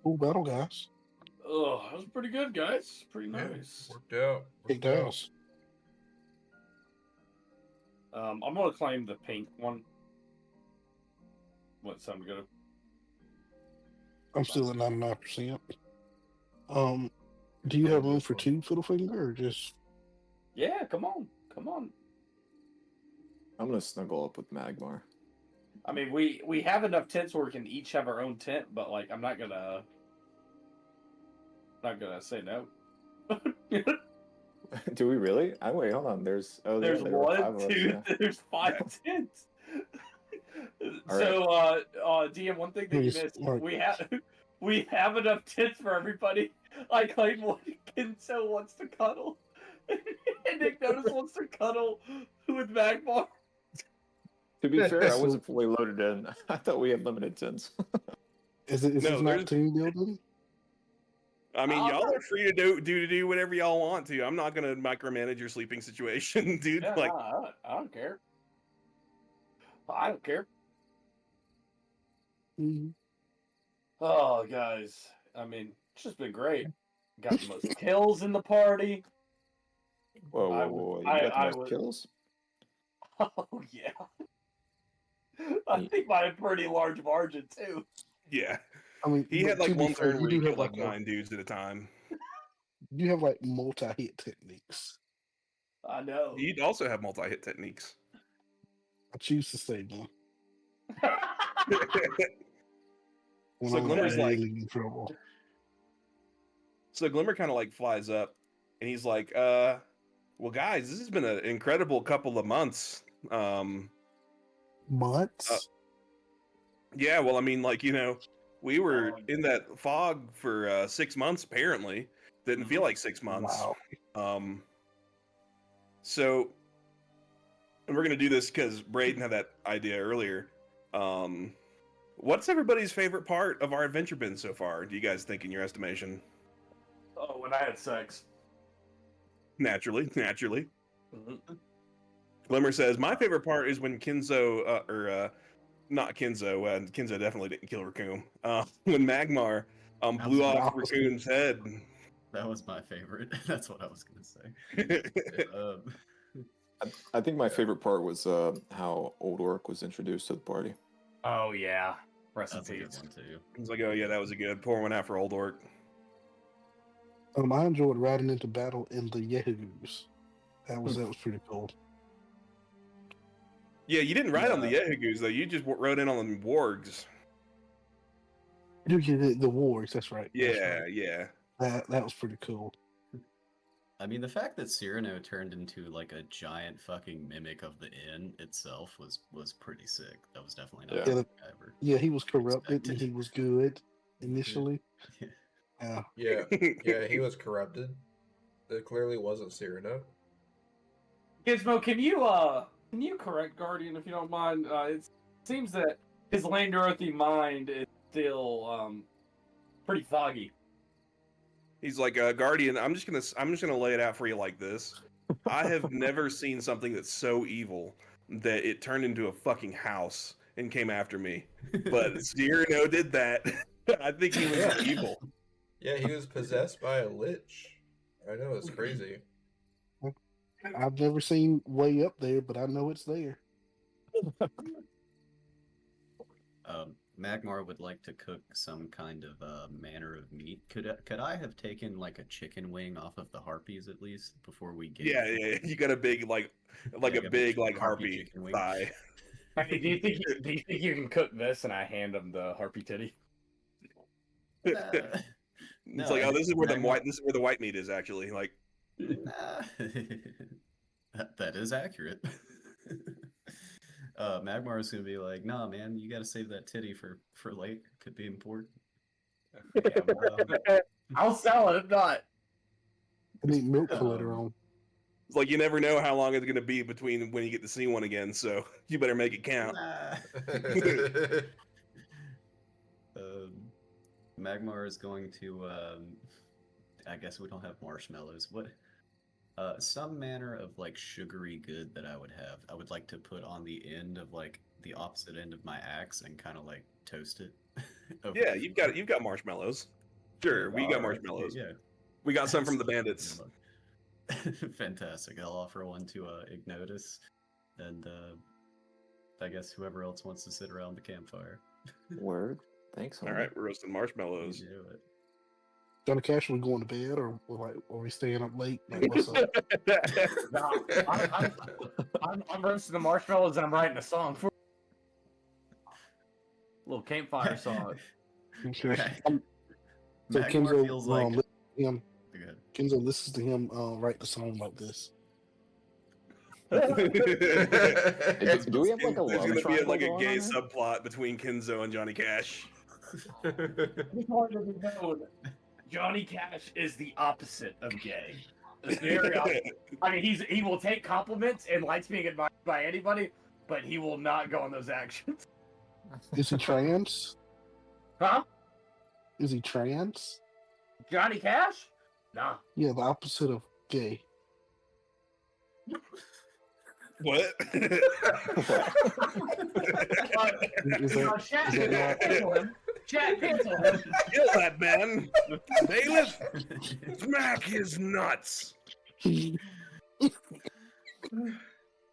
Cool battle, guys. Oh, that was pretty good, guys. Pretty Yeah, nice. worked out. Kicked Worked out. ass. I'm gonna claim the pink one. What sound good? I'm still at 99%. Do you have room for two Fiddlefinger or just? Yeah, come on, come on. I'm gonna snuggle up with Magmar. I mean, we have enough tents where we can each have our own tent, but like, I'm not gonna say no. Do we really? Wait, hold on. There's There's there were five one, of us, two, yeah. there's 5 tents. All So, DM, one thing that you Please, missed, Mark. we have enough tents for everybody. I claim one. Kinso wants to cuddle, and Nick Notice wants to cuddle with Magmar. To be fair, I wasn't fully loaded in. I thought we had limited tents. Is No, this not there's- team building? I mean, y'all are free to do whatever y'all want to. I'm not gonna micromanage your sleeping situation, dude. Yeah, Like, I don't care. I don't care. Mm-hmm. Oh, guys. I mean, it's just been great. Got the most kills in the party. Whoa, I whoa, whoa! You I- got the I most was- kills? Oh, yeah. I think by a pretty large margin, too. yeah, I mean, he had but to like be one fair, turn you where he do have killed like like 9 dudes at a time. you have like multi-hit techniques. I know. He'd also have multi-hit techniques. I choose to say no. When So I'm Glimmer's like, really in trouble. so Glimmer kind of like flies up, and he's like, well, guys, this has been an incredible couple of months. Months? Yeah, well, I mean, like, we were in that fog for 6 months. Apparently, didn't feel like 6 months. Wow. So, and we're gonna do this because Braden had that idea earlier. What's everybody's favorite part of our adventure been so far? Do you guys think, in your estimation? Oh, when I had sex. Naturally. Mhm. Glimmer says, my favorite part is when Kinzo, not Kinzo, Kinzo definitely didn't kill Raccoon. When Magmar blew was off my Raccoon's head. That was my favorite. That's what I was gonna say. I think my favorite part was how Old Orc was introduced to the party. Oh yeah, rest in That's a good peace. one too. He's like, oh yeah, that was a good. Pour one out for Old Orc. I enjoyed riding into battle in the Yehugus. That was pretty cool. Yeah, you didn't ride on the Yehugus, though. You just rode in on the Wargs. You get the wargs. That's right. That's Yeah, right. yeah. That was pretty cool. I mean, the fact that Cyrano turned into like a giant fucking mimic of the inn itself was pretty sick. That was definitely not Yeah, something I ever. Yeah, he was corrupted and expected. he was good initially. Yeah. Yeah. Yeah, he was corrupted. That clearly wasn't Cyrano. Gizmo, can you correct Guardian if you don't mind? It seems that his Land Earthy mind is still pretty foggy. He's like, Guardian, I'm just gonna lay it out for you like this. I have never seen something that's so evil that it turned into a fucking house and came after me. But Cyrano did that. I think he was evil. Yeah, he was possessed by a lich. I know, it's crazy. I've never seen way up there, but I know it's there. Magmar would like to cook some kind of manner of meat. Could I have taken like a chicken wing off of the harpies at least before we get? Yeah. You got a big Yeah, a big harpy chicken wing. thigh. I mean, do you think you can cook this? And I hand him the harpy titty. It's No, like, oh, this is where Magmar- this is where the white meat is actually. Like, Nah. that is accurate. Magmar is gonna be like, nah, man, you gotta save that titty for late. Could be important. Yeah, well, I'll sell it if not. I need milk for later Um, on. It's like you never know how long it's going to be between when you get to see one again, so you better make it count. nah. Magmar is going to. I guess we don't have marshmallows. What? Some manner of like sugary good that I would have. I would like to put on the end of like the opposite end of my axe and kind of like toast it. over Yeah, the you've got marshmallows. Sure, we got Alright, marshmallows. Yeah. We got some from the bandits. Fantastic. I'll offer one to Ignotus, and I guess whoever else wants to sit around the campfire. Word. Thanks. All homie. right, we're roasting marshmallows. You do it. Johnny Cash, we going to bed or are we staying up late? Like, what's up? No, I'm roasting the marshmallows and I'm writing a song for little campfire song. Okay. Mag- So Magmar Kenzo, feels like. listens to him. Good. Kenzo listens to him write the song like this. Do we have like a There's love gonna be triangle like a going gay on here? subplot between Kenzo and Johnny Cash. It's hard to be known. Johnny Cash is the opposite of gay. It's very opposite. I mean, he will take compliments and likes being admired by anybody, but he will not go on those actions. Is he trans? Huh? Is he trans? Johnny Cash? Nah. Yeah, the opposite of gay. What? Is that, Chat, is that not? cancel him. Chat, cancel him. Kill that man! Bailiff! Smack his nuts!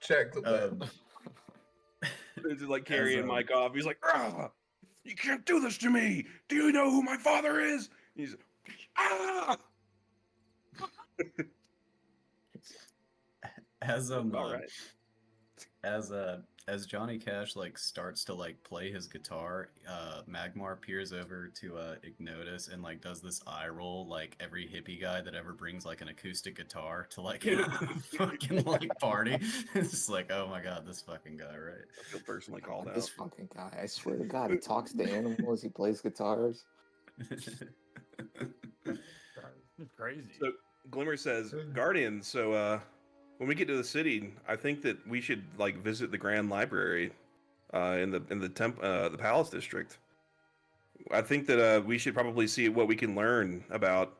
Check the bed. They're just like carrying As, Mike off. He's like, ah, you can't do this to me. Do you know who my father is? He's, ah. As All right. as Johnny Cash like starts to like play his guitar, Magmar peers over to Ignotus and like does this eye roll like every hippie guy that ever brings like an acoustic guitar to like fucking like party. It's just like, oh my god, this fucking guy, right? I feel personally called This out. fucking guy. I swear to God, he talks to animals. He plays guitars. It's crazy. So Glimmer says, Guardian, so when we get to the city, I think that we should like visit the Grand Library in the Palace District. I think that we should probably see what we can learn about,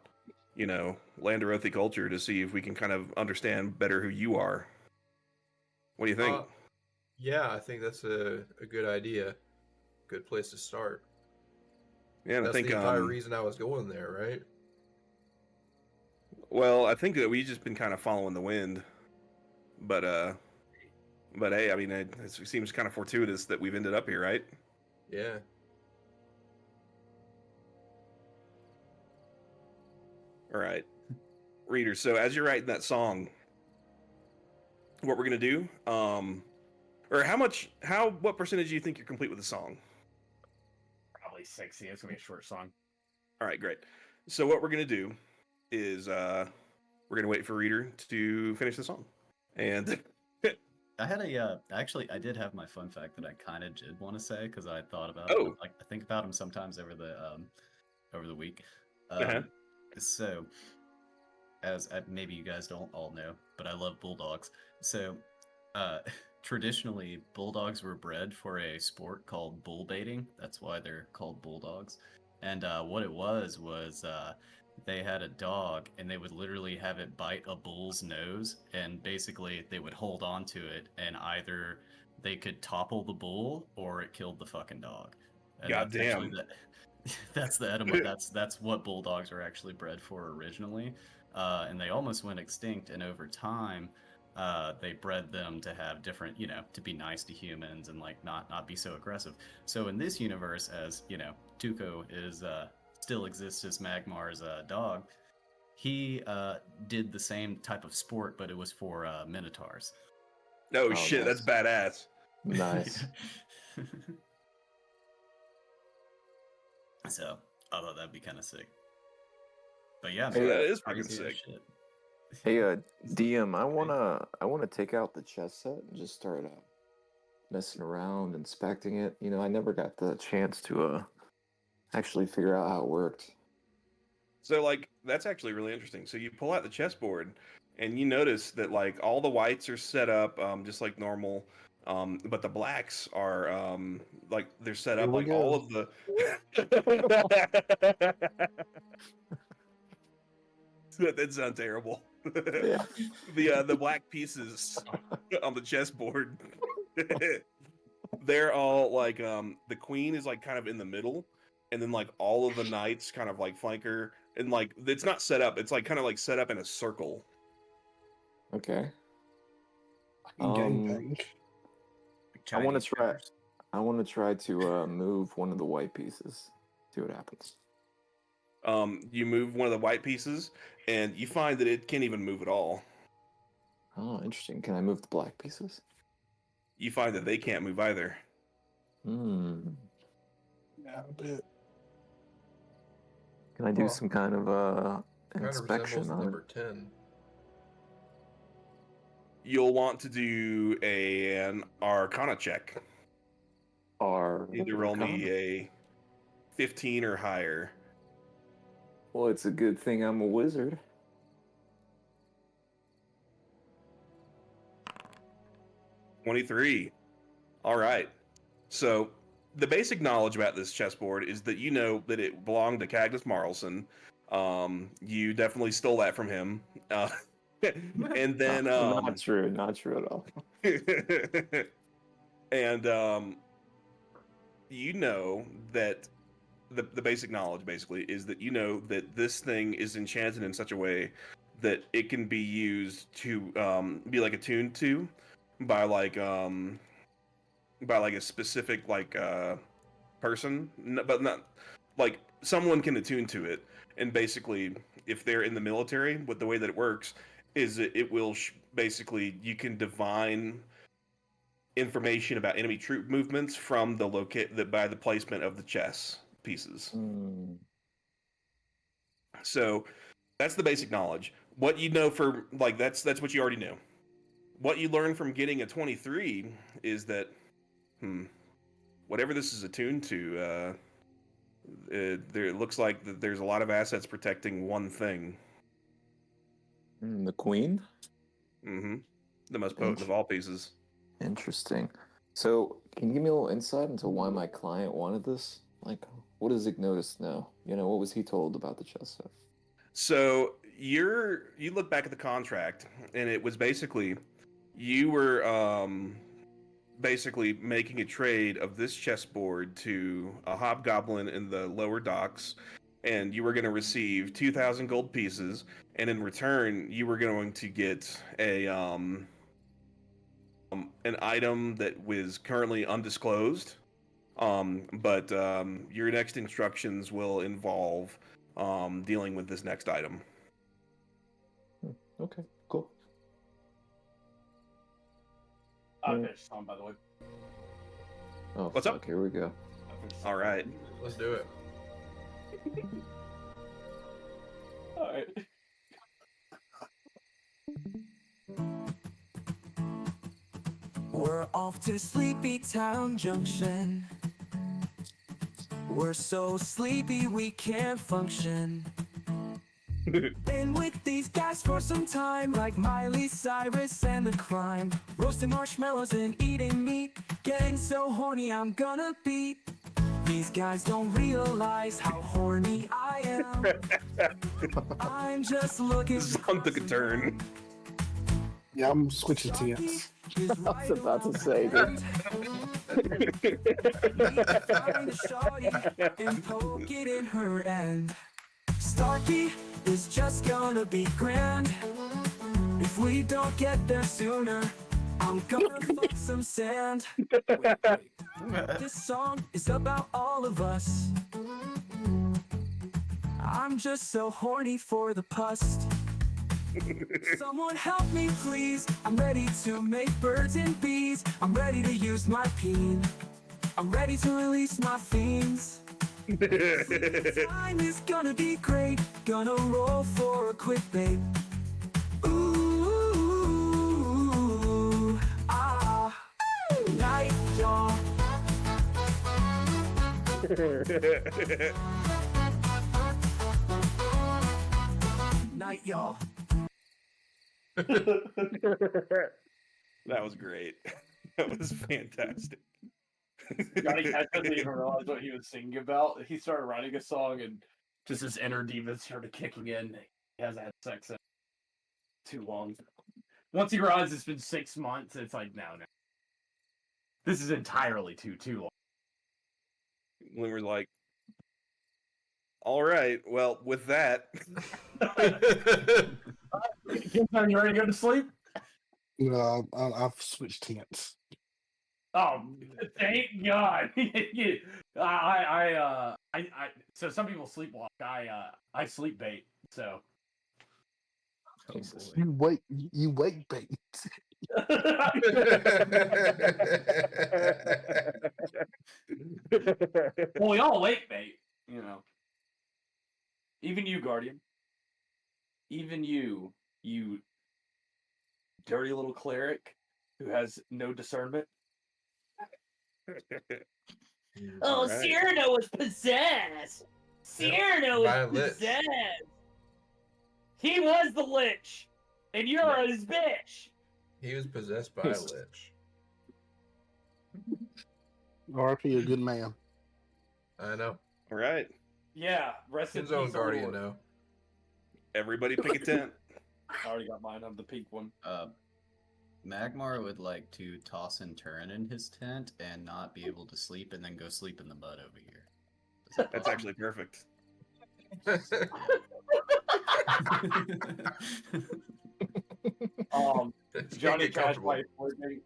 you know, Landarothi culture to see if we can kind of understand better who you are. What do you think? Yeah, I think that's a good idea. Good place to start. Yeah, and That's I think the entire reason I was going there, right? well, I think that we've just been kind of following the wind. But hey, I mean, it seems kind of fortuitous that we've ended up here, right? Yeah. All right, reader. So as you're writing that song, what we're gonna do, or what percentage do you think you're complete with the song? Probably 60. It's gonna be a short song. All right, great. So what we're gonna do is we're gonna wait for reader to finish the song, and I had actually I did have my fun fact that I kind of did want to say because I thought about Oh. it. Like I think about him sometimes over the week. Uh-huh. So as maybe you guys don't all know, but I love bulldogs. So traditionally bulldogs were bred for a sport called bull baiting. That's why they're called bulldogs. And what it was they had a dog and they would literally have it bite a bull's nose, and basically they would hold on to it, and either they could topple the bull or it killed the fucking dog. And God that's actually damn. that's the etymology. That's what bulldogs were actually bred for originally, and they almost went extinct. And over time, they bred them to have different, to be nice to humans and like not be so aggressive. So in this universe, as Tuco is still exists as Magmar's dog, he did the same type of sport, but it was for minotaurs. oh shit, nice. that's badass. Nice. So I thought that'd be kind of sick. But yeah, Hey, man, that is crazy freaking as sick. shit. Hey, DM, I wanna take out the chess set and just start messing around, inspecting it. I never got the chance to actually figure out how it worked. So like that's actually really interesting. So you pull out the chessboard, and you notice that like all the whites are set up just like normal, but the blacks are like they're set Here up we like all go. of the. That did sound terrible. Yeah. The black pieces on the chessboard. They're all like the queen is like kind of in the middle, and then like all of the knights kind of like flank her, and like it's not set up, it's like kind of like set up in a circle. Okay. Gangbang. I want Chinese to try. fighters. I want to try to move one of the white pieces. See what happens. You move one of the white pieces, and you find that it can't even move at all. Oh, interesting. Can I move the black pieces? You find that they can't move either. Hmm. Yeah, a bit. Can I do Well, some kind of Kind of inspection resembles on it? number 10. You'll want to do an Arcana check. Or Either roll me a 15 or higher. Well, it's a good thing I'm a wizard. 23. All right. So the basic knowledge about this chessboard is that you know that it belonged to Cagnus Marlson. You definitely stole that from him. And then Not true. Not true at all. and you know that the basic knowledge basically is that you know that this thing is enchanted in such a way that it can be used to be like attuned to by like a specific like person, but not like someone can attune to it. And basically, if they're in the military, with the way that it works is that it will basically you can divine information about enemy troop movements from the by the placement of the chess pieces. Hmm. So that's the basic knowledge. What you know for like that's what you already knew. What you learn from getting a 23 is that whatever this is attuned to, it looks like that there's a lot of assets protecting one thing. The queen? Mm-hmm. The most potent of all pieces. Interesting. So, can you give me a little insight into why my client wanted this? Like, what does Ignotus know? You know, what was he told about the chess stuff? So you look back at the contract, and it was basically you were basically making a trade of this chessboard to a hobgoblin in the lower docks, and you were going to receive 2,000 gold pieces, and in return you were going to get a an item that was currently undisclosed, but your next instructions will involve dealing with this next item. Okay, cool. I finished song, by the way. Oh, What's fuck, up? Here we go. All right. Let's do it. All right. We're off to Sleepy Town Junction. We're so sleepy we can't function. Been with these guys for some time, like Miley Cyrus and the crime. Roasting marshmallows and eating meat, getting so horny I'm gonna beat. These guys don't realize how horny I am. I'm just looking. This song took a turn. Yeah, I'm switching to yes. I was about to say, dude. Find a shawty and poke it in her end. Starkey is just gonna be grand. If we don't get there sooner, I'm gonna fuck some sand. Wait. This song is about all of us. I'm just so horny for the pust. Someone help me please. I'm ready to make birds and bees. I'm ready to use my peen. I'm ready to release my fiends. Time is gonna be great. Gonna roll for a quick bait. Ooh, ah, night, y'all. Night, y'all. That was great. That was fantastic. Johnny Cash doesn't even realize what he was singing about. He started writing a song, and just his inner demon started kicking in. He hasn't had sex in too long. Once he realizes it's been 6 months, it's like, no. This is entirely too long. We were like, all right, well, with that. You ready to go to sleep? I've switched tents. Oh, thank God! So some people sleepwalk. I sleep bait. So You wait bait. well, we all wait bait. You know. Even you, Guardian. Even you dirty little cleric who has no discernment. Oh, right. Cyrano was possessed. Cyrano by a was lich. possessed. He was the lich, and you're his bitch. He was possessed by a lich. RP, a good man. I know. All right. Yeah, rest in His own peace, guardian, Lord. though. Everybody pick a tent. I already got mine. I'm the pink one. Magmar would like to toss and turn in his tent and not be able to sleep, and then go sleep in the mud over here. That's actually perfect. Johnny get Cash, comfortable. while he's working,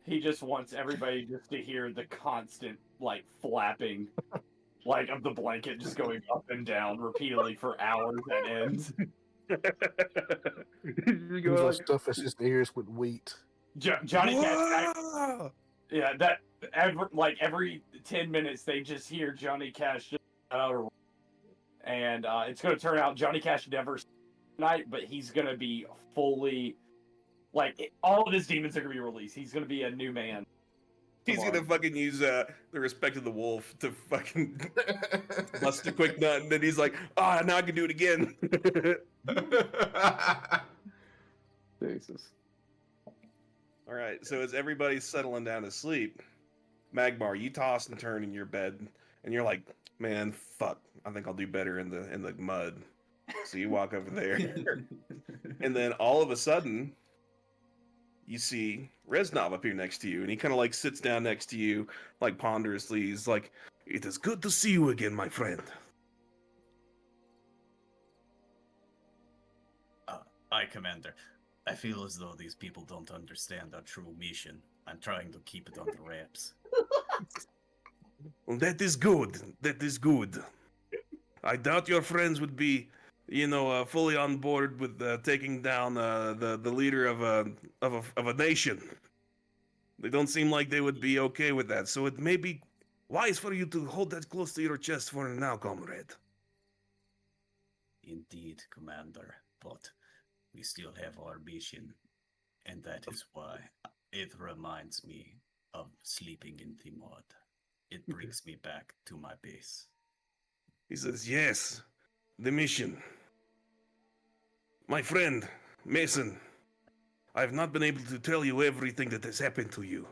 he just wants everybody just to hear the constant like flapping, like of the blanket just going up and down repeatedly for hours at end. He's gonna stuff his ears with wheat. Johnny Cash. Yeah, that every 10 minutes they just hear Johnny Cash just and it's going to turn out Johnny Cash never tonight, but he's going to be fully all of his demons are going to be released. He's going to be a new man. He's gonna fucking use the respect of the wolf to fucking bust a quick nut, and then he's like, now I can do it again. Jesus. All right, so as everybody's settling down to sleep, Magmar, you toss and turn in your bed, and you're like, man, fuck, I think I'll do better in the mud. So you walk over there, and then all of a sudden, you see Reznov up here next to you, and he kind of sits down next to you, ponderously. He's like, "It is good to see you again, my friend." Aye, Commander. I feel as though these people don't understand our true mission. I'm trying to keep it on the wraps. Well, that is good. That is good. I doubt your friends would be, fully on board with taking down the leader of a nation. They don't seem like they would be okay with that. So it may be wise for you to hold that close to your chest for now, comrade. Indeed, Commander. But we still have our mission, and that is why it reminds me of sleeping in the mud. It brings me back to my base. He says, yes, the mission. My friend, Mason, I have not been able to tell you everything that has happened to you.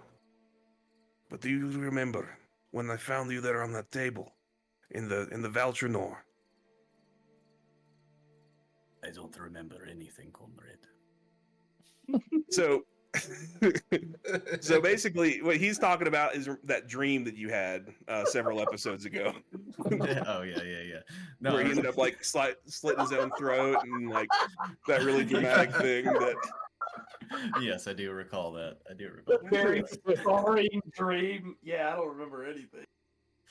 But do you remember when I found you there on that table in the Valtrinor? I don't remember anything, comrade. So basically, what he's talking about is that dream that you had several episodes ago. Oh yeah. No, where he ended up slitting his own throat and that really dramatic thing that. Yes, I do recall that. Very scarring dream. Yeah, I don't remember anything.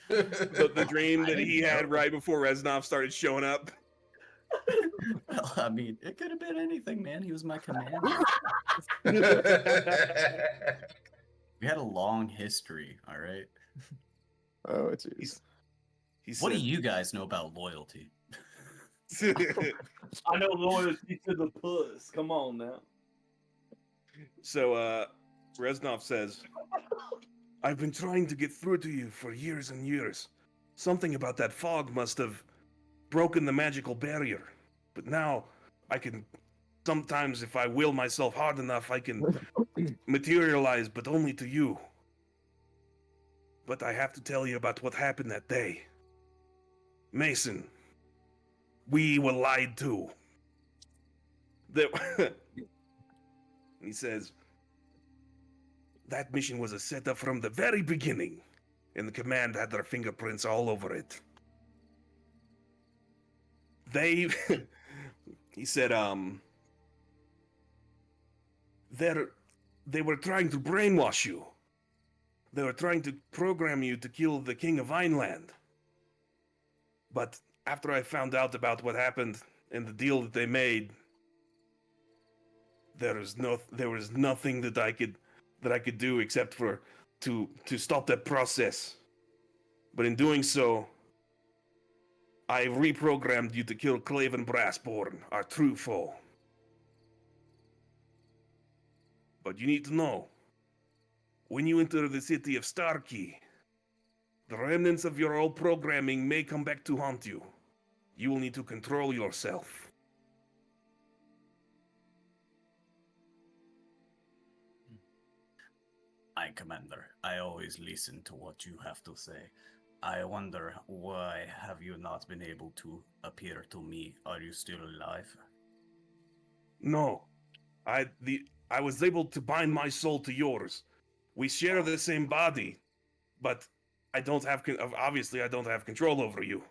The dream that he had right before Reznov started showing up. Well, I mean, it could have been anything, man. He was my commander. We had a long history, all right? Oh, jeez. What do you guys know about loyalty? I know loyalty to the puss. Come on now. So, Reznov says, I've been trying to get through to you for years and years. something about that fog must have broken the magical barrier. But now I can, sometimes if I will myself hard enough, I can materialize, but only to you. But I have to tell you about what happened that day. Mason, we were lied to. He says, that mission was a setup from the very beginning, and the command had their fingerprints all over it. He said, they were trying to brainwash you. They were trying to program you to kill the king of Vineland. But after I found out about what happened and the deal that they made, there was nothing that I could do except for to stop that process. But in doing so, I reprogrammed you to kill Claven Brassborn, our true foe. But you need to know, when you enter the city of Starkey, the remnants of your old programming may come back to haunt you. You will need to control yourself. Aye, Commander. I always listen to what you have to say. I wonder, why have you not been able to appear to me? Are you still alive? No. I was able to bind my soul to yours. We share the same body, but obviously I don't have control over you.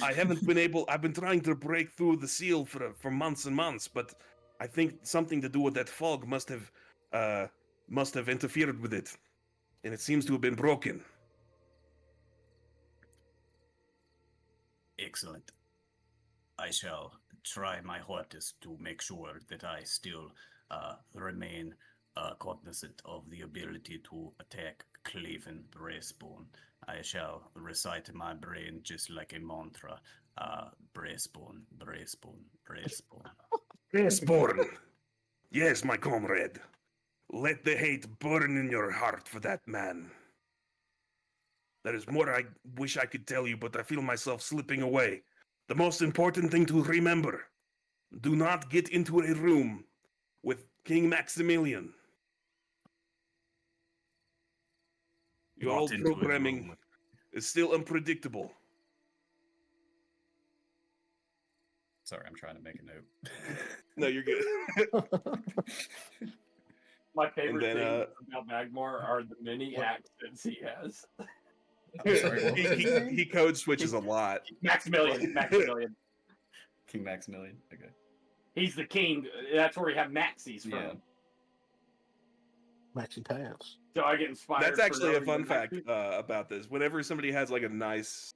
I've been trying to break through the seal for months and months, but I think something to do with that fog must have interfered with it, and it seems to have been broken. Excellent. I shall try my hardest to make sure that I still remain cognizant of the ability to attack Claven Braceborn. I shall recite in my brain just like a mantra, Braceborn, Braceborn, Braceborn. Braceborn! Yes, my comrade. Let the hate burn in your heart for that man. There is more I wish I could tell you, but I feel myself slipping away. The most important thing to remember, do not get into a room with King Maximilian. Your old programming is still unpredictable. Sorry, I'm trying to make a note. No, you're good. My favorite thing about Magmar are the many accents he has. he code switches a lot. Maximilian. King Maximilian. Okay. He's the king. That's where we have Maxis from. Yeah. Maxi pads. So I get inspired. That's actually a fun fact about this. Whenever somebody has like a nice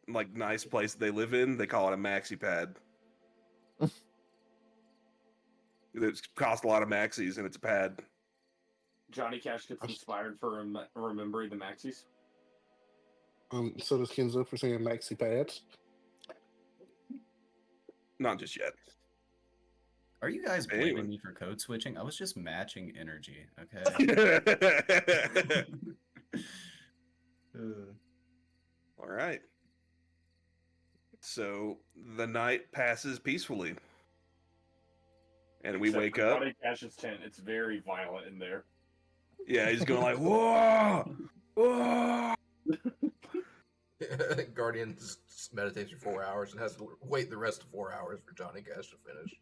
nice place that they live in, they call it a maxi pad. It costs a lot of maxis and it's a pad. Johnny Cash gets inspired for remembering the Maxis. So does Kenzo for saying maxi pads. Not just yet. Are you guys blaming me for code switching? I was just matching energy, okay? All right. So the night passes peacefully. And we wake up. Johnny Cash's tent, it's very violent in there. Yeah, he's going like, whoa! Whoa! Guardian meditates for 4 hours and has to wait the rest of 4 hours for Johnny Cash to finish.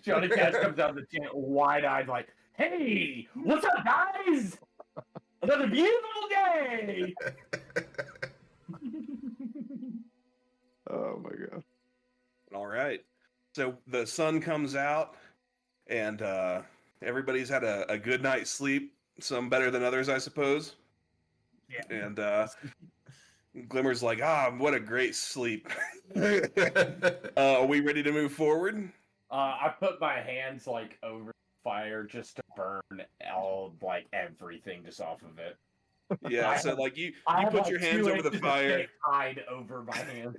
Johnny Cash comes out of the tent wide-eyed like, hey, what's up, guys? Another beautiful day! Oh my god. All right. So the sun comes out and everybody's had a good night's sleep. Some better than others, I suppose. Yeah. And Glimmer's like, what a great sleep. Are we ready to move forward? I put my hands like over the fire just to burn everything just off of it. Yeah, so you put your hands over the fire. Hide over my hands.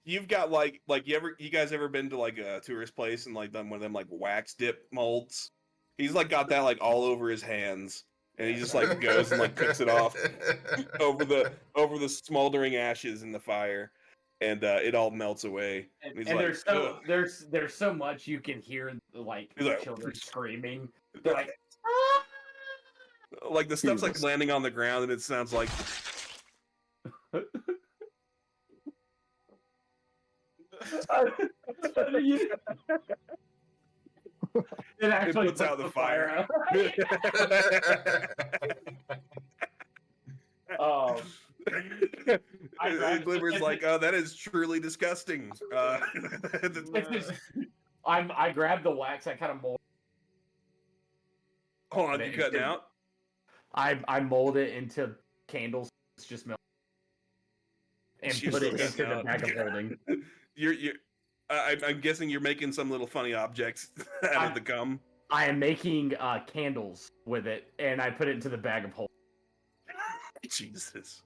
You've got you guys ever been to like a tourist place and like done one of them like wax dip molds? He's like got that like all over his hands, and he just like goes and like cooks it off over the smoldering ashes in the fire, and it all melts away. And, he's and like, there's so "Ugh." there's so much you can hear like He's like, children screaming. They're like, like the stuff's like Jesus. landing on the ground, and it sounds like. it actually puts out the fire out. I grabbed- Glimmer's like, oh, that is truly disgusting. I grabbed the wax. I kind of mold. Hold on, you cutting out? I mold it into candles. It's just milk. And She's put it still into cutting the out. bag of holding. I'm guessing you're making some little funny objects out of the gum. I am making candles with it, and I put it into the bag of holding. Jesus.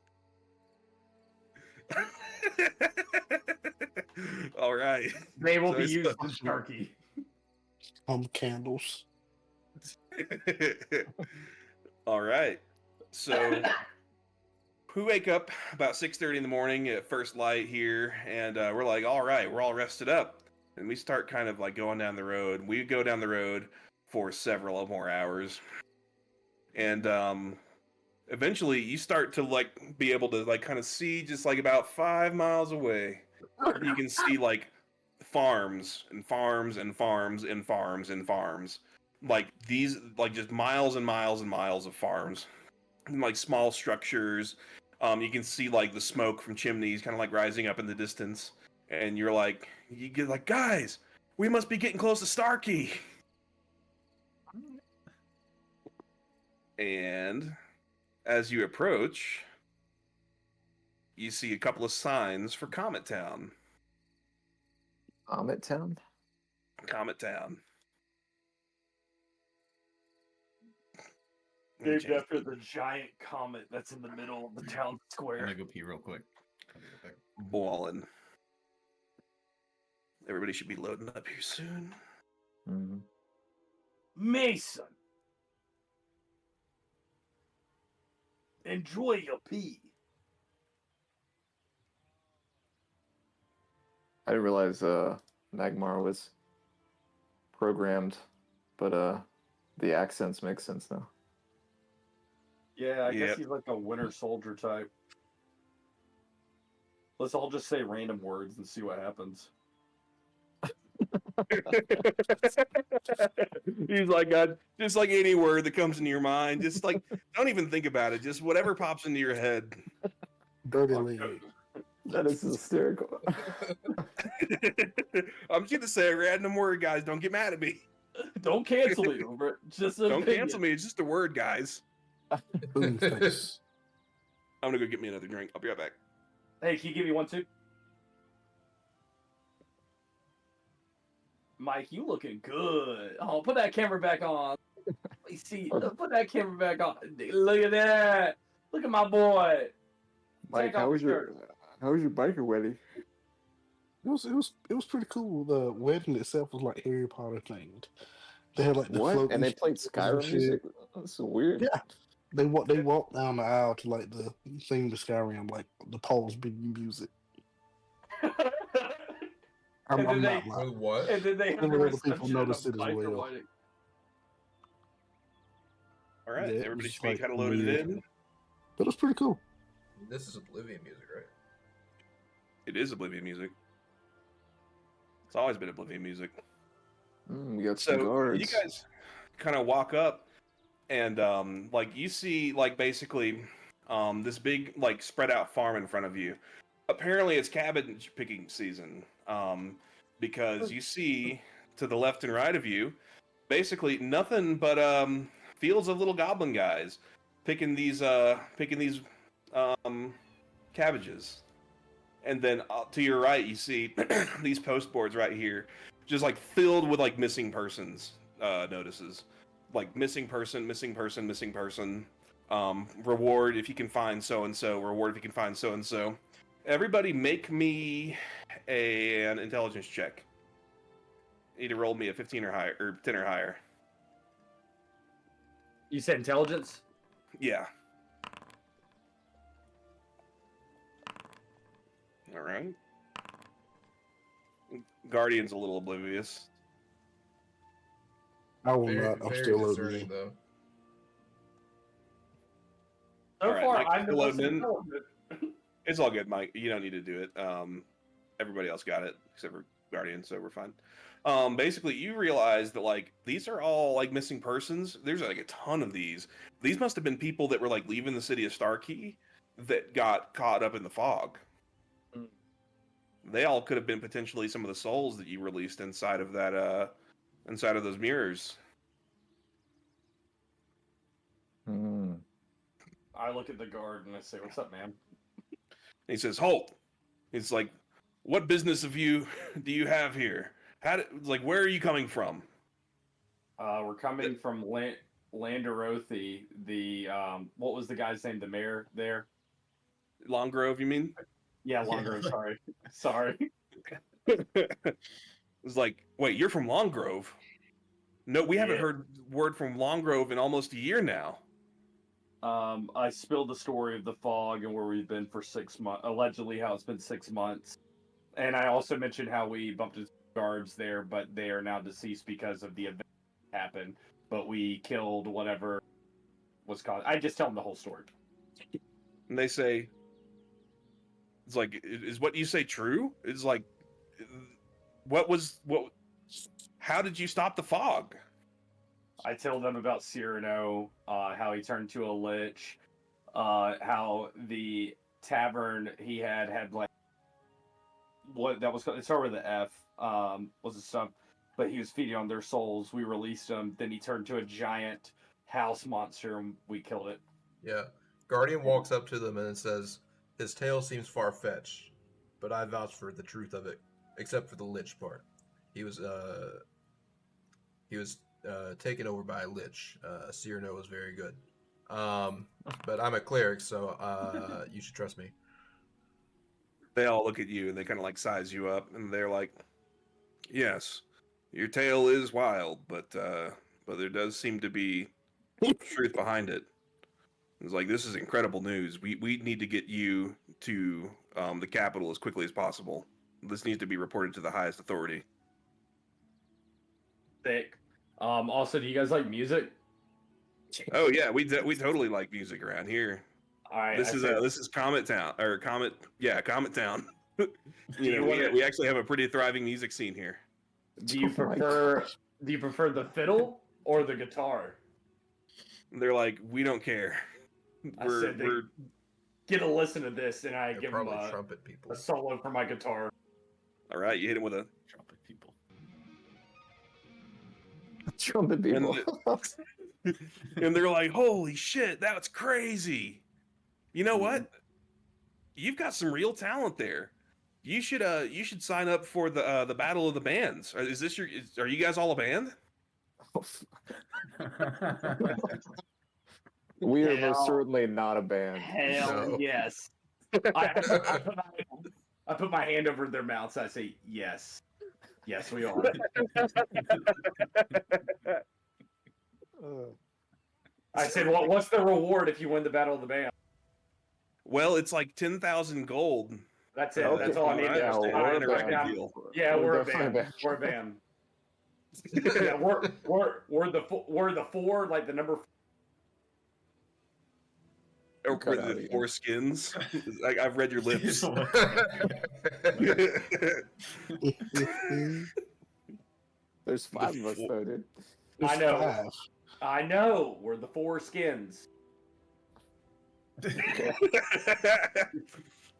All right. They will So be it's used the- for Sharky. Candles. All right. So we wake up about 6:30 in the morning at first light here, and we're like, all right, we're all rested up. And we start kind of like going down the road. We go down the road for several more hours. And eventually you start to like be able to like kind of see just like about 5 miles away. You can see like farms and farms and farms and farms and farms. Like these, like just miles and miles and miles of farms. And like small structures. You can see like the smoke from chimneys kind of like rising up in the distance. And you're like, you get like, guys, we must be getting close to Starkey. And as you approach, you see a couple of signs for Comet Town. Comet Town? Comet Town. Named after the giant comet that's in the middle of the town I'm square. gonna go pee real quick. I'll be right back. Ballin'. Everybody should be loading up here soon. Mm-hmm. Mason, enjoy your pee. I didn't realize Magmar was programmed, but the accents make sense now. Yeah, I guess Yep. he's like a winter soldier type. Let's all just say random words and see what happens. He's like, just like any word that comes into your mind, just like, don't even think about it. Just whatever pops into your head. Dirty leg. That is hysterical. I'm just gonna say a random word, guys. Don't get mad at me. Don't cancel me over it. Just an Don't opinion. cancel me. It's just a word, guys. Boom face. I'm gonna go get me another drink. I'll be right back. Hey, can you give me one too? Mike, you looking good. Oh, put that camera back on. Let me see. Put that camera back on. Look at that. Look at my boy. Mike, Take off how was the your shirt. biker wedding? It was pretty cool. The wedding itself was like Harry Potter themed. They had like the What? floating And they played shit. Skyrim music? That's so weird. Yeah. They walked down the aisle to like the theme to Skyrim, like the poles being music. I'm And then not they- lying. What? And then they had Some the other people reception noticed of it as biker well. wedding. All right, Yeah, it everybody was, should be like, kind of loaded weird. in. But it was pretty cool. This is Oblivion music, right? It is Oblivion music. It's always been Oblivion music. We got some So guards. you guys kind of walk up, and like you see, like basically, this big like spread out farm in front of you. Apparently, it's cabbage picking season. Because you see to the left and right of you, basically nothing but fields of little goblin guys picking these cabbages. And then to your right, you see these post boards right here, just like filled with like missing persons notices, like missing person, missing person, missing person. Reward if you can find so and so. Reward if you can find so and so. Everybody, make me an intelligence check. You need to roll me a 15 or higher, or 10 or higher. You said intelligence? Yeah. All right. Guardian's a little oblivious. I will Very, not. I'm very still discerning loading. though. So All right, far, Mike, I'm the still most loading in? intelligent. It's all good, Mike. You don't need to do it. Everybody else got it except for Guardian, so we're fine. Basically, you realize that like these are all like missing persons. There's like a ton of these. These must have been people that were like leaving the city of Starkey that got caught up in the fog. Mm. They all could have been potentially some of the souls that you released inside of that inside of those mirrors. Hmm. I look at the guard and I say, "What's up, man?" And he says, "Halt!" It's like, "What business of you do you have here? Where are you coming from?" We're coming from Landerothi. The what was the guy's name? The mayor there. Longgrove, you mean? Yeah, Longrove. Sorry, sorry. It's like, wait, you're from Longgrove? No, we haven't Yeah. heard word from Longgrove in almost a year now. I spilled the story of the fog and where we've been for 6 months. Allegedly, how it's been 6 months, and I also mentioned how we bumped into guards there, but they are now deceased because of the event that happened. But we killed whatever was caused. I just tell them the whole story. And they say, it's like, is what you say true? It's like, how did you stop the fog? I tell them about Cyrano, how he turned to a lich, how the tavern he had like what that was called. It started with the F. Was the stuff, but he was feeding on their souls. We released him. Then he turned to a giant house monster, and we killed it. Yeah. Guardian walks up to them and says, "His tale seems far-fetched, but I vouch for the truth of it, except for the lich part. He was taken over by a lich. Cyrano was very good. But I'm a cleric, so you should trust me." They all look at you and they kind of like size you up, and they're like, "Yes, your tale is wild, but there does seem to be truth behind it." It's like, this is incredible news. We need to get you to the capital as quickly as possible. This needs to be reported to the highest authority. Thick. Also, do you guys like music? Oh yeah, we totally like music around here. All right. This is Comet Town, or Comet Town. you wanna- we actually have a pretty thriving music scene here. Do you prefer the fiddle or the guitar? They're like, we don't care. We're Get a listen to this, and I They're give them probably trumpet people. a solo for my guitar. all right. You hit him with a Trumpet people. Trumpet people. and they're like, holy shit, that's crazy. You know what? You've got some real talent there. You should sign up for the Battle of the Bands. Are you guys all a band? We are Hell. most certainly not a band. Hell No. yes. I put my hand over their mouths. I say yes. Yes, we are. I said, what's the reward if you win the Battle of the Band? Well, it's like 10,000 gold. That's it. Okay. That's all I need. Yeah, All we're right, a break band down. deal. Yeah, we're a definitely band. We're a band. Yeah, we're the four, like the number. Or Cut with out the again. four skins. I've read your lips. There's 5 of us though, dude. I There's know. 5. I know. We're the four skins.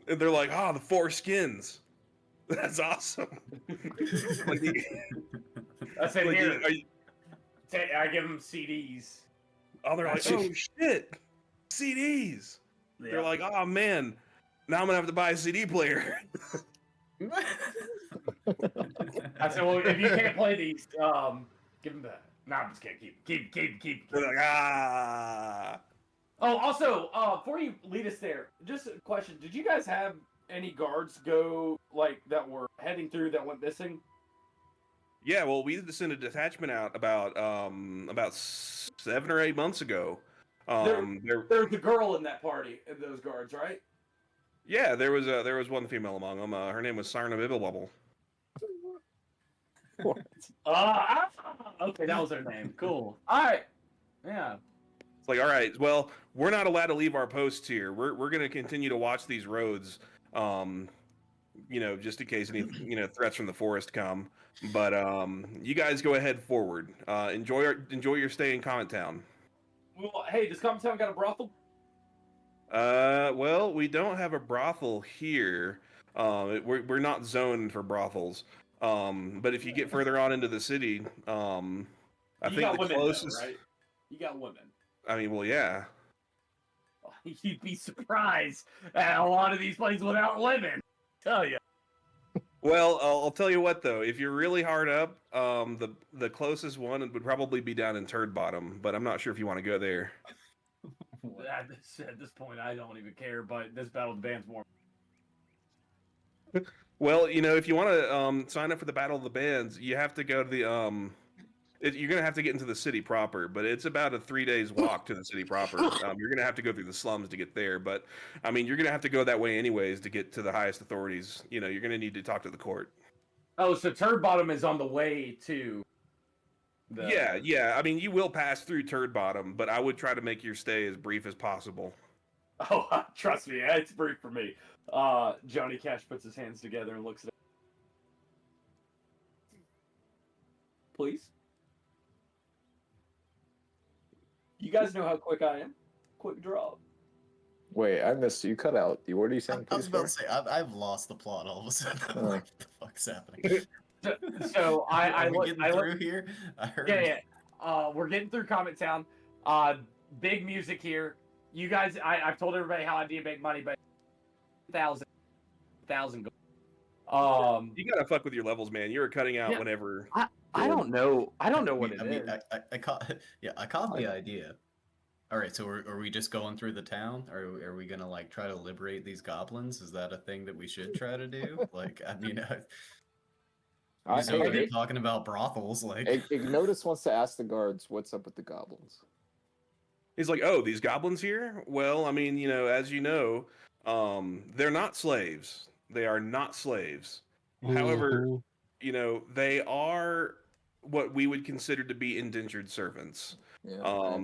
And they're like, the four skins. That's awesome. Like, I said, like, here. are you- I give them CDs. they're like, oh shit, CDs. They're like, oh man, now I'm gonna have to buy a CD player. I said, well, if you can't play these, give them back. No, I'm just kidding. Keep. They're like, Oh, also, before you lead us there, just a question: did you guys have any guards go like that were heading through that went missing? Yeah, well, we sent a detachment out about 7 or 8 months ago. There's a girl in that party, in those guards, right? Yeah, there was one female among them. Her name was Sarna Bibblebubble. Okay, that was her name. Cool. All right. Yeah. It's like, all right, well, we're not allowed to leave our posts here. We're going to continue to watch these roads, just in case any threats from the forest come. But you guys go ahead forward. Enjoy your stay in Comet Town. Well, hey, does Comet Town got a brothel? Well, we don't have a brothel here. We're not zoned for brothels. But if you get further on into the city, I You think got the women, closest. though, right? You got women. I mean, well, yeah. You'd be surprised at a lot of these places without women. Tell you. Well, I'll tell you what though. If you're really hard up, the closest one would probably be down in Turd Bottom, but I'm not sure if you want to go there. At this point, I don't even care. But this Battle of the Bands more. Well, if you want to sign up for the Battle of the Bands, you have to go to the you're gonna have to get into the city proper, but it's about a 3 days walk to the city proper. You're gonna have to go through the slums to get there, but I mean, you're gonna have to go that way anyways to get to the highest authorities. You're gonna need to talk to the court. Oh, so Turd Bottom is on the way to. Yeah. I mean, you will pass through Turd Bottom, but I would try to make your stay as brief as possible. Oh, trust me, it's brief for me. Johnny Cash puts his hands together and looks at. Please. You guys know how quick I am. Quick draw. Wait, I missed you. Cut out. What are you saying? I was about to say, I've lost the plot all of a sudden. I'm like, what the fuck's happening? So I look through here. I heard. Yeah. We're getting through Comet Town. Big music here. You guys, I've told everybody how I do make money, but 1,000 gold. You gotta fuck with your levels, man. You were cutting out whenever. I don't know. I don't know what it is. I caught the idea. All right, so are we just going through the town? Are we gonna like try to liberate these goblins? Is that a thing that we should try to do? Like, I mean, he's already talking about brothels. Like, Ignotus wants to ask the guards, "What's up with the goblins?" He's like, "Oh, these goblins here? Well, I mean, as you know, they're not slaves. They are not slaves. However, they are what we would consider to be indentured servants." Yeah,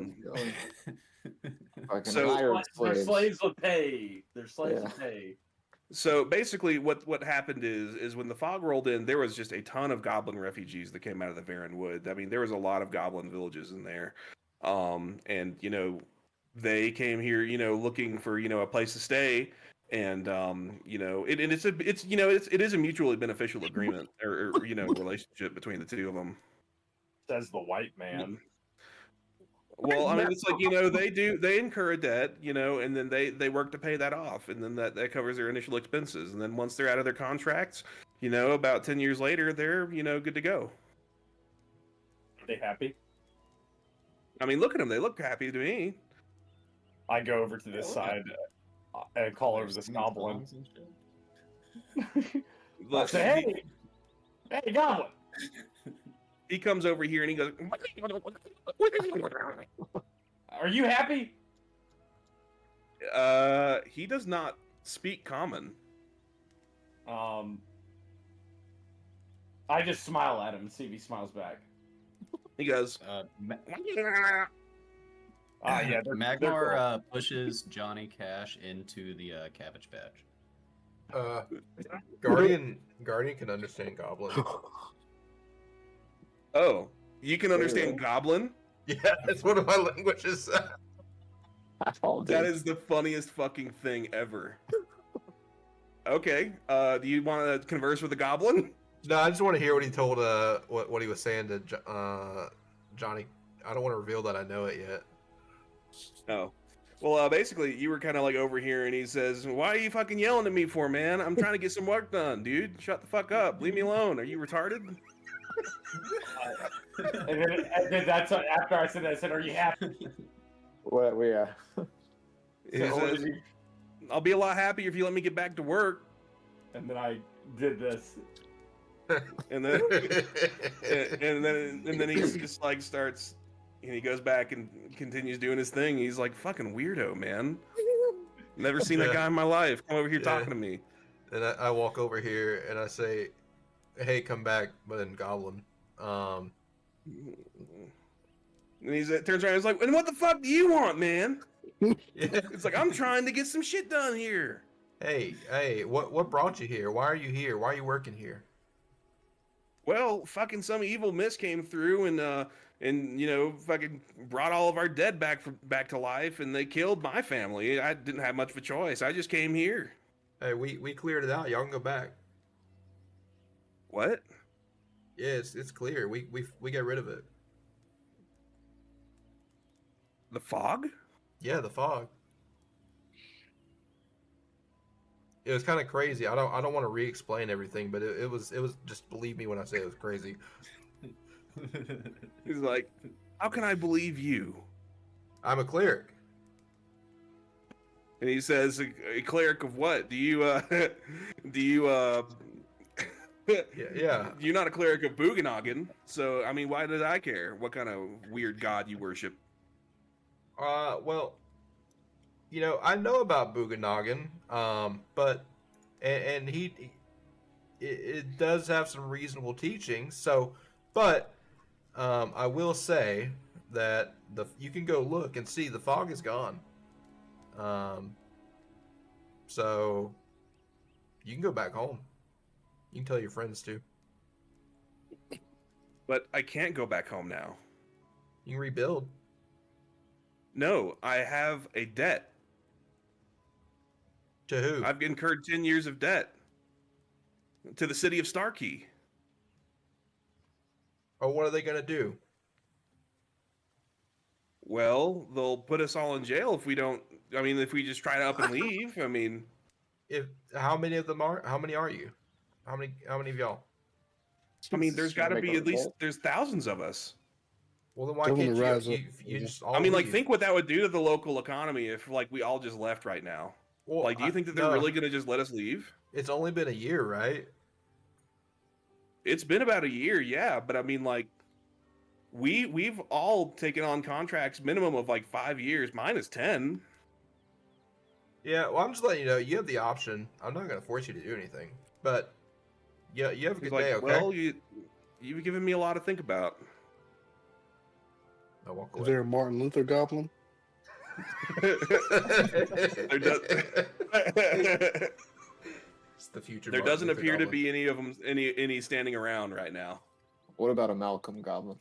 so they're slaves with pay. They're slaves with pay. So basically, what happened is when the fog rolled in, there was just a ton of goblin refugees that came out of the Barren Wood. I mean, there was a lot of goblin villages in there, and they came here, looking for a place to stay, and it is a mutually beneficial agreement or relationship between the two of them. Says the white man. Well, I mean, it's like, they incur a debt, and then they work to pay that off, and then that covers their initial expenses. And then once they're out of their contracts, about 10 years later, they're, good to go. Are they happy? I mean, look at them. They look happy to me. I go over to this side and call over this goblin. I say, hey, goblin. He comes over here and he goes, "Are you happy?" He does not speak common. I just smile at him and see if he smiles back. He goes, yeah, Magmar pushes Johnny Cash into the Cabbage Patch. Guardian can understand Goblin. Oh, you can understand Goblin? Yeah, it's one of my languages. That is the funniest fucking thing ever. Okay, do you want to converse with the Goblin? No, I just want to hear what he told, what he was saying to Johnny. I don't want to reveal that I know it yet. Oh. Well, basically, you were kind of like over here, and he says, "Why are you fucking yelling at me for, man? I'm trying to get some work done, dude. Shut the fuck up. Leave me alone. Are you retarded?" and then that's what, after I said that, I said, "Are you happy?" Well, yeah. He says, "I'll be a lot happier if you let me get back to work." And then I did this. And then and then he's just like starts, and he goes back and continues doing his thing. He's like, fucking weirdo, man. Never seen that guy in my life. Come over here talking to me. And I walk over here and I say, "Hey, come back," but in Goblin. And he turns around and he's like, and what the fuck do you want, man? It's like, I'm trying to get some shit done here. Hey, what brought you here? Why are you here? Why are you working here? Well, fucking some evil mist came through and you know, fucking brought all of our dead back to life, and they killed my family. I didn't have much of a choice. I just came here. Hey, we cleared it out. Y'all can go back. What? Yeah, it's clear. We got rid of it. The fog? Yeah, the fog. It was kind of crazy. I don't want to re-explain everything, but it was just believe me when I say it was crazy. He's like, how can I believe you? I'm a cleric. And he says, a cleric of what? Do you yeah. You're not a cleric of Booganoggin, so I mean, why did I care? What kind of weird god you worship? Well, you know, I know about Booganoggin, but and it does have some reasonable teachings. So, but I will say that you can go look and see the fog is gone. So you can go back home. You can tell your friends too. But I can't go back home now. You can rebuild. No, I have a debt. To who? I've incurred 10 years of debt. To the city of Starkey. Oh, what are they going to do? Well, they'll put us all in jail if we don't. I mean, if we just try to up and leave. I mean, how many of them are? How many are you? How many of y'all? I mean, there's got to be at least there's thousands of us. Well, then why can't you just all I mean, like, leave? think what that would do to the local economy if, like, we all just left right now. Well, like, do you think that they're really going to just let us leave? It's only been a year, right? It's been about a year, yeah. But I mean, like, we've all taken on contracts minimum of like 5 years. Mine is 10. Yeah, well, I'm just letting you know you have the option. I'm not going to force you to do anything, but yeah, you have a good day. Okay. Well, you've given me a lot to think about. I walk Is away. there a Martin Luther Goblin? There does. It's the future. There Martin doesn't Luther appear to Goblin. be any of them, any standing around right now. What about a Malcolm Goblin?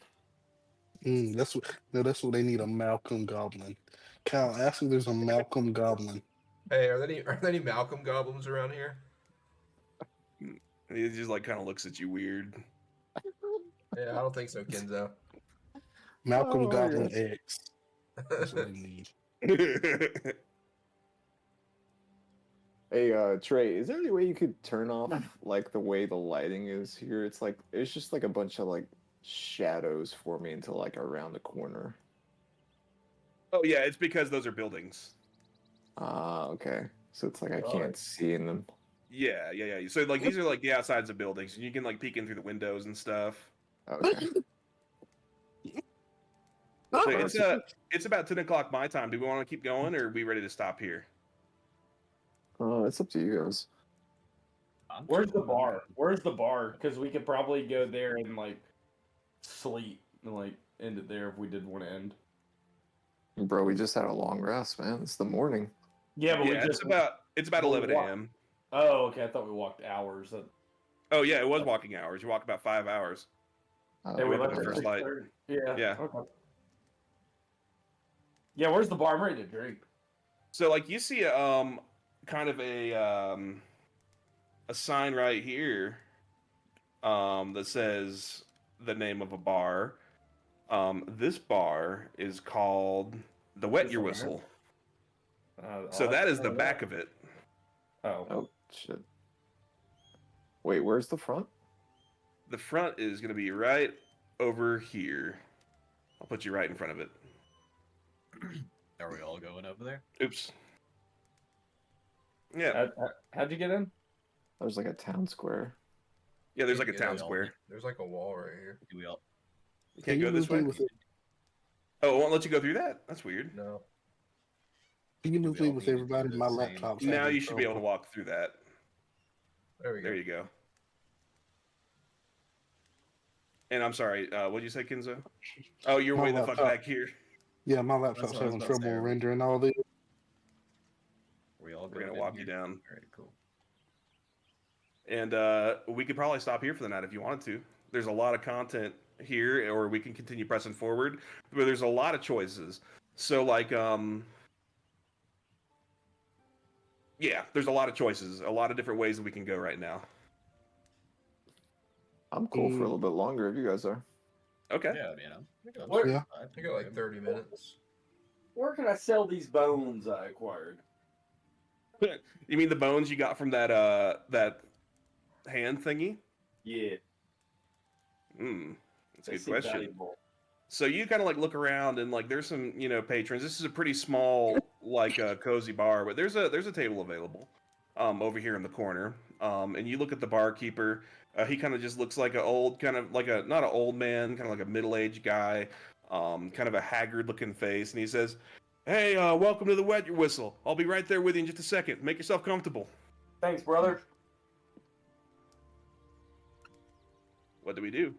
That's what they need, a Malcolm Goblin. Kyle, ask if there's a Malcolm Goblin. Hey, are there any Malcolm goblins around here? He just like kind of looks at you weird. Yeah, I don't think so, Kenzo. Malcolm Goblin X. That's what they need. Hey, Trey, is there any way you could turn off like the way the lighting is here? It's just like a bunch of like shadows forming into like around the corner. Oh yeah, it's because those are buildings. Ah, okay. So it's like I can't see in them. Yeah. So like these are like the outsides of buildings, and you can like peek in through the windows and stuff. Okay. So it's about 10 o'clock my time. Do we want to keep going, or are we ready to stop here? It's up to you guys. Where's the bar? Where's the bar? Because we could probably go there and like sleep and like end it there if we did want to end. Bro, we just had a long rest, man. It's the morning. Yeah, but it's about 11 a.m. Oh, okay. I thought we walked hours. Oh yeah, it was walking hours. You walked about 5 hours. Yeah, we went left to the at first light. 6:30. Yeah. Yeah. Okay. Yeah, where's the bar? I'm ready to drink. So like you see kind of a sign right here that says the name of a bar. This bar is called the Wet Your Whistle. So that is the back of it. Oh shit. Wait, where's the front? The front is going to be right over here. I'll put you right in front of it. Are we all going over there? Oops. Yeah. How'd you get in? There's like a town square. Yeah, there's Can't like a get town in. square. There's like a wall right here. Do we all? You can't Can go you this move me way. with it? Oh, it won't let you go through that. That's weird. No. Can you Do move we me all with need to do everybody? the My same- laptop's Now having you should be able to trouble. walk through that. There we go. There you go. And I'm sorry, what did you say, Kenzo? Oh, you're My way the fuck laptop. back here. Yeah, my That's laptop's what I was having about to say, trouble are we- rendering all this. We all We're gonna going walk in you here? down. All right, cool. And we could probably stop here for the night if you wanted to. There's a lot of content here, or we can continue pressing forward. But there's a lot of choices. So like, yeah, there's a lot of choices, a lot of different ways that we can go right now. I'm cool for a little bit longer if you guys are. Okay. Yeah, you know. What- Yeah. I got like 30 minutes. Where can I sell these bones I acquired? You mean the bones you got from that that hand thingy? Yeah, That's a they good seem question. valuable. So you kind of like look around and like there's some patrons. This is a pretty small like cozy bar, but there's a table available over here in the corner. And you look at the barkeeper. He kind of just looks like a old kind of like a not an old man, kind of like a middle-aged guy, kind of a haggard looking face, and he says, "Hey, welcome to the Wet Your Whistle. I'll be right there with you in just a second. Make yourself comfortable." Thanks, brother. What do we do?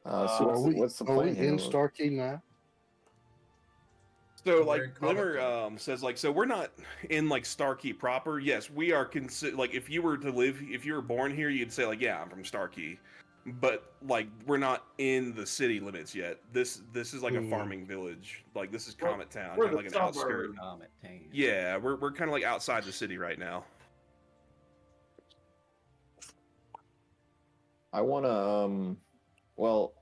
So what's the are we plan here? in Starkey now? So We're like in Comic Glimmer Con. says like, so we're not in like Starkey proper. Yes, we are like if you were born here, you'd say like, yeah, I'm from Starkey. But like we're not in the city limits yet. This is like a farming village. Like this is Comet Town, we're kind of like the an outskirt. suburb. Comet Town. Yeah, we're kind of like outside the city right now. I want to well,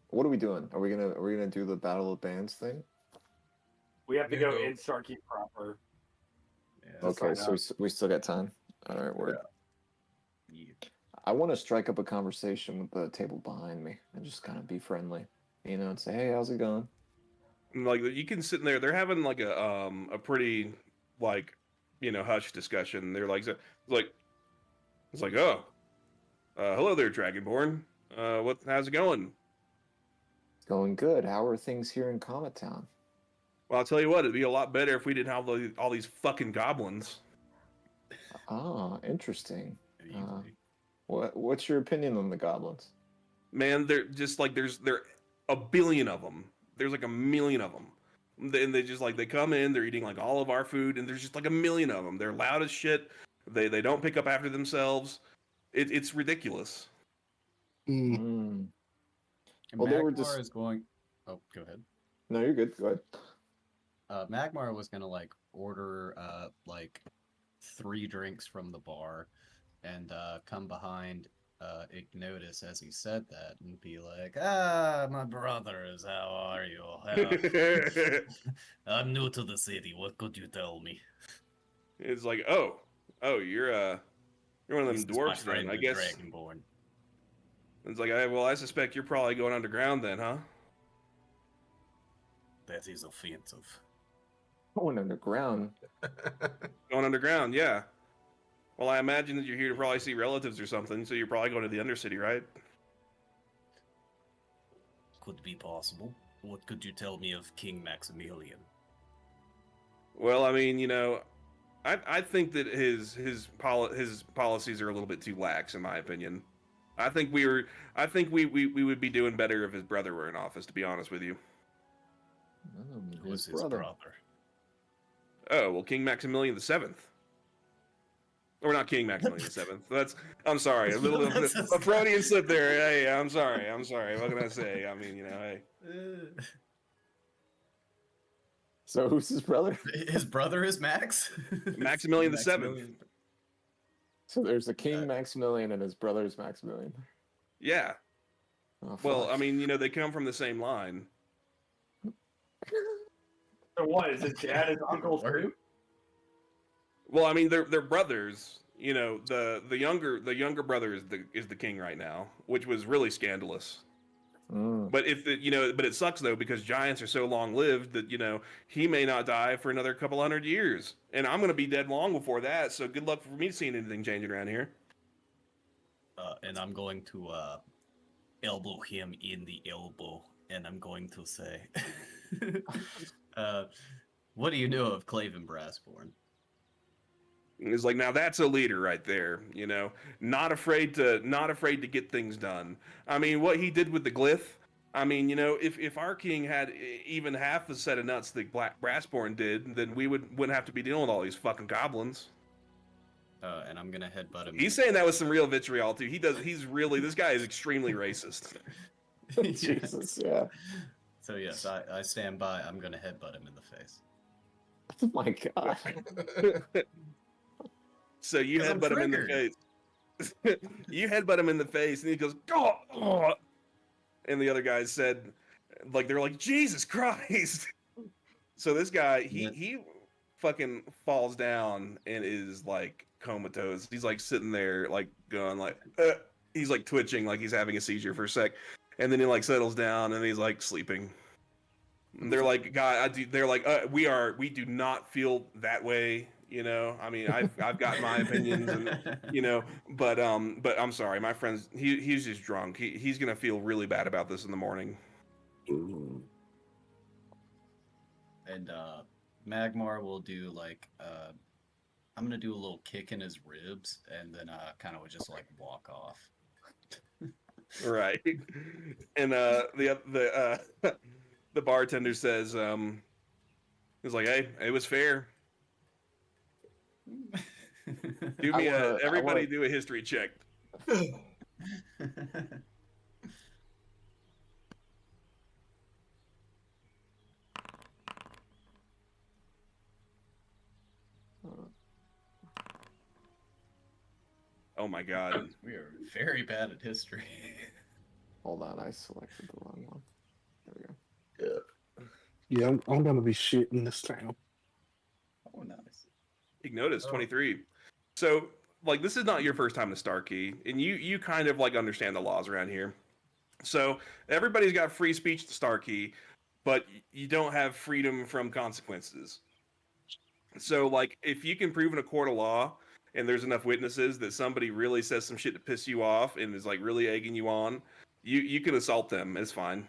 what are we doing? Are we gonna do the Battle of Bands thing? We have to Yeah, go go. in Starkey proper. Yeah. Okay, sign so we still got time. All right, word. Yeah. I want to strike up a conversation with the table behind me and just kind of be friendly, and say, "Hey, how's it going?" And, like you can sit in there. They're having like a pretty like hushed discussion. They're like it's like oh, hello there, Dragonborn. How's it going? It's going good. How are things here in Comet Town? Well, I'll tell you what, it'd be a lot better if we didn't have all these fucking goblins. Ah, interesting. Easily. What's your opinion on the goblins? Man, they're just like there a billion of them. There's like a million of them. And they just like they come in, they're eating like all of our food, and there's just like a million of them. They're loud as shit. They don't pick up after themselves. It's ridiculous. Mm. And Well, they were Magmar just- is going. Oh, go ahead. No, you're good. Go ahead. Magmar was gonna like order like 3 drinks from the bar, and come behind Ignotus as he said that, and be like, "Ah, my brothers, how are you? I'm new to the city. What could you tell me?" It's like you're one of them This is my dwarfs friend, then, I the guess. Dragonborn. It's like I suspect you're probably going underground then, huh? That is offensive. Going underground. Going underground, yeah. Well, I imagine that you're here to probably see relatives or something, so you're probably going to the Undercity, right? Could be possible. What could you tell me of King Maximilian? Well, I mean, I think that his policies are a little bit too lax, in my opinion. I think we would be doing better if his brother were in office, to be honest with you. Who's his brother? Oh, well, King Maximilian the Seventh. Or not King Maximilian the Seventh. I'm sorry, a Freudian slip there. Hey, I'm sorry. What can I say? I mean, hey. So who's his brother? His brother is Max? Maximilian the Seventh. So there's a King Maximilian and his brother's Maximilian. Yeah. Oh, Well, fuck. I mean, they come from the same line. So what? Is his dad his uncle too? Well, I mean, they're brothers. The younger brother is the king right now, which was really scandalous. But but it sucks though because giants are so long lived that he may not die for another couple hundred years, and I'm gonna be dead long before that. So good luck for me seeing anything changing around here. And I'm going to elbow him in the elbow, and I'm going to say, "What do you know of Claven Brassborn?" It's like, now that's a leader right there, not afraid to get things done. I mean, what he did with the glyph. I mean, if our king had even half the set of nuts that Black Brassborn did, then we wouldn't have to be dealing with all these fucking goblins. And I'm gonna headbutt him. He's saying that with some real vitriol too. This guy is extremely racist. Jesus, yeah. So yes, I stand by. I'm gonna headbutt him in the face. Oh my god. So you headbutt him in the face. You headbutt him in the face, and he goes, "Oh!" And the other guys said, they're like, "Jesus Christ!" So this guy, he fucking falls down and is like comatose. He's like sitting there, like going like, he's like twitching, like he's having a seizure for a sec, and then he like settles down and he's like sleeping. And they're like, "God," they're like, we do not feel that way." I mean, I've got my opinions, and but I'm sorry, my friend's he's just drunk. He's gonna feel really bad about this in the morning. And Magmar will do like I'm gonna do a little kick in his ribs, and then kind of just like walk off. Right. And the bartender says, he's like, "Hey, it was fair. Do me everybody do a history check." Oh my god. We are very bad at history. Hold on, I selected the wrong one. There we go. Yeah, I'm gonna be shit in this town. Oh, nice. Ignotus 23. So, like, this is not your first time to Starkey, and you kind of like understand the laws around here. So everybody's got free speech to Starkey, but you don't have freedom from consequences. So, like, if you can prove in a court of law and there's enough witnesses that somebody really says some shit to piss you off and is like really egging you on, you can assault them. It's fine,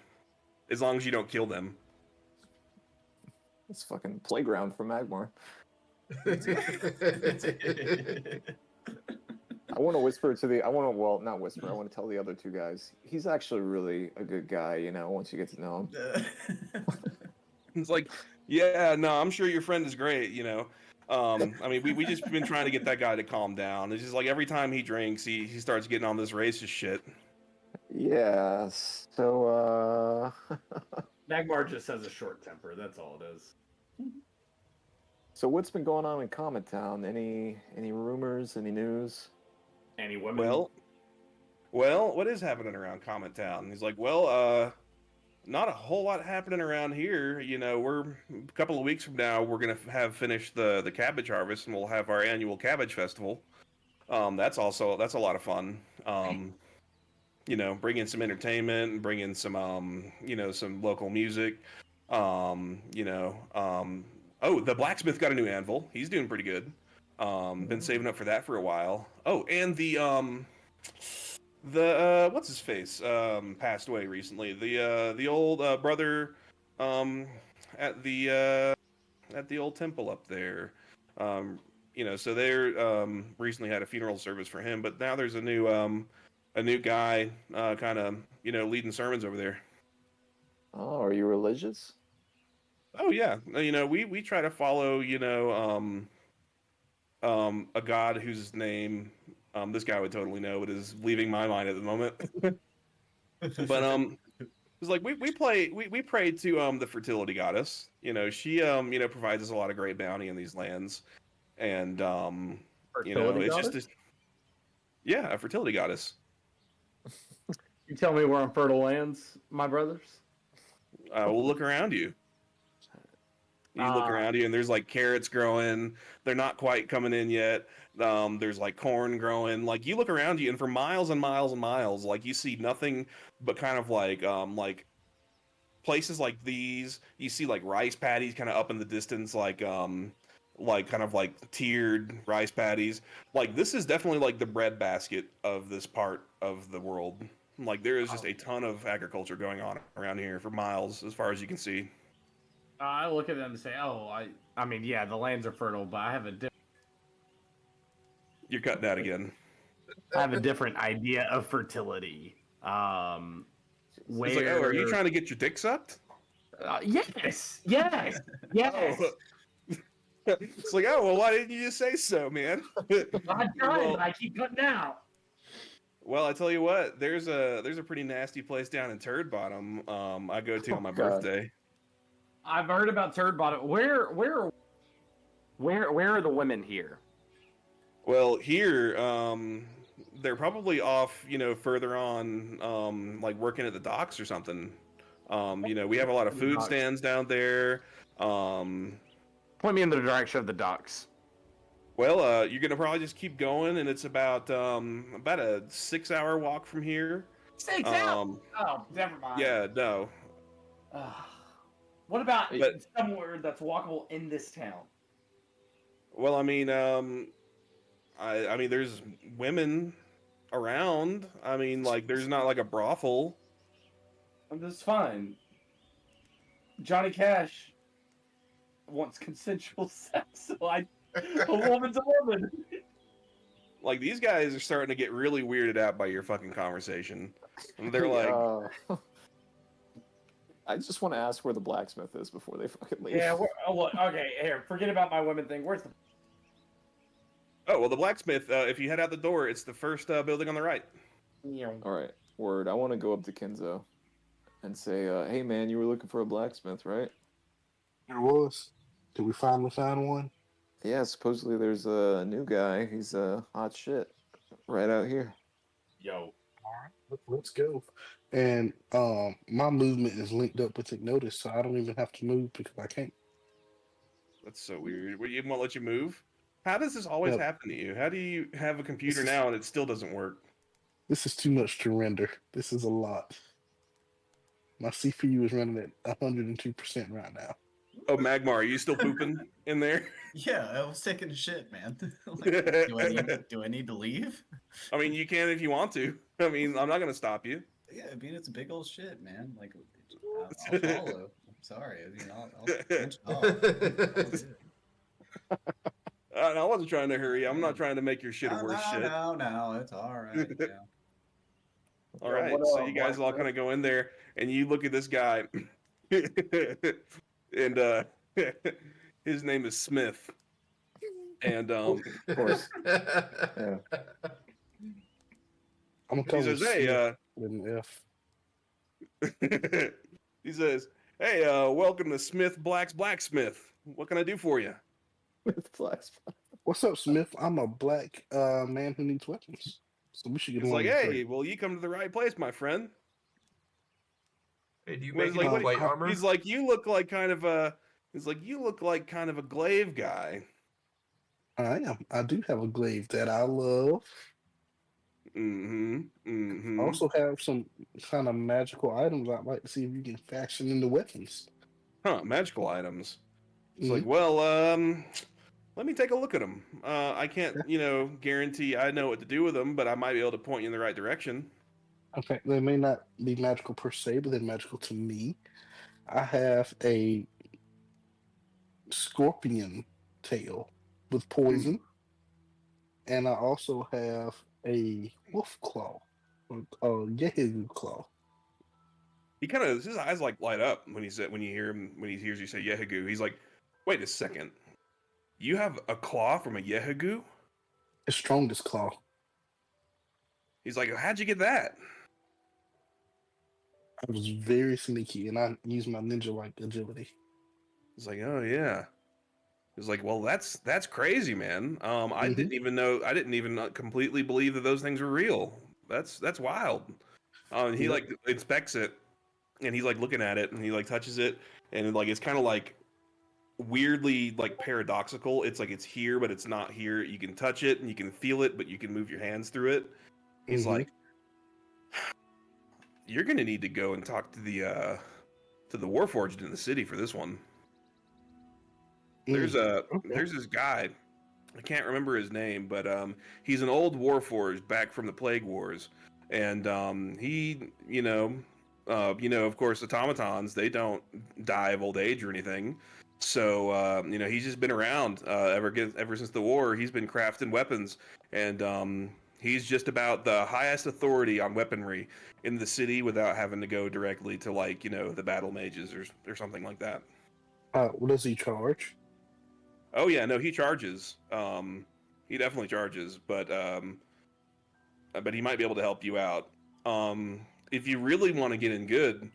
as long as you don't kill them. It's fucking playground for Magmar. I want to whisper to the. Well, not whisper. I want to tell the other two guys. He's actually really a good guy. Once you get to know him. It's like, yeah, no, I'm sure your friend is great. I mean, we just been trying to get that guy to calm down. It's just like every time he drinks, he starts getting on this racist shit. Yeah. So. Magmar just has a short temper. That's all it is. So what's been going on in Comet Town? Any rumors? Any news? Any women? Well, what is happening around Comet Town? He's like, well, not a whole lot happening around here. We're a couple of weeks from now, we're gonna have finished the cabbage harvest, and we'll have our annual cabbage festival. That's a lot of fun. Bring in some entertainment and bring in some some local music. Oh, the blacksmith got a new anvil. He's doing pretty good. Been saving up for that for a while. Oh, and the what's his face passed away recently. The old brother at the old temple up there. So they're recently had a funeral service for him, but now there's a new guy kind of leading sermons over there. Oh, are you religious? Oh yeah, we try to follow a god whose name this guy would totally know, but is leaving my mind at the moment. But it's like we pray to the fertility goddess. She provides us a lot of great bounty in these lands, and Fertility it's goddess? just yeah, a fertility goddess. You tell me we're on fertile lands, my brothers. We'll look around you. You look around you, and there's like carrots growing. They're not quite coming in yet. There's like corn growing. Like you look around you, and for miles and miles and miles, like you see nothing but kind of like places like these. You see like rice paddies kind of up in the distance, like kind of like tiered rice paddies. Like this is definitely like the breadbasket of this part of the world. Like there is just a ton of agriculture going on around here for miles, as far as you can see. I look at them and say, "Oh, I mean, yeah, the lands are fertile, but I have a You're cutting out again. I have a different idea of fertility. Where? It's like, oh, are you trying to get your dick sucked? Yes. Oh. It's like, oh, well, why didn't you just say so, man? I'm trying, but I keep cutting out. Well, I tell you what, there's a pretty nasty place down in Turd Bottom. I go to on my birthday. I've heard about Turd Bottom. Where are the women here? Well, here, they're probably off, further on, like working at the docks or something. We have a lot of food stands down there. Point me in the direction of the docks. Well, you're gonna probably just keep going, and it's about a 6-hour walk from here. 6 hours? Oh, never mind. Yeah, no. What about somewhere that's walkable in this town? Well, I mean, I mean, there's women around. I mean, like, there's not like a brothel. That's fine. Johnny Cash wants consensual sex, so a woman's a woman. Like, these guys are starting to get really weirded out by your fucking conversation. And they're like... I just want to ask where the blacksmith is before they fucking leave. Yeah, look, okay, here, forget about my women thing. Where's the... Oh, well, the blacksmith, if you head out the door, it's the first building on the right. All right, word. I want to go up to Kenzo and say, hey, man, you were looking for a blacksmith, right? There was. Did we finally find one? Yeah, supposedly there's a new guy. He's hot shit right out here. Yo. All right, let's go. And my movement is linked up with Ignotus, so I don't even have to move because I can't. That's so weird. You won't let you move? How does this always happen to you? How do you have a computer now and it still doesn't work? This is too much to render. This is a lot. My CPU is running at 102% right now. Oh, Magmar, are you still pooping in there? Yeah, I was taking a shit, man. Do I need to leave? I mean, you can if you want to. I mean, I'm not going to stop you. Yeah, I mean, it's a big old shit, man. Like, I'll follow. I'm sorry. I mean, I'll I wasn't trying to hurry. I'm not trying to make your shit a worse shit. No, it's all right. Yeah. All right, so you guys all kind of go in there, and you look at this guy, and his name is Smith, and of course, yeah. I'm gonna he says, "Hey, with an F." he says, "Hey, welcome to Smith Black's Blacksmith. What can I do for you?" What's up, Smith? I'm a black man who needs weapons. So we should get He's along. like, hey, well, you come to the right place, my friend. Hey, do you make any plate armor? He's like, you look like kind of a. He's like, you look like kind of a glaive guy. I am. I do have a glaive that I love. Mm-hmm. I also have some kind of magical items I'd like to see if you can fashion into weapons. Huh? Magical items. It's like, well, let me take a look at them. I can't, guarantee I know what to do with them, but I might be able to point you in the right direction. Okay, they may not be magical per se, but they're magical to me. I have a scorpion tail with poison, and I also have a wolf claw, Yehigu claw. He kind of his eyes like light up when he hears you say Yehigu. He's like, wait a second. You have a claw from a Yehigu? The strongest claw. He's like, how'd you get that? I was very sneaky, and I used my ninja-like agility. He's like, oh yeah. He's like, well, that's crazy, man. I didn't even completely believe that those things were real. That's wild. And he like inspects it, and he's like looking at it, and he like touches it, and like it's kind of like weirdly like paradoxical. It's like it's here, but it's not here. You can touch it and you can feel it, but you can move your hands through it. He's like, you're gonna need to go and talk to the Warforged in the city for this one. There's this guy. I can't remember his name, but he's an old Warforged back from the Plague Wars, and he, of course, automatons, they don't die of old age or anything. So he's just been around ever since the war. He's been crafting weapons, and he's just about the highest authority on weaponry in the city without having to go directly to the battle mages or something like that. What does he charge? Oh yeah, no, he charges. He definitely charges, but he might be able to help you out. If you really want to get in good,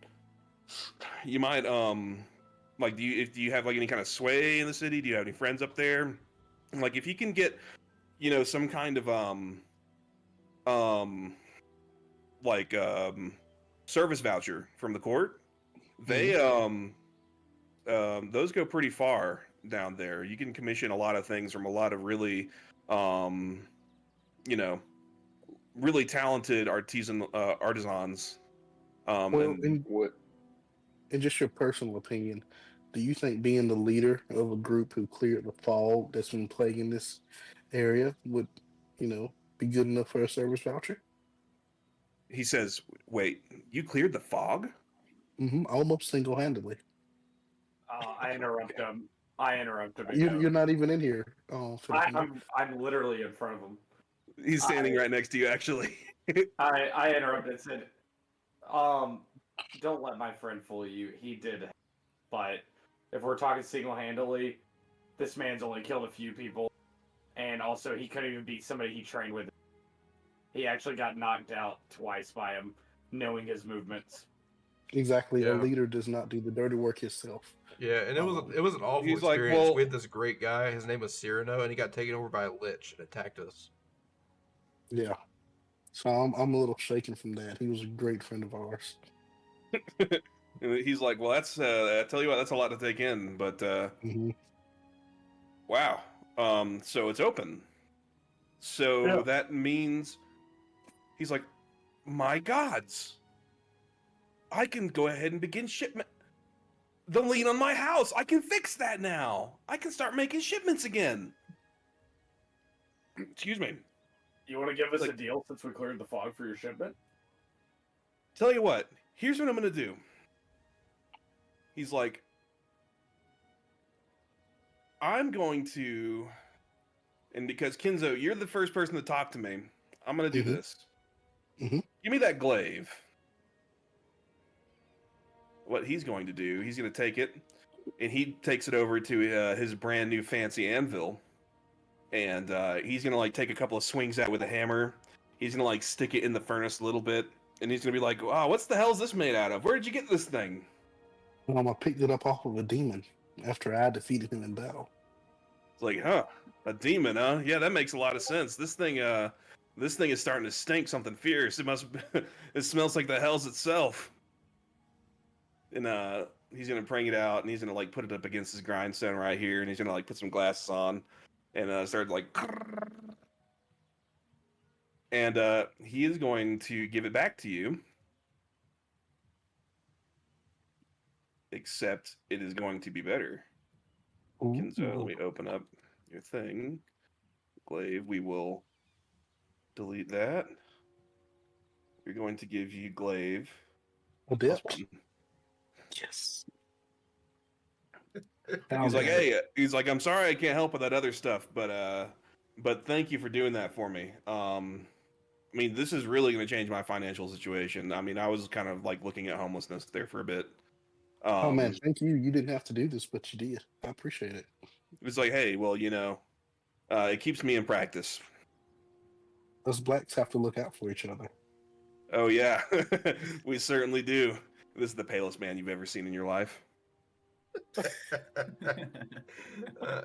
you might do you have like any kind of sway in the city? Do you have any friends up there? Like if you can get, some kind of service voucher from the court, they those go pretty far down there. You can commission a lot of things from a lot of really really talented artisans. In just your personal opinion, do you think being the leader of a group who cleared the fog that's been plaguing this area would, be good enough for a service voucher? He says, "Wait, you cleared the fog?" Almost single-handedly. I interrupt him. You're not even in here. Oh, I'm literally in front of him. He's standing right next to you, actually. I interrupted and said, don't let my friend fool you. He did, but if we're talking single-handedly, this man's only killed a few people, and also he couldn't even beat somebody he trained with. He actually got knocked out twice by him, knowing his movements. Exactly. A leader does not do the dirty work himself. Yeah, and it was an awful experience. We had this great guy. His name was Cyrano, and he got taken over by a lich and attacked us. Yeah. So I'm a little shaken from that. He was a great friend of ours. He's like, well, that's I tell you what, that's a lot to take in, but wow. So it's open. So that means he's like, my gods, I can go ahead and begin shipment. The lien on my house, I can fix that now. I can start making shipments again. Excuse me. You want to give us a deal since we cleared the fog for your shipment? Tell you what, here's what I'm going to do. He's like, I'm going to, and because Kinzo, you're the first person to talk to me, I'm going to do this. Give me that glaive. What he's going to do, he's going to take it, and he takes it over to his brand new fancy anvil, and he's going to take a couple of swings at it with a hammer. He's going to stick it in the furnace a little bit, and he's going to be like, "Wow, what the hell is this made out of? Where did you get this thing?" I picked it up off of a demon after I defeated him in battle. It's like, huh, a demon, huh? Yeah, that makes a lot of sense. This thing is starting to stink something fierce. It smells like the hells itself. And he's gonna bring it out, and he's gonna put it up against his grindstone right here, and he's gonna put some glasses on, and start and he is going to give it back to you, except it is going to be better. Kinzo, let me open up your thing. Glaive, we will delete that. We're going to give you glaive. +1. Yes. He's like, hey, I'm sorry I can't help with that other stuff, but thank you for doing that for me. I mean, this is really going to change my financial situation. I mean, I was kind of looking at homelessness there for a bit. Oh man, thank you. You didn't have to do this, but you did. I appreciate it. It was like, hey, well, it keeps me in practice. Us blacks have to look out for each other. Oh yeah, we certainly do. This is the palest man you've ever seen in your life.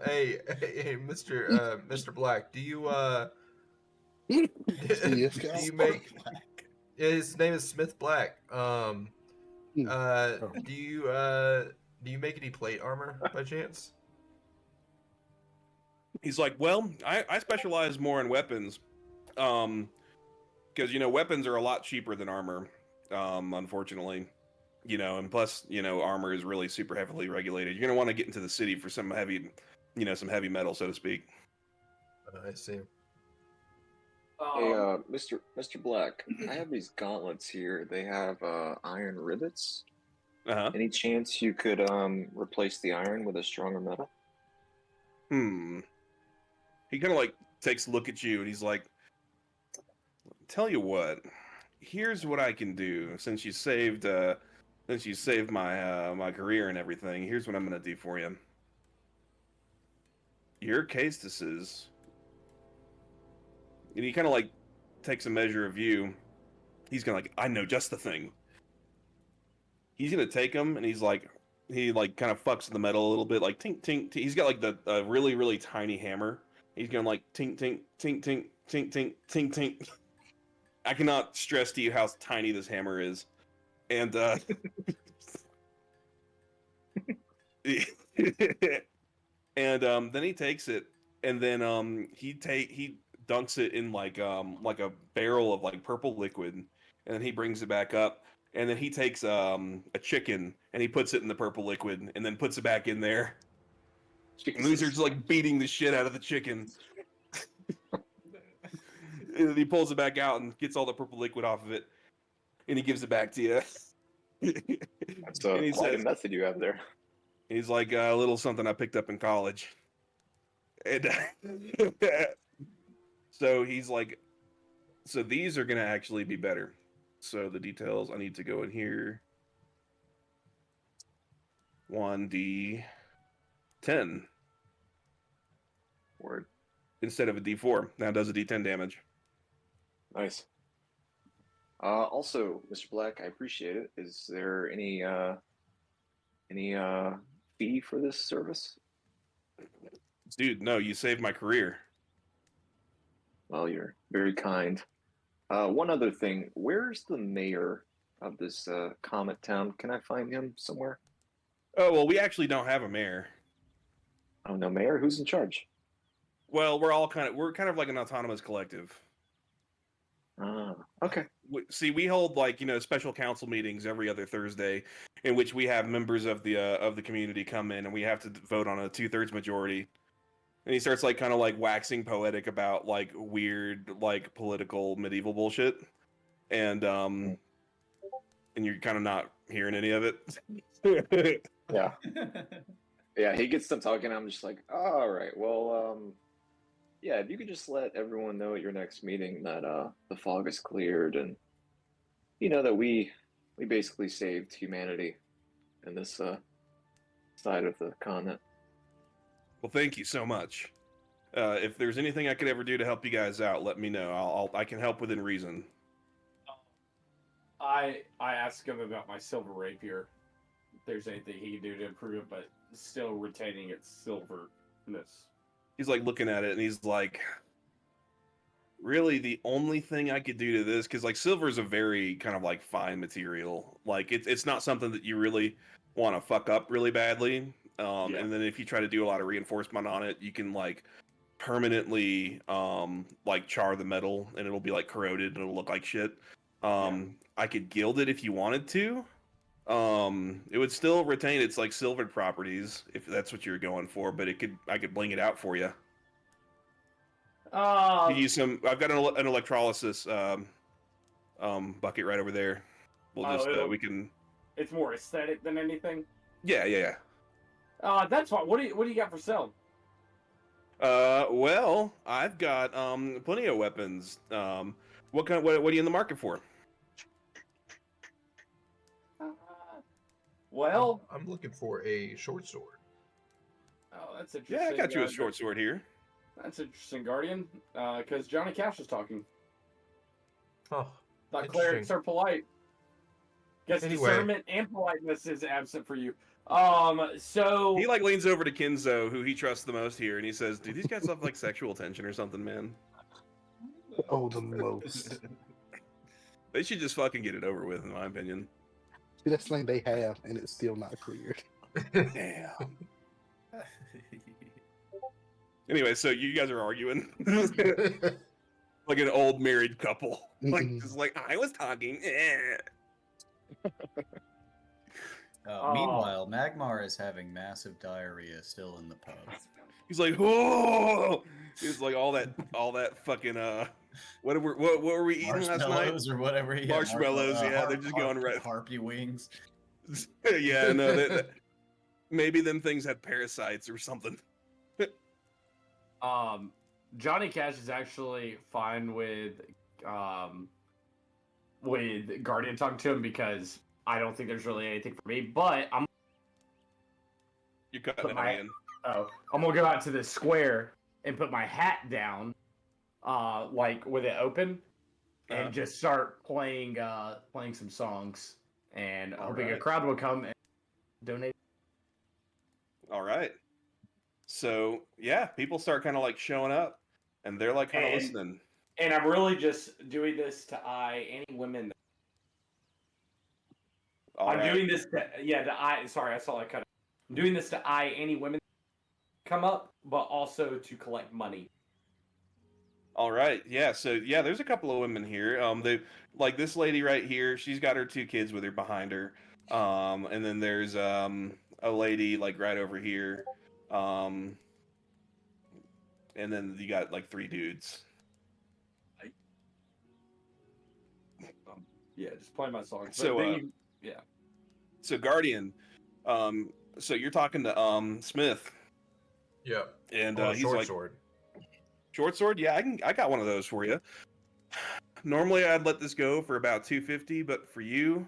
Hey, Mr. Black, do you do you make? His name is Smith Black. Do you make any plate armor by chance? He's like, well, I specialize more in weapons, because weapons are a lot cheaper than armor, unfortunately, and plus armor is really super heavily regulated. You're gonna want to get into the city for some heavy, some heavy metal, so to speak. I see. Hey, Mr. Black, I have these gauntlets here. They have iron rivets. Any chance you could replace the iron with a stronger metal? He kind of like takes a look at you and he's like, tell you what, here's what I can do since you saved my my career and everything. Here's what I'm gonna do for you. Your cases, and he kind of like takes a measure of you. He's gonna like, I know just the thing. He's gonna take him and he kind of fucks the metal a little bit, like tink tink. Tink. He's got like the really really tiny hammer. He's gonna like tink tink tink tink tink tink tink tink. I cannot stress to you how tiny this hammer is, and and then he takes it, and then he dunks it in like a barrel of like purple liquid, and then he brings it back up, and then he takes a chicken and he puts it in the purple liquid, and then puts it back in there. And these are just like beating the shit out of the chicken. And he pulls it back out and gets all the purple liquid off of it, and he gives it back to you. That's quite a method you have there. He's like a little something I picked up in college. And so he's like, so these are going to actually be better. So the details, I need to go in here. 1d10. Word. Instead of a d4. Now it does a d10 damage. Nice. Also, Mr. Black, I appreciate it. Is there any fee for this service? Dude, no, you saved my career. Well, you're very kind. One other thing, where's the mayor of this Comet Town? Can I find him somewhere? Oh, well, we actually don't have a mayor. Oh, no mayor? Who's in charge? Well, we're kind of like an autonomous collective. Okay. See, we hold like special council meetings every other Thursday, in which we have members of the community come in, and we have to vote on a 2/3 majority. And he starts like kind of like waxing poetic about like weird like political medieval bullshit, and you're kind of not hearing any of it. Yeah. Yeah, he gets them talking. I'm just like, all right, well, yeah, if you could just let everyone know at your next meeting that the fog is cleared, and that we basically saved humanity in this side of the continent. Well, thank you so much. If there's anything I could ever do to help you guys out, let me know. I can help within reason. I asked him about my silver rapier. If there's anything he can do to improve it, but still retaining its silverness. He's like looking at it and he's like, really the only thing I could do to this, because like silver is a very kind of like fine material. Like it's not something that you really want to fuck up really badly. And then if you try to do a lot of reinforcement on it, you can like permanently like char the metal, and it'll be like corroded and it'll look like shit. I could gild it if you wanted to. It would still retain its like silvered properties if that's what you're going for, but I could bling it out for you. Use some. I've got an electrolysis bucket right over there. We'll just we can. It's more aesthetic than anything. Yeah. That's fine. What do you got for sale? Well, I've got plenty of weapons. What are you in the market for? Well, I'm looking for a short sword. Oh, that's interesting. Yeah, I got you a short sword here. That's interesting, Guardian. Because Johnny Cash is talking. Oh, Thought clerics are polite. Guess Anyway. discernment and politeness is absent for you. So He like leans over to Kinzo, who he trusts the most here, and he says, "Do these guys have like sexual tension or something, man? Oh, the most. They should just fucking get it over with, in my opinion." See, that's the thing they have, and it's still not cleared. Damn. Anyway, so you guys are arguing like an old married couple. Like, just like I was talking. Meanwhile, Magmar is having massive diarrhea still in the pub. He's like, oh, it's like all that fucking what were we eating last night? Marshmallows or whatever. Yeah, Marshmallows, yeah, they're just going right. Harpy wings. Yeah, no, maybe them things had parasites or something. Johnny Cash is actually fine with Guardian talking to him because I don't think there's really anything for me. But You're cutting it again. I'm gonna go out to the square and put my hat down, like with it open, and just start playing some songs, and hoping a crowd will come and donate. All right. So yeah, people start kind of like showing up, and they're like kind of listening. And I'm really just doing this to eye any women. Doing this to eye. Sorry, I saw that cut. I'm doing this to eye any women come up, but also to collect money. All right, yeah. So yeah, there's a couple of women here. They like this lady right here. She's got her 2 kids with her behind her. And then there's a lady like right over here. And then you got like 3 dudes. Yeah, just play my song. So So Guardian, so you're talking to Smith. Yeah. And he's short like, sword. Short sword? Yeah, I got one of those for you. Normally I'd let this go for about 250, but for you,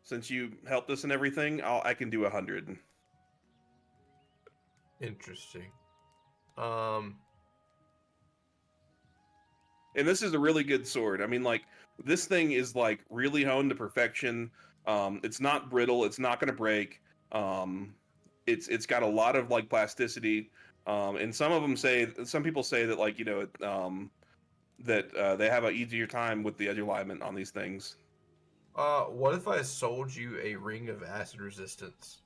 since you helped us and everything, I can do 100. Interesting. And this is a really good sword. I mean, like, this thing is like really honed to perfection. It's not brittle. It's not going to break. It's got a lot of like plasticity. And some people say that like, you know, that they have an easier time with the edge alignment on these things. What if I sold you a ring of acid resistance?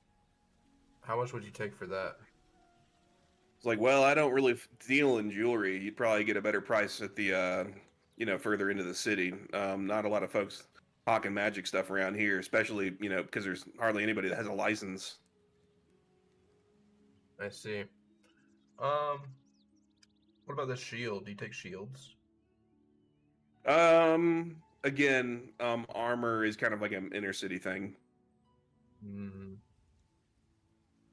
How much would you take for that? It's like, well, I don't really deal in jewelry. You'd probably get a better price at the, you know, further into the city. Not a lot of folks hawking magic stuff around here, especially, you know, because there's hardly anybody that has a license. I see. What about the shield? Do you take shields? Again, armor is kind of like an inner city thing.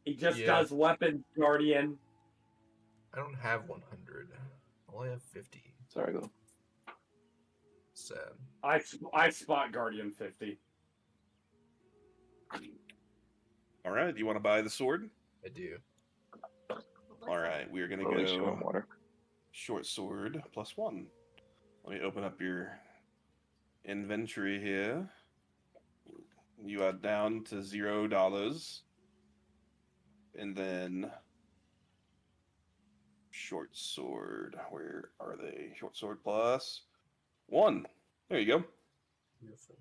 He just does weapons, Guardian. I don't have 100. I only have 50. Sorry, go. Sad. I spot Guardian 50. All right, you want to buy the sword? I do. All right, we are gonna go short sword +1. Let me open up your inventory here. You are down to $0, and then short sword. Where are they? Short sword +1. There you go. Beautiful.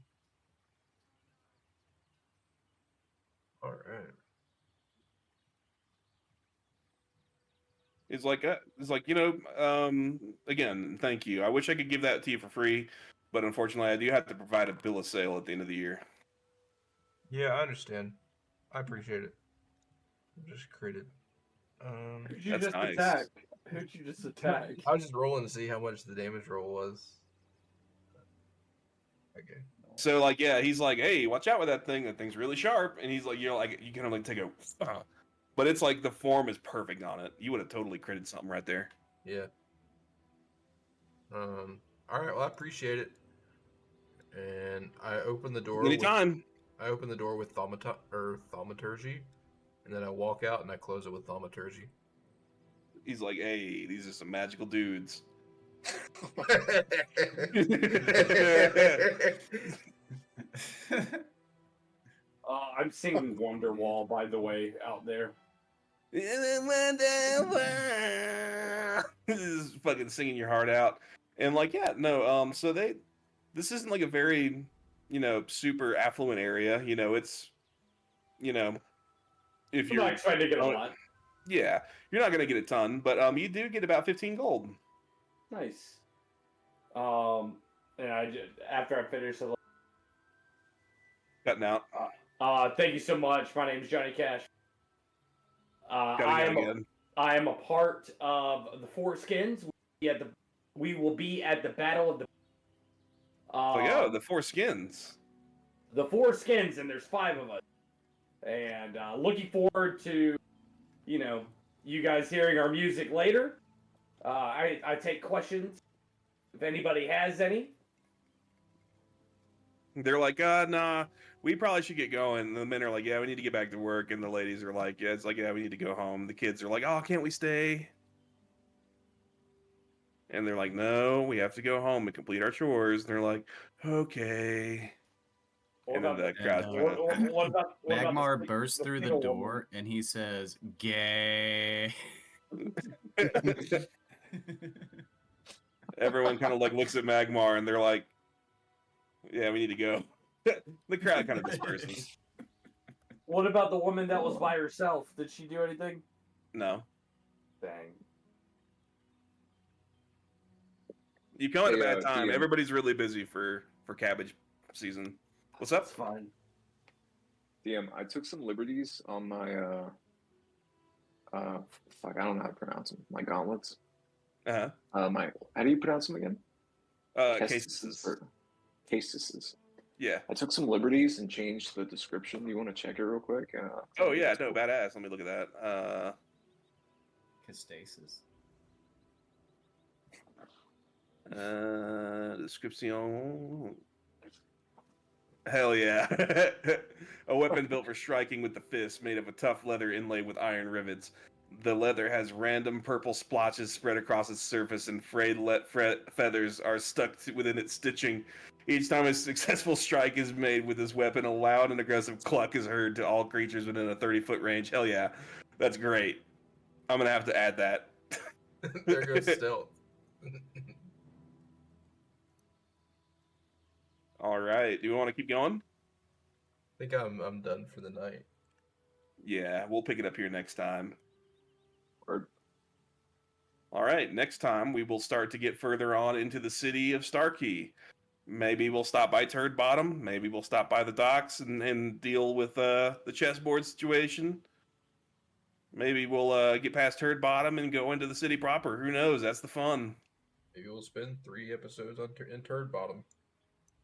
All right. It's like, you know, again, thank you. I wish I could give that to you for free, but unfortunately, I do have to provide a bill of sale at the end of the year. Yeah, I understand. I appreciate it. Just created. Who'd you just attack? Who'd you just attack? I was just rolling to see how much the damage roll was. Okay. So, like, yeah, he's like, hey, watch out with that thing. That thing's really sharp. And he's like, you know, like, you can only take a... But it's like the form is perfect on it. You would have totally critted something right there. Yeah. All right. Well, I appreciate it. And I open the door. Anytime. I open the door with thaumaturgy, and then I walk out and I close it with thaumaturgy. He's like, hey, these are some magical dudes. I'm singing Wonderwall, by the way, out there. This is fucking singing your heart out. And like, yeah, no, so this isn't like a very, you know, super affluent area. You know, it's, you know, if you're not expecting to get a lot. Yeah, you're not gonna get a ton, but you do get about 15 gold. Nice. And after I finish the Cutting out. thank you so much. My name's Johnny Cash. Cutting out again. I am a part of the Four Skins. We will be at the Battle of the. The Four Skins. The Four Skins, and there's 5 of us. And looking forward to, you guys hearing our music later. I take questions if anybody has any. They're like, nah, we probably should get going. And the men are like, yeah, we need to get back to work. And the ladies are like, yeah, we need to go home. The kids are like, oh, can't we stay? And they're like, no, we have to go home and complete our chores. And they're like, okay. And then the crowd. Magmar bursts through the door and he says, "Gay." Everyone kind of like looks at Magmar and they're like, yeah, we need to go. The crowd kind of disperses. What about the woman that was by herself? Did she do anything? No. Dang. You come at a bad time. Everybody's really busy for cabbage season. What's up? That's fine. DM, I took some liberties on my I don't know how to pronounce them. My gauntlets. How do you pronounce them again? Cases. Cases. Yeah. I took some liberties and changed the description. You want to check it real quick? Oh yeah, no, badass. Let me look at that. Castasis. Description. Hell yeah. A weapon built for striking with the fist, made of a tough leather inlaid with iron rivets. The leather has random purple splotches spread across its surface, and frayed feathers are stuck within its stitching. Each time a successful strike is made with this weapon, a loud and aggressive cluck is heard to all creatures within a 30-foot range. Hell yeah. That's great. I'm going to have to add that. There goes stealth. All right. Do we want to keep going? I think I'm done for the night. Yeah, we'll pick it up here next time. Word. All right, next time we will start to get further on into the city of Starkey. Maybe we'll stop by Turd Bottom. Maybe we'll stop by the docks and deal with the chessboard situation. Maybe we'll get past Turd Bottom and go into the city proper. Who knows? That's the fun. Maybe we'll spend 3 episodes in Turd Bottom.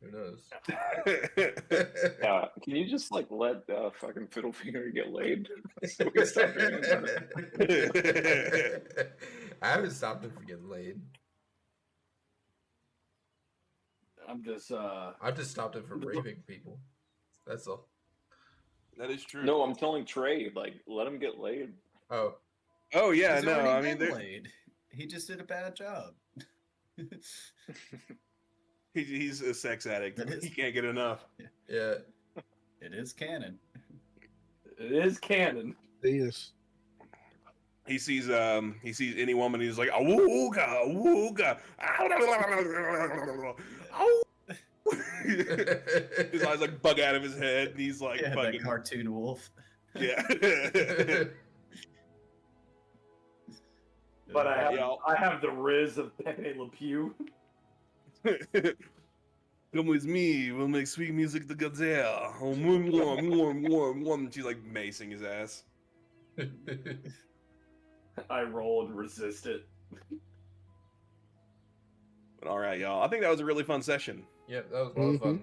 Who knows? Can you just let fucking Fiddlefinger get laid? So we stop doing it. I haven't stopped him from getting laid. I've just stopped him from raping people. That's all. That is true. No, I'm telling Trey, let him get laid. Oh. Oh yeah, He's no, I already mean been laid. He just did a bad job. He's a sex addict. He can't get enough. Yeah. It is canon. It is canon. It is. He sees any woman, he's like, awooga, awooga. His eyes bug out of his head, and he's like, yeah, fucking that cartoon wolf. Yeah. But I have the riz of Pepe Le Pew. Come with me, we'll make sweet music together. She's like macing his ass. I roll and resist it. But all right, y'all. I think that was a really fun session. Yeah, that was a lot of fun.